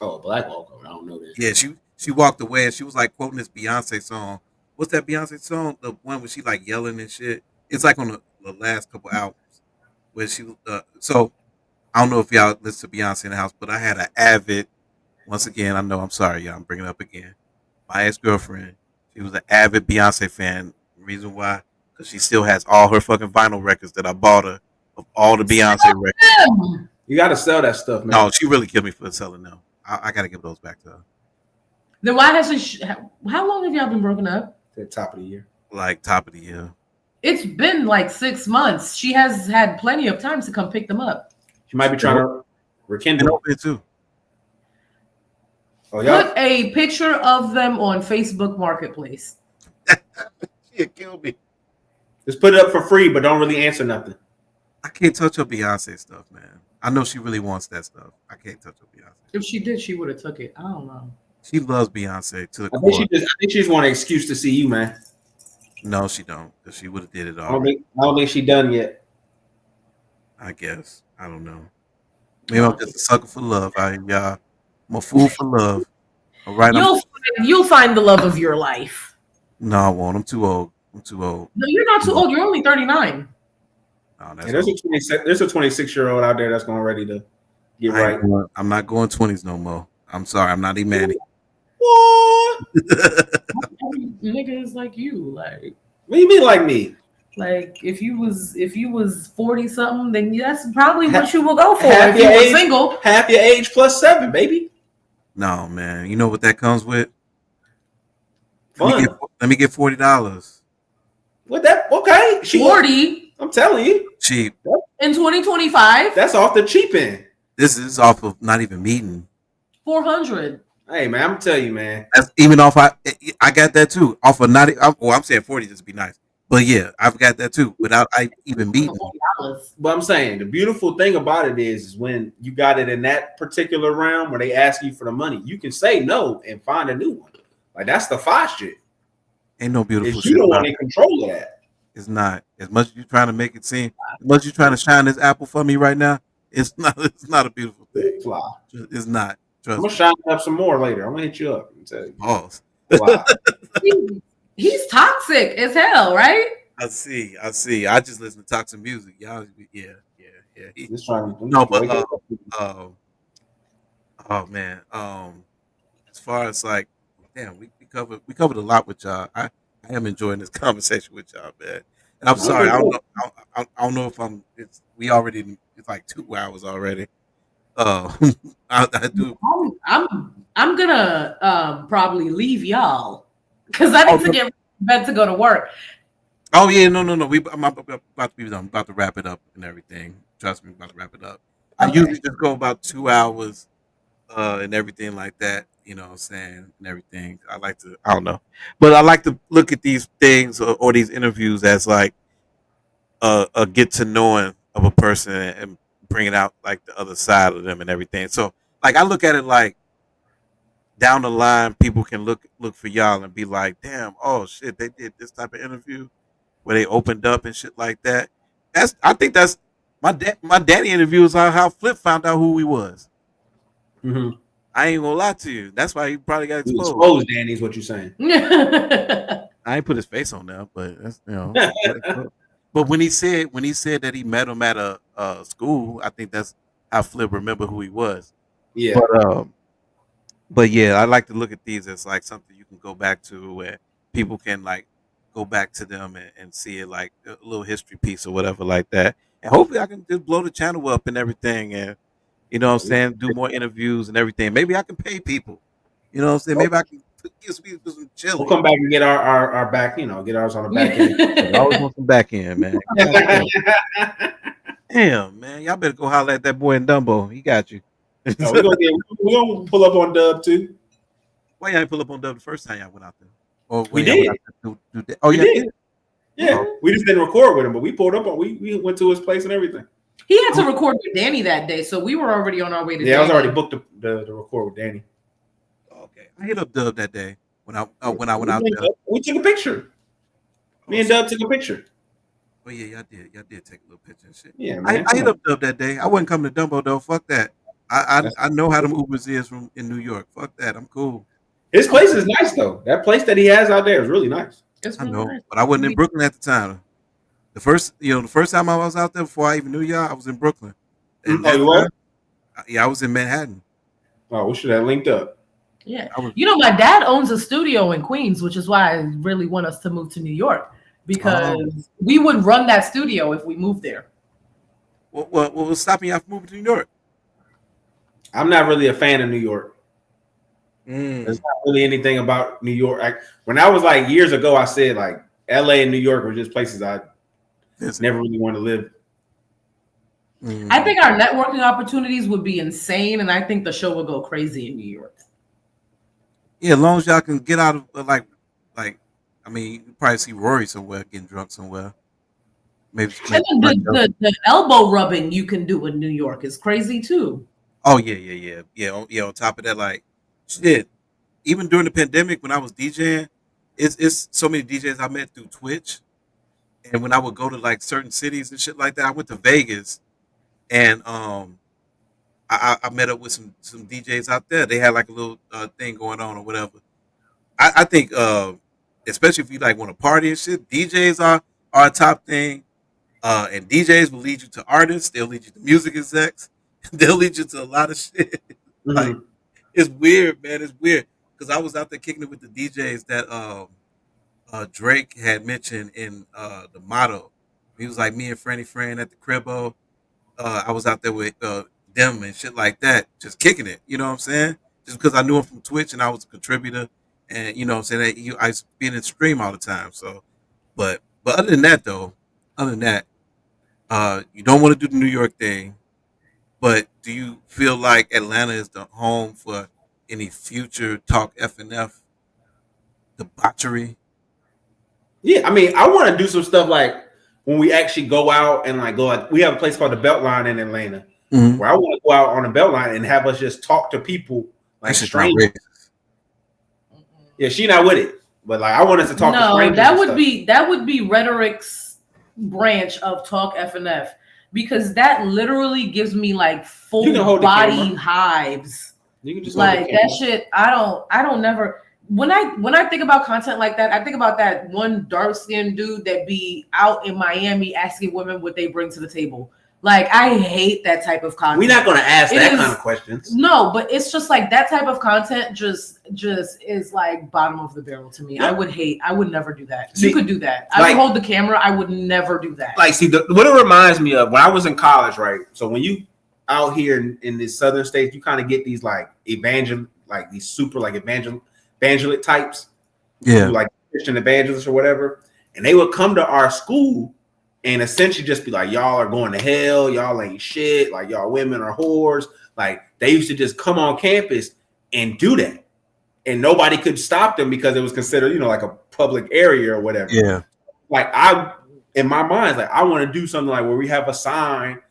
Oh, black woman. I don't know that. Yeah, she walked away and she was like quoting this Beyonce song. What's that Beyonce song? The one where she like yelling and shit. It's like on the last couple albums where she. So I don't know if y'all listen to Beyonce in the house, but I had an avid. Once again, I know I'm sorry, y'all. I'm bringing it up again. My ex-girlfriend, she was an avid Beyonce fan. Reason why? Because she still has all her fucking vinyl records that I bought her of all the Beyonce records. You got to sell that stuff, man. No, she really killed me for selling them. I got to give those back to her. Then why has she? How long have y'all been broken up? At the top of the year. Like top of the year. It's been like 6 months. She has had plenty of time to come pick them up. She might be trying to rekindle it too. Oh, yeah. Put a picture of them on Facebook Marketplace. She killed me. Just put it up for free, but don't really answer nothing. I can't touch her Beyonce stuff, man. I know she really wants that stuff. I can't touch her Beyonce. If she did, she would have took it. I don't know. She loves Beyonce to the core. I think she just want an excuse to see you, man. No, she don't. Because she would have did it all. I don't think she done yet. I guess. I don't know. Maybe I'm just a sucker for love out here, y'all. I'm a fool for love. All right. You'll find the love of your life. No, I won't. I'm too old. No, you're not too old. You're only 39. No, there's a 26-year-old out there that's going ready to get right. I'm not going 20s no more. I'm sorry. I'm not Manny. What? Niggas like you, like. What do you mean, like me? Like if you was 40 something, then that's probably what you will go for if you were single. Half your age plus 7, baby. No, man. You know what that comes with? Fun. Let me get $40. What that? Okay, 40. I'm telling you, cheap in 2025. That's off the cheap end. This is off of not even meeting. 400. Hey man, I'm telling you, man. That's even off. I got that too off of not. I'm saying 40 just to be nice, but yeah, I've got that too without I even meeting them. $40. But I'm saying the beautiful thing about it is when you got it in that particular realm where they ask you for the money, you can say no and find a new one. Like that's the fire shit. Ain't no beautiful Is you shit the one about in it. control of that. It's not as much as you trying to make it seem. As much as you trying to shine this apple for me right now. It's not. It's not a beautiful thing. Fly. It's not. I'm Trust gonna me. shine up some more later. I'm gonna hit you up and tell you. Pause. Wow. He's toxic as hell, right? I see. I see. I just listen to toxic music. Y'all, yeah, yeah, yeah. Just trying to No, but wake up. um, oh man, as far as like, damn, we covered a lot with y'all. I am enjoying this conversation with y'all, man. And I'm No, it's sorry, been I don't good. know, I don't know if I'm. It's like 2 hours already. Uh, I do. I'm gonna probably leave y'all because I Oh, need to no. get bed to go to work. Oh yeah, no. I'm about to be done. I'm about to wrap it up and everything. Trust me, I'm about to wrap it up. I Okay. usually just go about 2 hours, and everything like that. You know what I'm saying? And everything. I don't know. But I like to look at these things or these interviews as like a get to knowing of a person and bringing out like the other side of them and everything. So like I look at it like down the line, people can look for y'all and be like, damn, oh shit, they did this type of interview where they opened up and shit like that. I think that's my daddy interview is how Flip found out who he was. Mm-hmm. I ain't gonna lie to you. That's why he probably got You exposed. exposed Danny is what you're saying. I ain't put his face on there, but that's But when he said that he met him at a school, I think that's how Flip remember who he was. Yeah. But yeah, I like to look at these as like something you can go back to where people can like go back to them and see it like a little history piece or whatever like that. And hopefully I can just blow the channel up and everything and you know what I'm saying, do more interviews and everything. Maybe I can pay people. You know what I'm saying? Maybe I can get some We'll chili. come back and get our back, get ours on the back end. I always want some back end, man. God damn. Damn, man. Y'all better go holler at that boy in Dumbo. He got you. No, we're gonna pull up on Dub too. Why y'all ain't pull up on Dub the first time y'all went out there? Or We when y'all went did. out there do that? Oh, We yeah, did. did. Yeah. Oh, We just didn't record with him, but we pulled up on we went to his place and everything. He had to record with Danny that day, so we were already on our way to. Yeah, I was Danny. already booked the record with Danny. okay. I hit up Dub that day when I went out there. We took a picture. Me and Dub took a picture. Oh yeah, y'all did. Y'all did take a little picture and shit. Yeah, I, man. I Come hit on. up Dub that day. I wasn't coming to Dumbo though. Fuck that. I That's, I, I know how them Ubers is from in New York. Fuck that. I'm cool. his place is nice though. That place that he has out there is really nice. It's I really know, nice. but I wasn't in Brooklyn at the time. The first time I was out there before I even knew y'all, I was in Brooklyn. And Oh, that you time, what? yeah, I was in Manhattan. Oh, we should have linked up. Yeah. I was. My dad owns a studio in Queens, which is why I really want us to move to New York because Oh, we would run that studio if we moved there. what was stopping y'all from moving to New York? I'm not really a fan of New York. There's Mm. not really anything about New York. When I was like years ago, I said like LA and New York were just places I never really want to live. I Mm. think our networking opportunities would be insane, and I think the show would go crazy in New York. Yeah, as long as y'all can get out of like, I mean, you probably see Rory somewhere getting drunk somewhere. Maybe And then somebody else. the elbow rubbing you can do in New York is crazy too. Oh yeah. On top of that, like shit. Even during the pandemic, when I was DJing, it's so many DJs I met through Twitch, and when I would go to like certain cities and shit like that, I went to Vegas, and I met up with some DJs out there. They had like a little thing going on or whatever. I think, especially if you like want to party and shit, DJs are a top thing. And DJs will lead you to artists. They'll lead you to music execs. They'll lead you to a lot of shit. Like Mm-hmm. it's weird, man. It's weird because I was out there kicking it with the DJs that Drake had mentioned in the motto. He was like me and Franny Fran at the cribbo. I was out there with them and shit like that, just kicking it. You know what I'm saying? Just because I knew him from Twitch and I was a contributor, and you know what I'm saying, I used to be in the stream all the time. So, but other than that though, other than that, you don't want to do the New York thing. But do you feel like Atlanta is the home for any future Talk FnF debauchery? Yeah, I mean, I want to do some stuff like when we actually go out and like go. Like, we have a place called the Beltline in Atlanta, where I want to go out on the Beltline and have us just talk to people like strangers. Yeah, she not with it, but like I want us to talk to strangers. No, that would be Rhetoric's branch of Talk FnF, because that literally gives me like full body hives. You can just like that shit. I don't never. When I think about content like that, I think about that one dark skinned dude that be out in Miami asking women what they bring to the table. Like, I hate that type of content. We're not going to ask kind of questions. No, but it's just like that type of content just is like bottom of the barrel to me. Yeah. I would never do that. See, you could do that. I would hold the camera. I would never do that. Like, see, what it reminds me of when I was in college, right? So when you out here in the southern states, you kind of get these like these super like evangelist types. Yeah. Who, like Christian evangelists or whatever. And they would come to our school and essentially just be like, y'all are going to hell. Y'all ain't shit. Like, y'all women are whores. Like, they used to just come on campus and do that. And nobody could stop them because it was considered, like a public area or whatever. Yeah. Like, in my mind, like, I want to do something like where we have a sign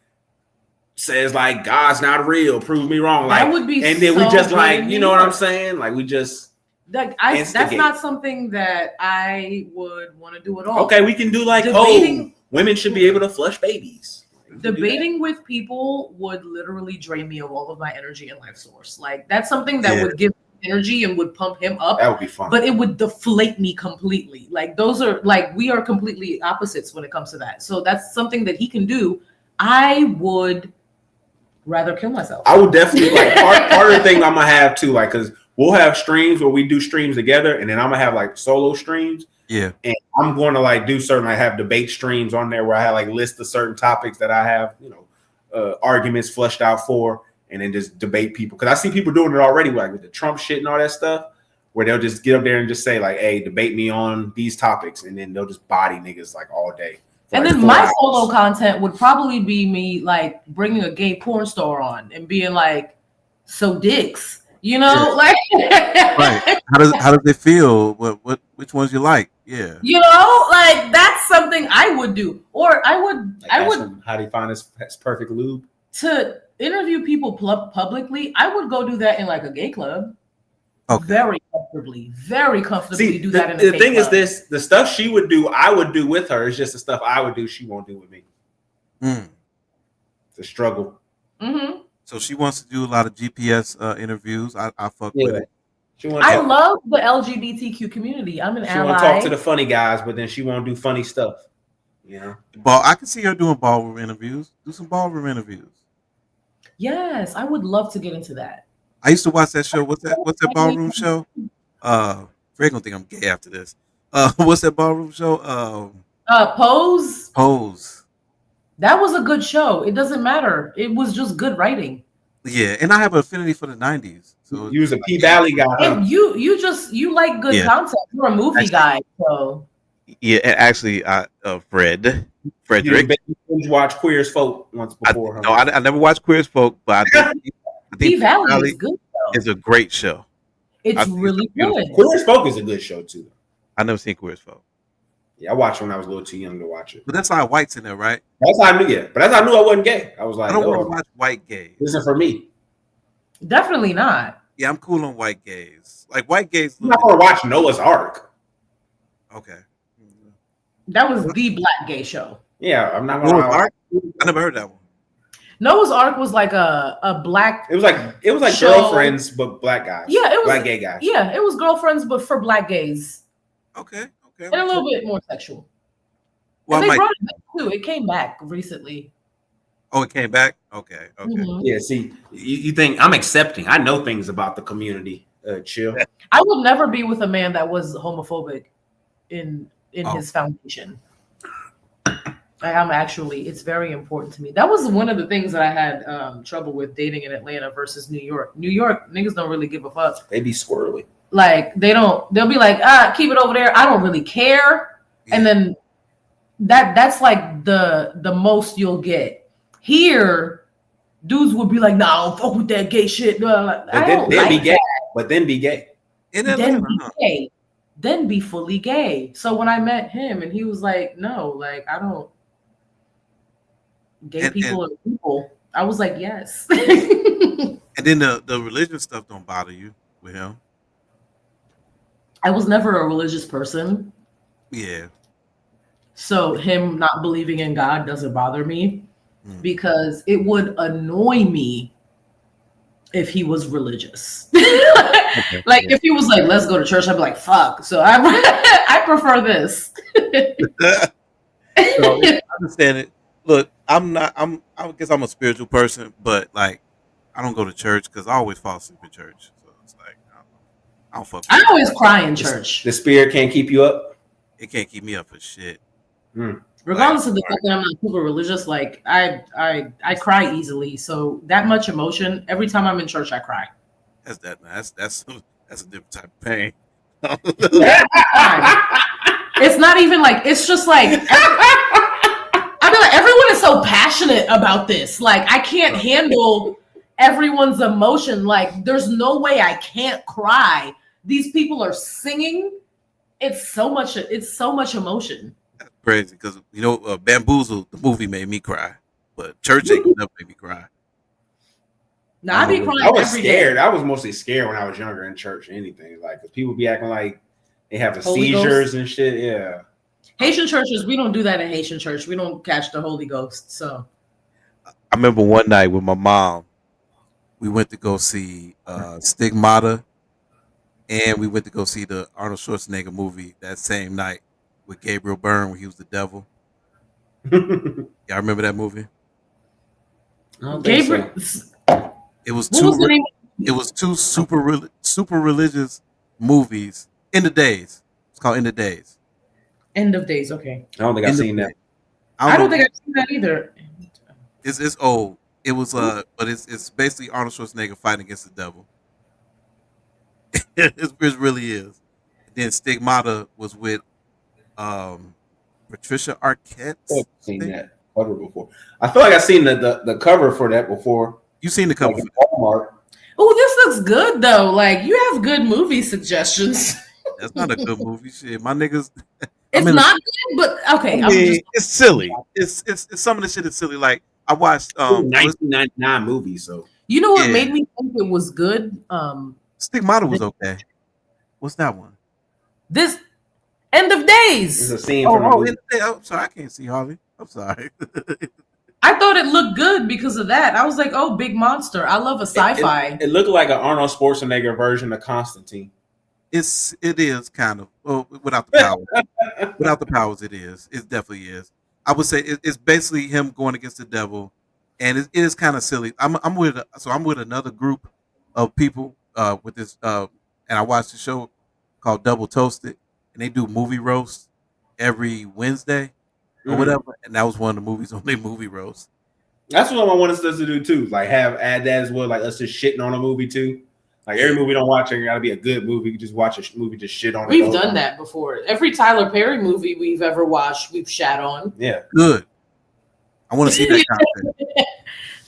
says, like, God's not real. Prove me wrong. Like, that would be and then we just like, you know what I'm saying? Like, we just. That's not something that I would want to do at all. Okay, we can do like, women should be able to flush babies. Debating with people would literally drain me of all of my energy and life source. Like, that's something that would give energy and would pump him up. That would be fun. But it would deflate me completely. Like, those are like, we are completely opposites when it comes to that. So that's something that he can do. I would rather kill myself. I would definitely like part of the thing I'm gonna have too, like, because we'll have streams where we do streams together, and then I'm gonna have like solo streams. Yeah. And I'm going to like do certain, I have debate streams on there where I have like list of certain topics that I have, arguments flushed out for, and then just debate people. Cause I see people doing it already, like with the Trump shit and all that stuff, where they'll just get up there and just say like, hey, debate me on these topics. And then they'll just body niggas like all day. And then my solo content would probably be me like bringing a gay porn star on and being like, so dicks. Like right. How does it feel? Which ones you like? Yeah. Like that's something I would do. Or I would how do you find his perfect lube? To interview people publicly, I would go do that in like a gay club. Okay. Very comfortably do that in a gay club. The thing is this, the stuff she would do, I would do with her. It's just the stuff I would do, she won't do with me. It's a struggle. Mm-hmm. So she wants to do a lot of GPS interviews. I fuck with it. I love the LGBTQ community. I'm an ally. She want to talk to the funny guys, but then she won't do funny stuff. I can see her doing ballroom interviews. Do some ballroom interviews. Yes, I would love to get into that. I used to watch that show. What's that ballroom show? Fred gonna think I'm gay after this. What's that ballroom show? Pose. Pose. That was a good show. It doesn't matter. It was just good writing. Yeah, and I have an affinity for the 90s. So you was a P Valley guy. And you like good content. You're a movie guy, so. Yeah, actually, Frederick. You watched Queer as Folk once before. No, I never watched Queer as Folk, but I think P Valley is good. It's a great show. It's really good. Queer as Folk is a good show too. I never seen Queer as Folk. Yeah, I watched it when I was a little too young to watch it. But that's not whites in there, right? That's how I knew it. But that's how I knew I wasn't gay. I was like, I don't want to watch white gays. This isn't for me. Definitely not. Yeah, I'm cool on white gays. Like white gays. I'm not going to watch Noah's Ark. Okay. That was the black gay show. Yeah, I'm not going to watch. I never heard that one. Noah's Ark was like a black. It was like Girlfriends, but black guys. Yeah, it was black gay guys. Yeah, it was Girlfriends, but for black gays. Okay. And a little bit more sexual. Well, and they brought it back too. It came back recently. Oh, it came back? Okay. Mm-hmm. Yeah, see, you think I'm accepting. I know things about the community. Chill. I would never be with a man that was homophobic in his foundation. It's very important to me. That was one of the things that I had trouble with dating in Atlanta versus New York. New York, niggas don't really give a fuck. They be squirrely. Like they'll be like, keep it over there. I don't really care. Yeah. And then that's like the most you'll get. Here, dudes would be like, nah, I don't fuck with that gay shit. They'll be gay. but then be gay. In then Atlanta, be gay, then be fully gay. So when I met him and he was like, no, like I don't, gay people are people. I was like, yes. And then the religion stuff don't bother you with him. I was never a religious person. Yeah. So him not believing in God doesn't bother me because it would annoy me if he was religious. Like if he was like, let's go to church, I'd be like, fuck. So I prefer this. So, I understand it. Look, I guess I'm a spiritual person, but like I don't go to church because I always fall asleep in church. So it's like I don't fuck with I it. always cry in church. The spirit can't keep you up. It can't keep me up for shit. Regardless of the fact that I'm not super religious, like I cry easily. So that much emotion, every time I'm in church, I cry. That's a different type of pain. It's not even like, it's just like I feel like everyone is so passionate about this. Like I can't handle everyone's emotion. Like there's no way I can't cry. These people are singing. It's so much emotion. That's crazy because Bamboozle, the movie made me cry, but church ain't gonna never make me cry. No, I be crying. I was every scared. day. I was mostly scared when I was younger in church or anything. Like, because people be acting like they have Holy seizures Ghost? And shit. Yeah. Haitian churches, we don't do that in Haitian church. We don't catch the Holy Ghost. So I remember one night with my mom, we went to go see Stigmata, and we went to go see the Arnold Schwarzenegger movie that same night with Gabriel Byrne when he was the devil. Y'all remember that movie? Gabriel, It was what was the name? It was two super religious movies in the days. It's called In the Days. End of Days. Okay. I don't think I've seen that. I don't think I've seen that either. It's old. It was but it's basically Arnold Schwarzenegger fighting against the devil. It really is. Then Stigmata was with Patricia Arquette. I've seen that cover before. I feel like I've seen the cover for that before. You've seen the cover Like for Walmart. Oh, this looks good though. Like you have good movie suggestions. That's not a good movie. Shit, my niggas. It's not good, but okay. I mean, it's silly. It's some of the shit is silly. Like I watched 1999 movie. So you know what made me think it was good? Stigmata was okay. What's that one? This End of Days. There's a scene from the movie. I'm sorry, I can't see Harley. I'm sorry. I thought it looked good because of that. I was like, oh, big monster. I love a sci-fi. It looked like an Arnold Schwarzenegger version of Constantine. It is kind of without the powers. Without the powers, it is. It definitely is. I would say it's basically him going against the devil, and it is kind of silly. I'm with another group of people with this, and I watched a show called Double Toasted, and they do movie roasts every Wednesday or whatever, and that was one of the movies on their movie roast. That's what I wanted us to do too. Like add that as well. Like us just shitting on a movie too. Like every movie don't watch it, gotta be a good movie. You just watch a movie, just shit on it. We've done that before. Every Tyler Perry movie we've ever watched, we've shat on. Yeah, good. I want to see that content.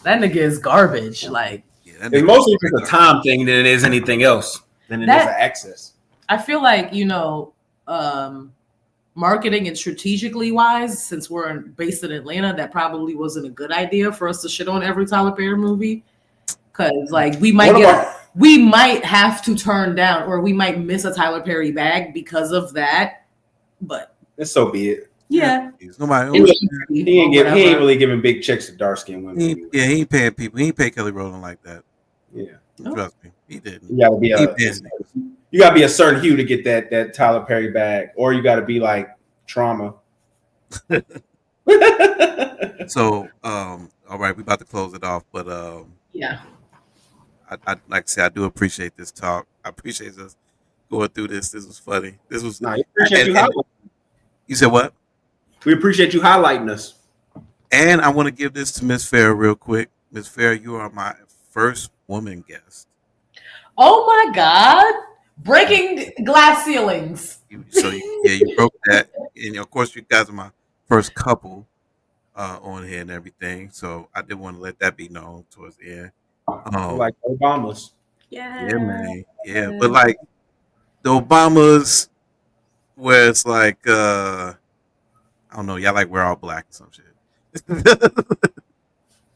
That nigga is garbage. Like it's mostly just a time thing than it is anything else. Than it is an access. I feel like marketing and strategically wise, since we're based in Atlanta, that probably wasn't a good idea for us to shit on every Tyler Perry movie. Because like we might have to turn down, or we might miss a Tyler Perry bag because of that. But it's so be it. Yeah. Nobody. He ain't really giving big checks to dark skinned women. He ain't paying people. He ain't pay Kelly Rowland like that. Yeah. Trust me, he didn't. You gotta be a certain hue to get that Tyler Perry bag, or you gotta be like Trauma. So, all right, we about to close it off, but yeah. I like to say I do appreciate this talk. I appreciate us going through this. This was funny. This was. You said what? We appreciate you highlighting us. And I want to give this to Miss Farrah real quick. Miss Farrah, you are my first woman guest. Oh my God! Breaking glass ceilings. You broke that, and of course, you guys are my first couple on here and everything. So I did want to let that be known towards the end. Like Obama's. Yeah, Yeah. man. Yeah, but like the Obamas, where it's like, I don't know, y'all like we're all black or some shit.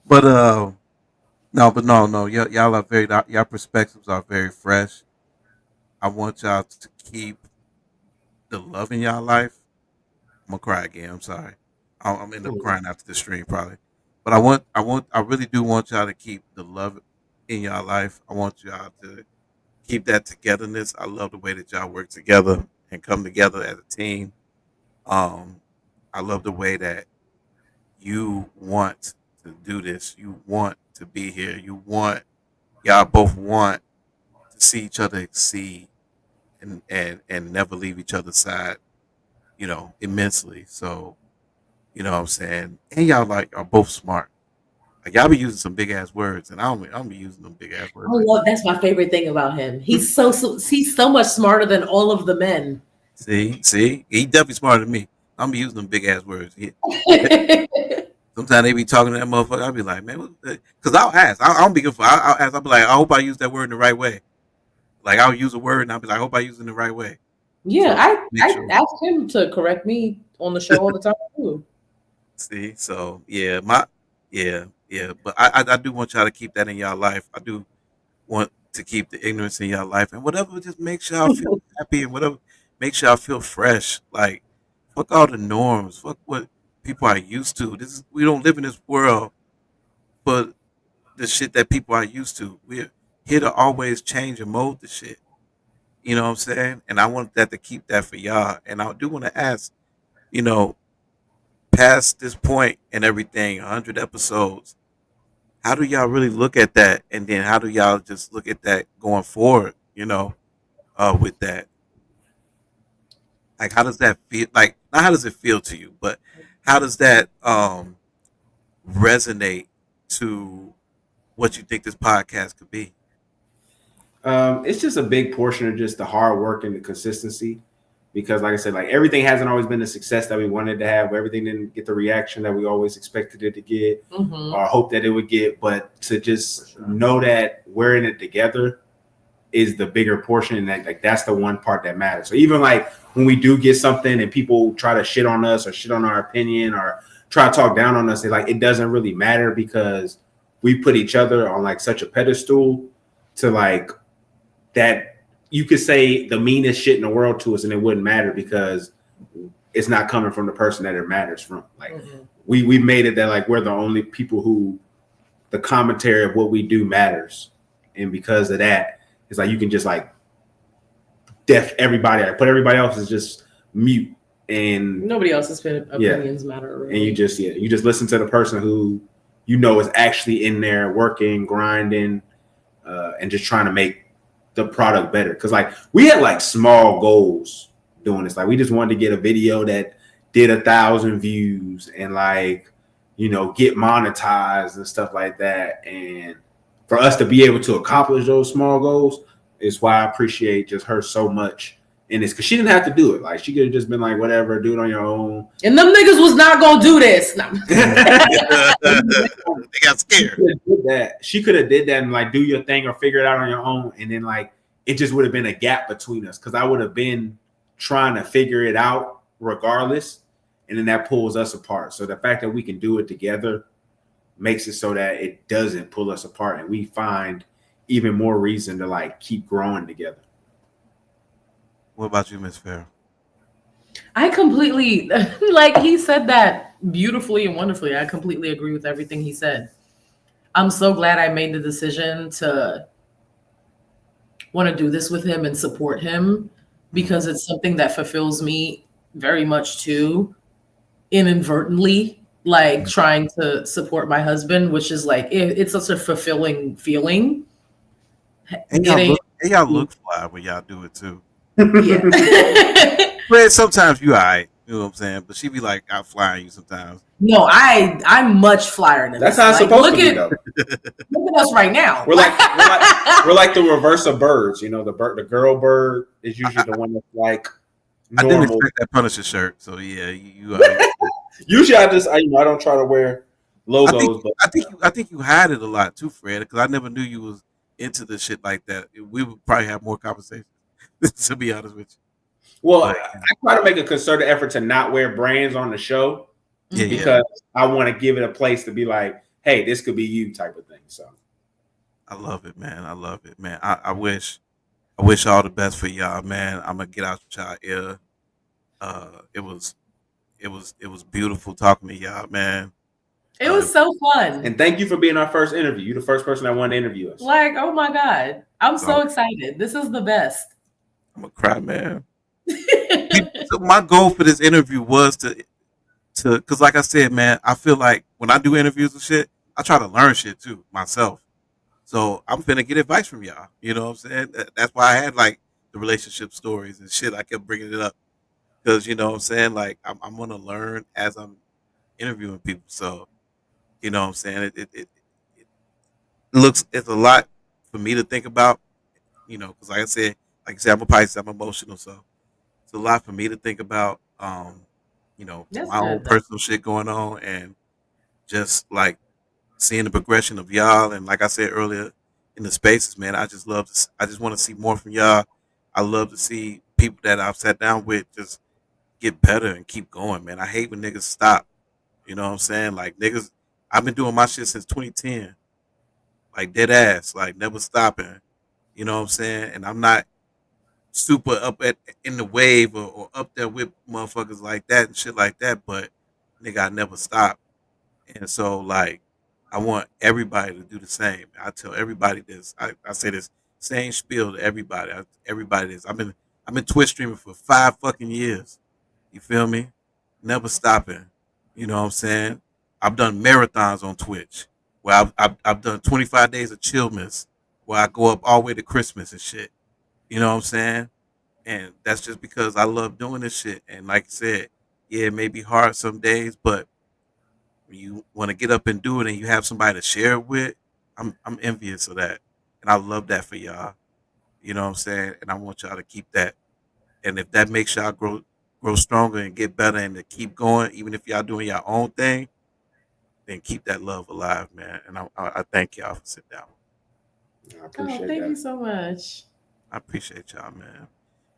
But no, but no, y'all are very, y'all perspectives are very fresh. I want y'all to keep the love in y'all life. I'm gonna cry again. I'm sorry. I'm end up crying after the stream probably. But I really do want y'all to keep the love in y'all life. I want y'all to keep that togetherness. I love the way that y'all work together and come together as a team. Um, I love the way that you want to do this. You want to be here. Y'all both want to see each other exceed and never leave each other's side, immensely. So, you know what I'm saying? And y'all like are both smart. Like y'all be using some big ass words, and I don't be using them big ass I words like love that's my favorite thing about him. He's so much smarter than all of the men. see, he definitely smarter than me. I'm be using them big ass words. Sometimes they be talking to that motherfucker. I'll be like, man, because I'll ask. I don't be good for. I'll ask. I'll be like, I hope I use that word in the right way. Like I'll use a word, and I'll be like, I hope I use it in the right way. Yeah, So make I sure. ask him to correct me on the show all the time too. See, so yeah, yeah. But I do want y'all to keep that in y'all life. I do want to keep the ignorance in your life and whatever just makes y'all feel happy and whatever makes y'all feel fresh. Like fuck all the norms. Fuck what people are used to. We don't live in this world for the shit that people are used to. We're here to always change and mold the shit. You know what I'm saying? And I want that to keep that for y'all. And I do want to ask, you know, past this point and everything, 100 episodes, how do y'all really look at that? And then how do y'all just look at that going forward, with that? Like how does that feel, like not how does it feel to you, but how does that resonate to what you think this podcast could be? It's just a big portion of just the hard work and the consistency. Because, like I said, like everything hasn't always been the success that we wanted to have. Everything didn't get the reaction that we always expected it to get, or hope that it would get. But to just know that we're in it together is the bigger portion, and that's the one part that matters. So even like when we do get something and people try to shit on us or shit on our opinion or try to talk down on us, it doesn't really matter because we put each other on like such a pedestal to like that you could say the meanest shit in the world to us and it wouldn't matter because it's not coming from the person that it matters from. Like we made it that like we're the only people who the commentary of what we do matters, and because of that, it's like you can just like deaf everybody, like put everybody else is just mute, and Nobody else's opinions matter. Really. And you just listen to the person who is actually in there working, grinding, and just trying to make the product better. Because like we had like small goals doing this. Like we just wanted to get a video that did 1,000 views and like get monetized and stuff like that. And for us to be able to accomplish those small goals is why I appreciate just her so much in this, because she didn't have to do it. Like she could have just been like, whatever, do it on your own. And them niggas was not gonna do this. No. They got scared. She could have did that and like do your thing or figure it out on your own, and then like it just would have been a gap between us because I would have been trying to figure it out regardless, and then that pulls us apart. So the fact that we can do it together makes it so that it doesn't pull us apart, and we find even more reason to like keep growing together. What about you, Miss Farrell? I completely, like he said that beautifully and wonderfully. I completely agree with everything he said. I'm so glad I made the decision to want to do this with him and support him because it's something that fulfills me very much too, inadvertently, like trying to support my husband, which is like, it's such a fulfilling feeling. And y'all look fly when y'all do it too. Yeah. But sometimes you alright, you know what I'm saying? But she be like out flying you sometimes. No, I'm much flyer than that's this. how it's supposed to be though. Look at us right now. We're like the reverse of birds. The girl bird is usually the one that's like normal. I didn't expect that Punisher shirt, so yeah, you usually I don't try to wear logos, I think you hide it a lot too, Fred, because I never knew you was into the shit like that, we would probably have more conversations. To be honest with you, Well, but I try to make a concerted effort to not wear brands on the show yeah, Mhm. because I want to give it a place to be like, hey, this could be you type of thing. So I love it, man. I love it, man. I wish all the best for y'all, man. I'm gonna get out y'all ear. It was it was beautiful talking to y'all, man. It was so fun. and thank you for being our first interview. You're the first person that wanted to interview us. Like, oh my God. I'm So so excited. This is the best. I'm gonna cry, man. So my goal for this interview was to because like I said, man, I feel like when I do interviews and shit, I try to learn shit too myself. So I'm finna get advice from y'all. You know what I'm saying? That's why I had like the relationship stories and shit. I kept bringing it up because you know what I'm saying. Like I'm gonna learn as I'm interviewing people. So you know what I'm saying. It looks it's a lot for me to think about. You know, because like I said, I'm a Pisces. I'm emotional, so it's a lot for me to think about. You know, That's my own good though. personal shit going on and just like seeing the progression of y'all. And like I said earlier in the spaces, man, I just love to. I just want to see more from y'all. I love to see people that I've sat down with just get better and keep going, man. I hate when niggas stop. You know what I'm saying? Like niggas, I've been doing my shit since 2010, like dead ass, like never stopping. You know what I'm saying? And I'm not super up at in the wave or up there with motherfuckers like that and shit like that, but nigga, I never stop. And so, like, I want everybody to do the same. I tell everybody this. I say this same spiel to everybody. Everybody this. I've been Twitch streaming for 5 fucking years. You feel me? Never stopping. You know what I'm saying? I've done marathons on Twitch where I've done 25 days of chillmas where I go up all the way to Christmas and shit. You know what I'm saying? And that's just because I love doing this shit. And like I said, yeah, it may be hard some days, but when you want to get up and do it and you have somebody to share it with, I'm envious of that. And I love that for y'all. You know what I'm saying? And I want y'all to keep that. And if that makes y'all grow stronger and get better and to keep going, even if y'all doing your own thing, then keep that love alive, man. And I thank y'all for sitting down. I Oh, appreciate thank you that. so much. I appreciate y'all, man.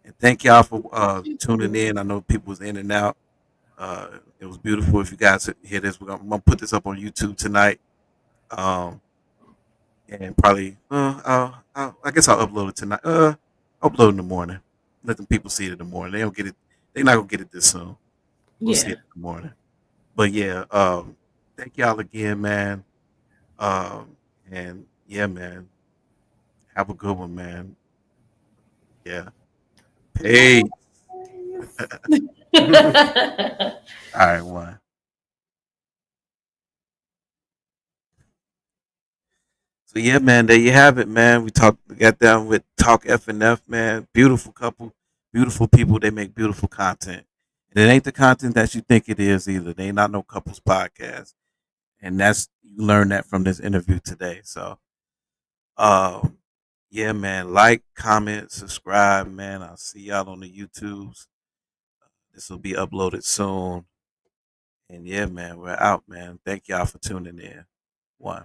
And thank y'all for You tuning too. in. I know people was in and out. It was beautiful. If you guys hear this, I'm gonna put this up on YouTube tonight. Um, and probably, I guess I'll upload it tonight. Upload in the morning. Let them people see it in the morning. They don't get it. They're not gonna get it this soon. We'll see Yeah. it in the morning. But yeah, thank y'all again, man. And yeah, man, have a good one, man. Yeah, peace. All right, one. So yeah, man, there you have it, man. We got down with Talk FnF, man. Beautiful couple, beautiful people. They make beautiful content. And it ain't the content that you think it is either. They ain't not no couples podcast. And that's you learn that from this interview today. So um yeah, man, like, comment, subscribe, man. I'll see y'all on the YouTubes. This will be uploaded soon. And yeah, man, we're out, man. Thank y'all for tuning in. One.